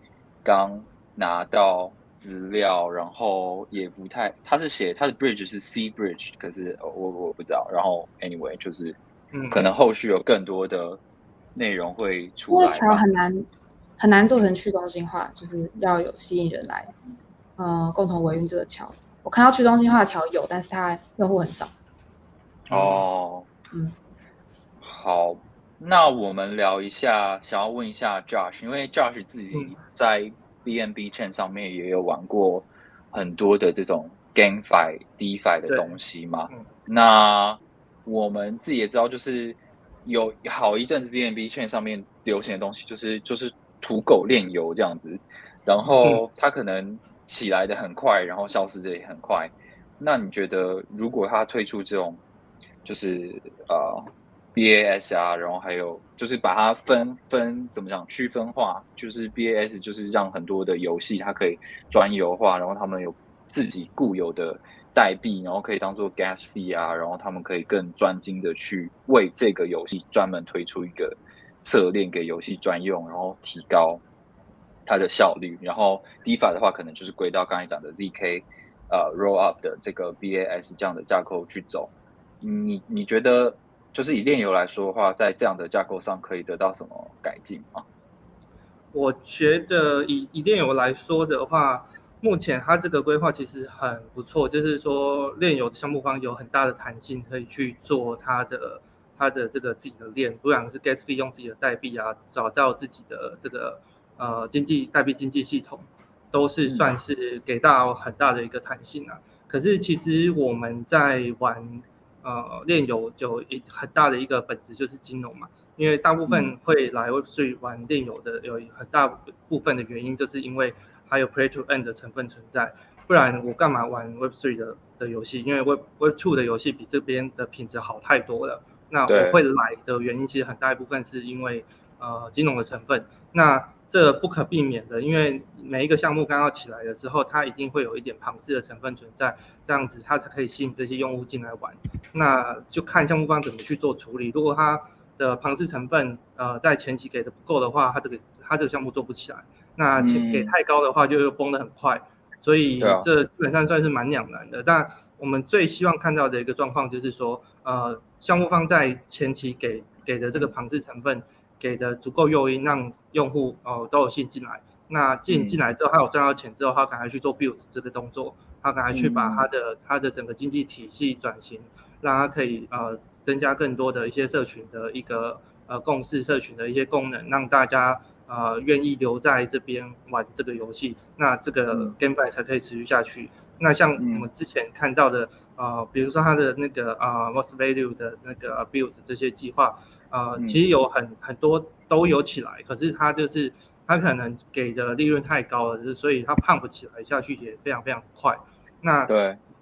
刚拿到资料，然后也不太，他是写他的 bridge 是 C bridge， 可是我不知道。然后 anyway 就是可能后续有更多的内容会出来。桥很难做成去中心化，就是要有吸引人来共同维运这个桥。我看到去中心化的桥有，但是它用户很少。好。那我们聊一下，想要问一下 Josh， 因为 Josh 自己在 BNB Chain 上面也有玩过很多的这种 GameFi、DeFi 的东西嘛。那我们自己也知道，就是有好一阵子 BNB Chain 上面流行的东西，就是土狗炼油这样子，然后它可能起来的很快，然后消失的也很快。那你觉得，如果它推出这种，就是BAS 啊，然后还有就是把它怎么讲区分化，就是 BAS 就是让很多的游戏它可以专有化，然后他们有自己固有的代币，然后可以当做 gas fee 啊，然后他们可以更专精的去为这个游戏专门推出一个侧链给游戏专用，然后提高它的效率。然后 DeFi 的话，可能就是归到刚才讲的 ZK roll up 的这个 BAS 这样的架构去走。你觉得？就是以链游来说的话，在这样的架构上可以得到什么改进吗？我觉得以链游来说的话，目前它这个规划其实很不错，就是说链游的项目方有很大的弹性，可以去做它的这个自己的链，不管是 gas fee 用自己的代币啊，找到自己的这个代币经济系统，都是算是给到很大的一个弹性啊。可是其实我们在玩链游就很大的一个本质就是金融嘛，因为大部分会来 Web3 玩链游的有很大部分的原因，就是因为还有 Play to Earn 的成分存在，不然我干嘛玩 Web3 的游戏？因为 Web2 的游戏比这边的品质好太多了。那我会来的原因其实很大一部分是因为金融的成分，那这不可避免的，因为每一个项目刚要起来的时候，它一定会有一点庞氏的成分存在，这样子它才可以吸引这些用户进来玩。那就看项目方怎么去做处理。如果它的庞氏成分在前期给的不够的话，它这个项目做不起来。那给太高的话，就崩得很快。所以这基本上算是蛮两难的。但我们最希望看到的一个状况就是说，项目方在前期给的这个庞氏成分给的足够诱因，让用户都有信进来。那进来之后，他有赚到钱之后，他赶快去做 build 这个动作，他赶快去把他的整个经济体系转型，让他可以增加更多的一些社群的一个共识，社群的一些功能，让大家愿意留在这边玩这个游戏，那这个 GameFi 才可以持续下去。那像我们之前看到的比如说他的那个most value 的那个 build 这些计划，其实有很多都有起来，可是他可能给的利润太高了，所以他pump起来下去也非常非常快。那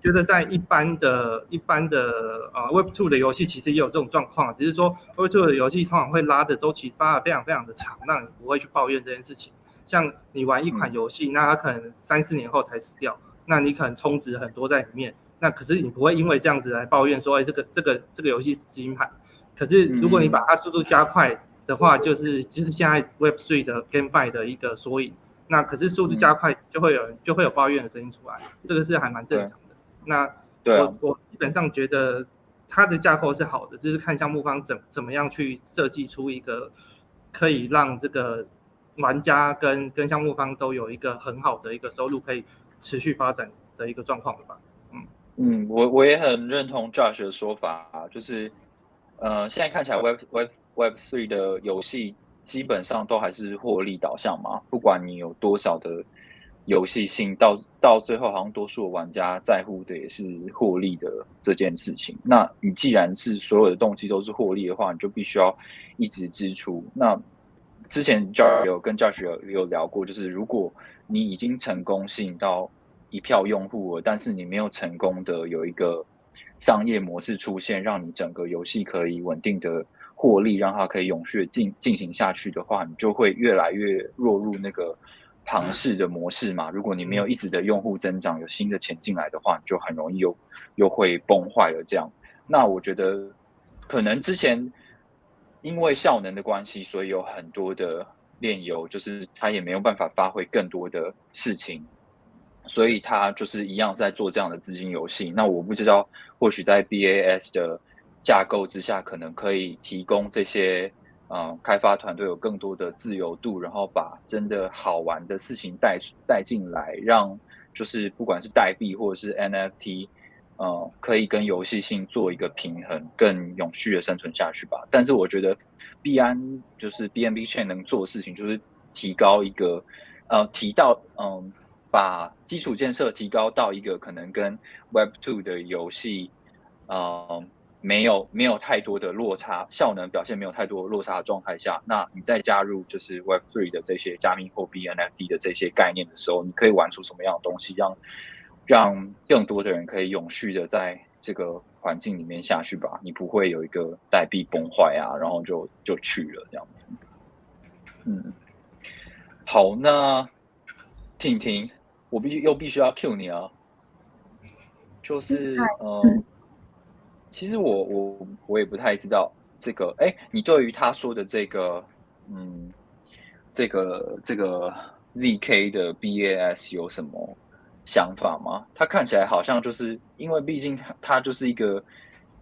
觉得在一般的Web2 的游戏其实也有这种状况，只是说 Web2 的游戏通常会拉的周期拉得非常非常的长，让你不会去抱怨这件事情。像你玩一款游戏，那它可能3-4年后才死掉，那你可能充值很多在里面，那可是你不会因为这样子来抱怨说，这个游戏是金盘。可是如果你把它速度加快的话，就是现在 Web3 的 GameFi 的一个缩影。那可是速度加快，就会有抱怨的声音出来，这个是还蛮正常的。那我基本上觉得它的架构是好的，就是看项目方怎么样去设计出一个可以让这个玩家跟项目方都有一个很好的一个收入可以持续发展的一个状况吧。我也很认同 Josh 的说法，就是现在看起来 Web3 的游戏基本上都还是获利导向嘛，不管你有多少的游戏性，到最后好像多数的玩家在乎的也是获利的这件事情。那你既然是所有的动机都是获利的话，你就必须要一直支出。那之前 Josh 有聊过，就是如果你已经成功吸引到一票用户了，但是你没有成功的有一个商业模式出现，让你整个游戏可以稳定的获利，让它可以永续进行下去的话，你就会越来越落入那个庞氏的模式嘛。如果你没有一直的用户增长，有新的钱进来的话，你就很容易又会崩坏了这样。那我觉得可能之前因为效能的关系，所以有很多的链游就是他也没有办法发挥更多的事情，所以他就是一样是在做这样的资金游戏。那我不知道，或许在 BAS 的架构之下，可能可以提供这些开发团队有更多的自由度，然后把真的好玩的事情带进来，让就是不管是代币或者是 NFT，可以跟游戏性做一个平衡，更永续的生存下去吧。但是我觉得币安就是 BNB Chain 能做的事情，就是提高一个把基础建设提高到一个可能跟 Web2 的游戏没有太多的落差，效能表现没有太多落差的状态下，那你再加入就是 Web3 的这些加密货币 NFT 的这些概念的时候，你可以玩出什么样的东西，让更多的人可以永续的在这个环境里面下去吧。你不会有一个代币崩坏啊，然后就去了这样子。好，那婷婷，我必须要 cue 你啊，就是其实我也不太知道这个，你对于他说的这个ZK 的 BAS 有什么想法吗？它看起来好像就是因为毕竟它就是一个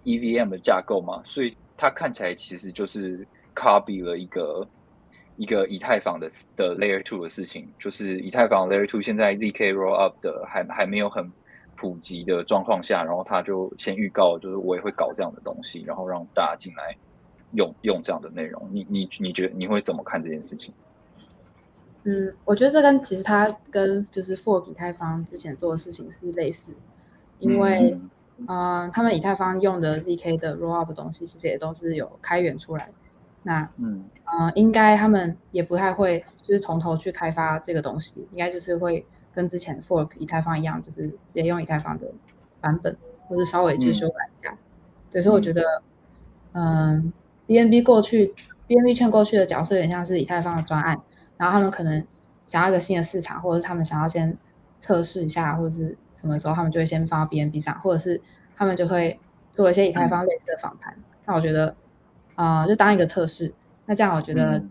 EVM 的架构嘛，所以它看起来其实就是 copy 了一个以太坊的 Layer 2的事情，就是以太坊 Layer 2现在 ZK roll up 的还没有很普及的状况下，然后他就先预告，就是我也会搞这样的东西，然后让大家进来用这样的内容。你觉得你会怎么看这件事情？我觉得这其实它跟就是 fork 以太坊之前做的事情是类似，因为他们以太坊用的 ZK 的 roll up 的东西其实也都是有开源出来，那应该他们也不太会就是从头去开发这个东西，应该就是会跟之前 fork 以太坊一样，就是直接用以太坊的版本，或是稍微去修改一下。对，所以我觉得BNB Chain 过去的角色有点像是以太坊的专案，然后他们可能想要一个新的市场，或者是他们想要先测试一下，或者是什么时候他们就会先放到 BNB 上，或者是他们就会做一些以太坊类似的访谈。那我觉得就当一个测试，那这样我觉得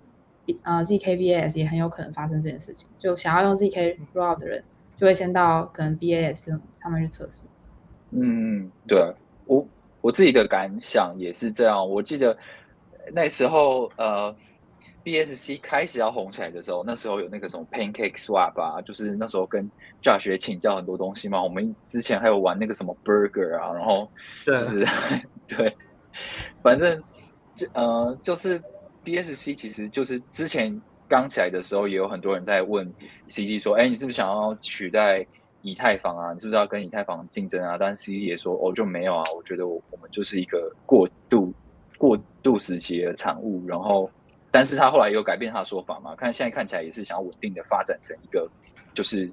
ZK-BAS 也很有可能发生这件事情，就想要用 ZK rollup 的人就会先到可能 BAS 上面去测试。对，我自己的感想也是这样。我记得那时候BSC 开始要红起来的时候，那时候有那个什么 Pancake Swap 啊，就是那时候跟Josh请教很多东西嘛。我们之前还有玩那个什么 Burger 啊，然后就是对，反正就是 BSC 其实就是之前刚起来的时候，也有很多人在问 CD 说，你是不是想要取代以太坊啊？你是不是要跟以太坊竞争啊？但是 CD 也说，就没有啊，我觉得我们就是一个过渡时期的产物，然后，但是他后来也有改变他的说法嘛，现在看起来也是想要稳定的发展成一个就是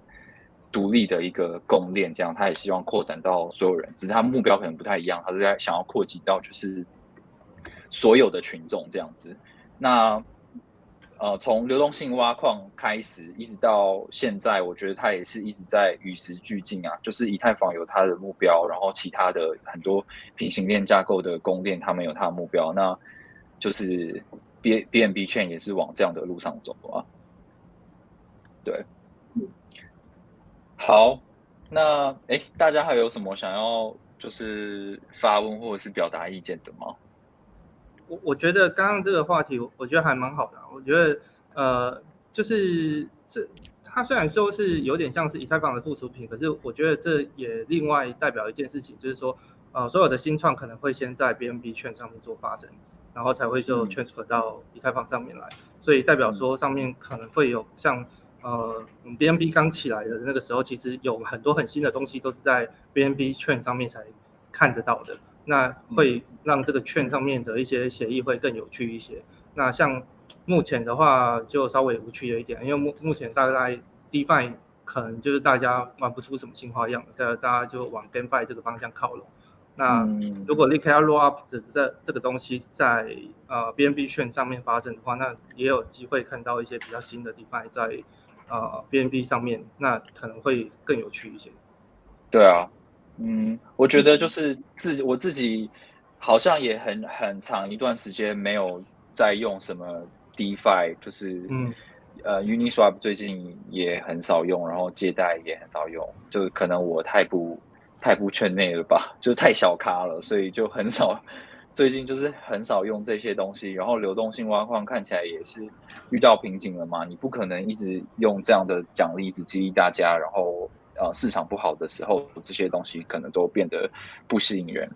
独立的一个公链，这样他也希望扩展到所有人，只是他目标可能不太一样，他是在想要扩及到就是所有的群众这样子。那从流动性挖矿开始一直到现在，我觉得它也是一直在与时俱进啊。就是以太坊有它的目标，然后其他的很多平行链架构的公链，他们有它的目标。那就是 BNB Chain 也是往这样的路上走啊。对，好，那大家还有什么想要就是发问或者是表达意见的吗？我觉得刚刚这个话题，我觉得还蛮好的。我觉得就是它虽然说是有点像是以太坊的附属品，可是我觉得这也另外代表一件事情，就是说所有的新创可能会先在 BNB 券上面做发生，然后才会就 transfer 到以太坊上面来，所以代表说上面可能会有像BNB 刚起来的那个时候，其实有很多很新的东西都是在 BNB 券上面才看得到的。那会让这个券上面的一些协议会更有趣一些。那像目前的话就稍微无趣了一点，因为目前大概 DeFi 可能就是大家玩不出什么新花样，所以大家就往 GameFi 这个方向靠拢。那如果立刻要 roll up 这个东西在BNB 券上面发生的话，那也有机会看到一些比较新的 DeFi 在BNB 上面，那可能会更有趣一些。对啊。我觉得就是我自己好像也很长一段时间没有在用什么 DeFi， 就是Uniswap 最近也很少用，然后借贷也很少用，就可能我太不圈内了吧，就太小咖了，所以就很少，最近就是很少用这些东西，然后流动性挖矿看起来也是遇到瓶颈了嘛，你不可能一直用这样的奖励值激励大家，然后市场不好的时候，这些东西可能都变得不吸引人，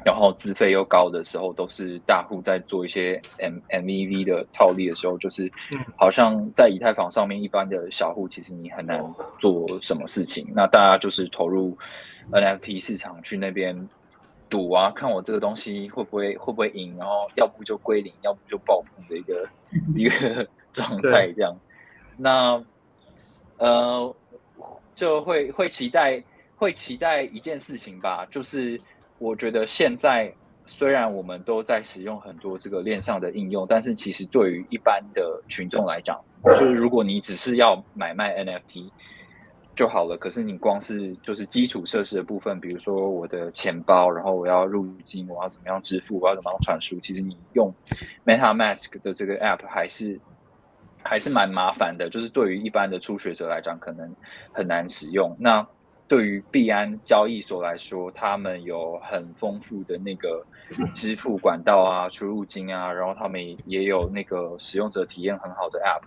然后资费又高的时候，都是大户在做一些 MEV 的套利的时候，就是好像在以太坊上面一般的小户，其实你很难做什么事情。那大家就是投入 NFT 市场去那边赌啊，看我这个东西会不会赢，然后要不就归零，要不就暴富的一个状态这样。那就会期待一件事情吧，就是我觉得现在虽然我们都在使用很多这个链上的应用，但是其实对于一般的群众来讲，就是如果你只是要买卖 NFT 就好了，可是你光是就是基础设施的部分，比如说我的钱包，然后我要入金，我要怎么样支付，我要怎么样传输，其实你用 MetaMask 的这个 App 还是蛮麻烦的，就是对于一般的初学者来讲，可能很难使用。那对于币安交易所来说，他们有很丰富的那个支付管道啊、出入金啊，然后他们也有那个使用者体验很好的 App。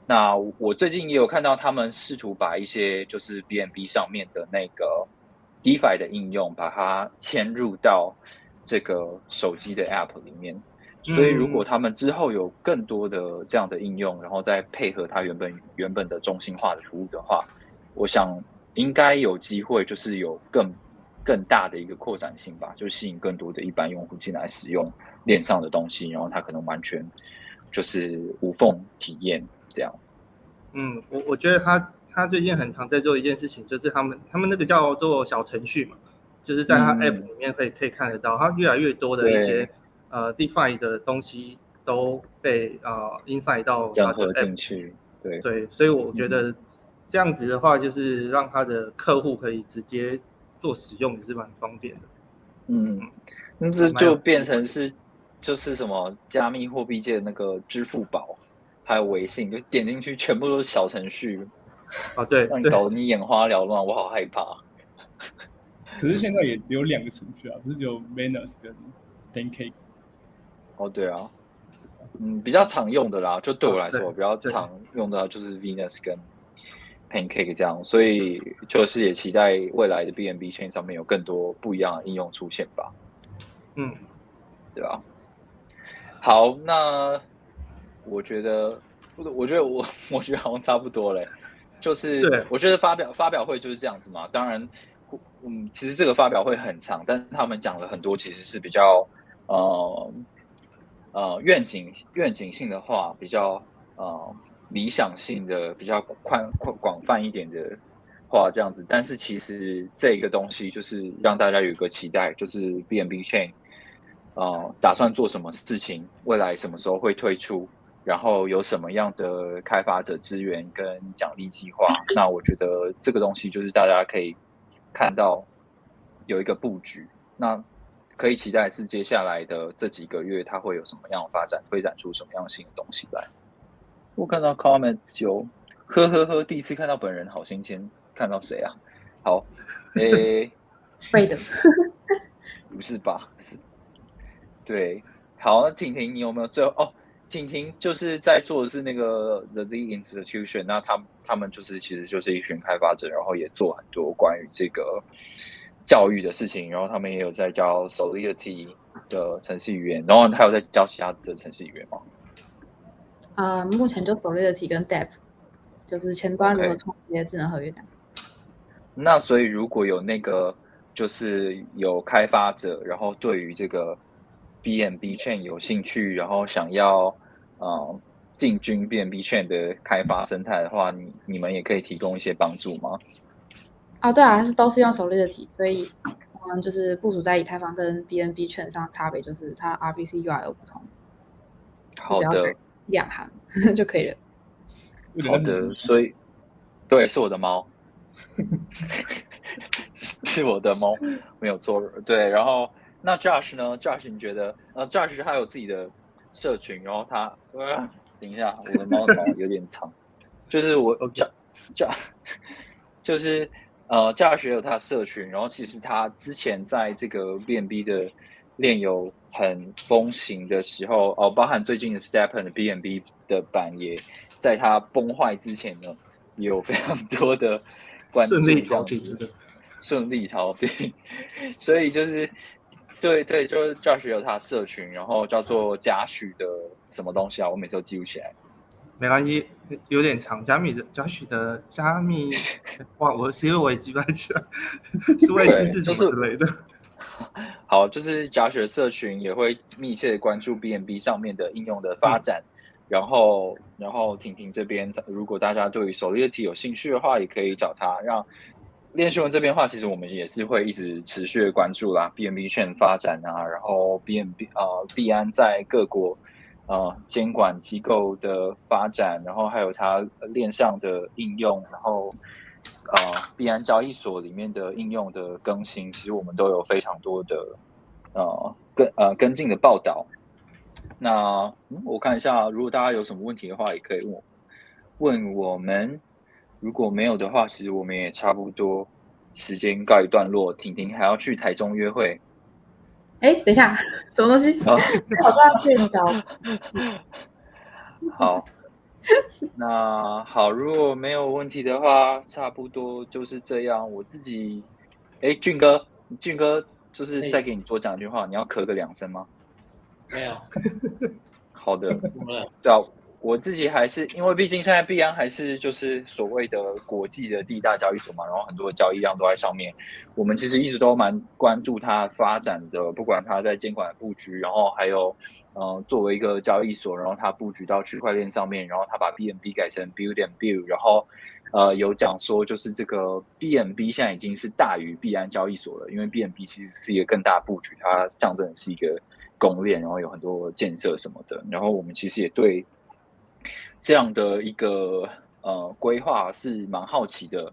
那我最近也有看到他们试图把一些就是 BNB 上面的那个 DeFi 的应用，把它嵌入到这个手机的 App 里面。所以如果他们之后有更多的这样的应用，然后再配合它原本的中心化的服务的话，我想应该有机会就是有更大的一个扩展性吧，就吸引更多的一般用户进来使用链上的东西，然后它可能完全就是无缝体验这样。我觉得他最近很常在做一件事情，就是他们那个叫做小程序嘛，就是在他 App 里面可以看得到，他越来越多的一些DeFi 的东西都被inside 到整合进去，对，所以我觉得这样子的话，就是让他的客户可以直接做使用，也是蛮方便的。那这就变成是就是什么加密货币界的那个支付宝，还有微信，就点进去全部都是小程序对，让你搞得你眼花缭乱，我好害怕。可是现在也只有2个程序啊，不是只有 Binance 跟 Pancake。对啊，比较常用的啦，就对我来说比较常用的就是 Venus 跟 Pancake 这样，所以就是也期待未来的 BNB Chain 上面有更多不一样的应用出现吧。对吧？好，那我觉得好像差不多了，就是我觉得发表会就是这样子嘛。当然，其实这个发表会很长，但是他们讲了很多其实是比较愿景性的话，比较理想性的，比较广泛一点的话，这样子。但是其实这个东西就是让大家有一个期待，就是 BNB Chain 打算做什么事情，未来什么时候会推出，然后有什么样的开发者资源跟奖励计划。那我觉得这个东西就是大家可以看到有一个布局。那可以期待是接下来的这几个月，它会有什么样的发展，推展出什么样新的东西来。我看到 comments 有呵呵呵，第一次看到本人，好新鲜。看到谁啊？好，会的，不是吧？对，好，那婷婷，你有没有最后？哦，婷婷就是在做的是那个 The Institution， 那他们就是其实就是一群开发者，然后也做很多关于这个教育的事情，然后他们也有在教 Solidity 的程式语言，然后还有在教其他的程式语言吗？目前就 Solidity 跟 Dev， 就是前端如何创建智能合约的。那所以如果有那个就是有开发者，然后对于这个 BNB Chain 有兴趣，然后想要进军 BNB Chain 的开发生态的话，你们也可以提供一些帮助吗？对啊，都是用Solidity，所以就是部署在以太坊跟 BNB Chain 上差别就是它 RPC UI 有不同。好的，2行就可以了。好的，所以对，是我的猫。是我的猫，没有错。对，然后那 Josh 呢 ？Josh 你觉得？Josh 他有自己的社群，然后他等一下，我的猫有点长，就是我就是Josh 有他的社群，然后其实他之前在这个 BNB 的链游很风行的时候，包含最近的 Stepen 的 BNB 的版也在他崩坏之前呢，也有非常多的关注，顺利逃兵，所以就是对，就是 Josh 有他的社群，然后叫做贾许的什么东西啊，我每次都记不起来。没关系，有点长。贾许的加密，哇，其实我也记不起来，是为机制什么之类的。好，就是贾许的社群也会密切的关注 BNB 上面的应用的发展，然后婷婷这边，如果大家对于 Solidity 有兴趣的话，也可以找他。让链新闻这边的话，其实我们也是会一直持续的关注啦 ，BNB Chain 发展啊，然后币安在各国监管机构的发展，然后还有它链上的应用，然后币安交易所里面的应用的更新，其实我们都有非常多的跟进的报道。那我看一下，如果大家有什么问题的话，也可以问我们。如果没有的话，其实我们也差不多时间告一段落。婷婷还要去台中约会。等一下，什么东西？我在睡着。好，那好，如果没有问题的话，差不多就是这样。我自己，俊哥就是再给你多讲一句话，你要咳个2声吗？没有。好的，对啊。我自己还是因为毕竟现在币安还是就是所谓的国际的第一大交易所嘛，然后很多的交易量都在上面。我们其实一直都蛮关注它发展的，不管它在监管的布局，然后还有作为一个交易所，然后它布局到区块链上面，然后它把 BNB 改成 Build and Build， 然后有讲说就是这个 BNB 现在已经是大于币安交易所了，因为 BNB 其实是一个更大布局，它象征的是一个公链，然后有很多建设什么的。然后我们其实也对这样的一个规划是蛮好奇的，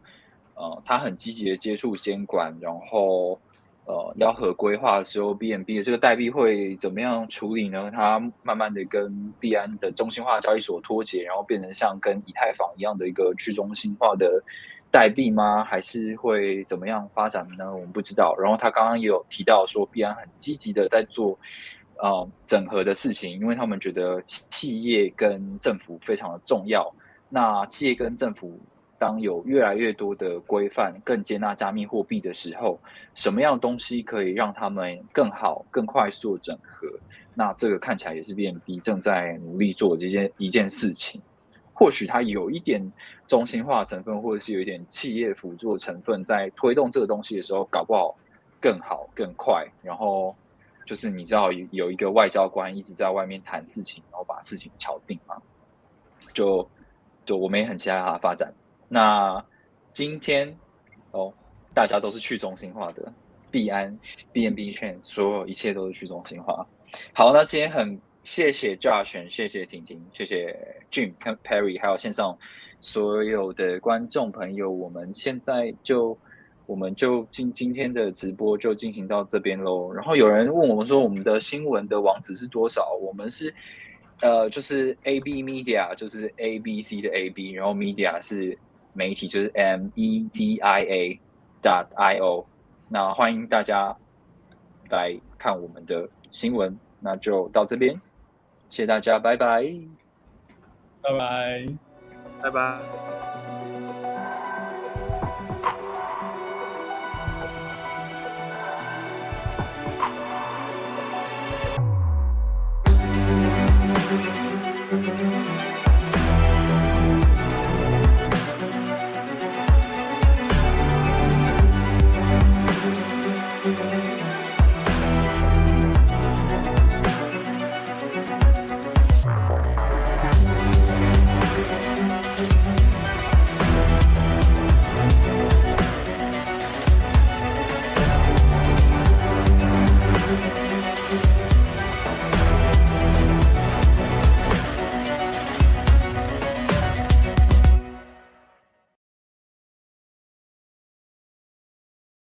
他很积极的接触监管，然后要合规划的时候 ，BNB 的这个代币会怎么样处理呢？它慢慢的跟币安的中心化交易所脱节，然后变成像跟以太坊一样的一个去中心化的代币吗？还是会怎么样发展呢？我们不知道。然后他刚刚也有提到说，币安很积极的在做整合的事情，因为他们觉得企业跟政府非常的重要。那企业跟政府当有越来越多的规范，更接纳加密货币的时候，什么样的东西可以让他们更好、更快速的整合？那这个看起来也是 BNB 正在努力做的一件事情。或许它有一点中心化成分，或者是有一点企业辅助的成分，在推动这个东西的时候，搞不好更好、更快，然后就是你知道有一个外交官一直在外面谈事情，然后把事情敲定嘛，就我们也很期待它的发展。那今天大家都是去中心化的，币安、BNB Chain 所有一切都是去中心化。好，那今天很谢谢 Josh， 谢谢婷婷，谢谢 Jim 跟 Perry， 还有线上所有的观众朋友，我们就今天的直播就进行到这边咯。然后有人问我们说我们的新闻的网址是多少？我们是就是 AB Media， 就是 ABC 的 AB， 然后 Media 是媒体，就是 media.io。那欢迎大家来看我们的新闻，那就到这边，谢谢大家，拜拜，拜拜，拜拜。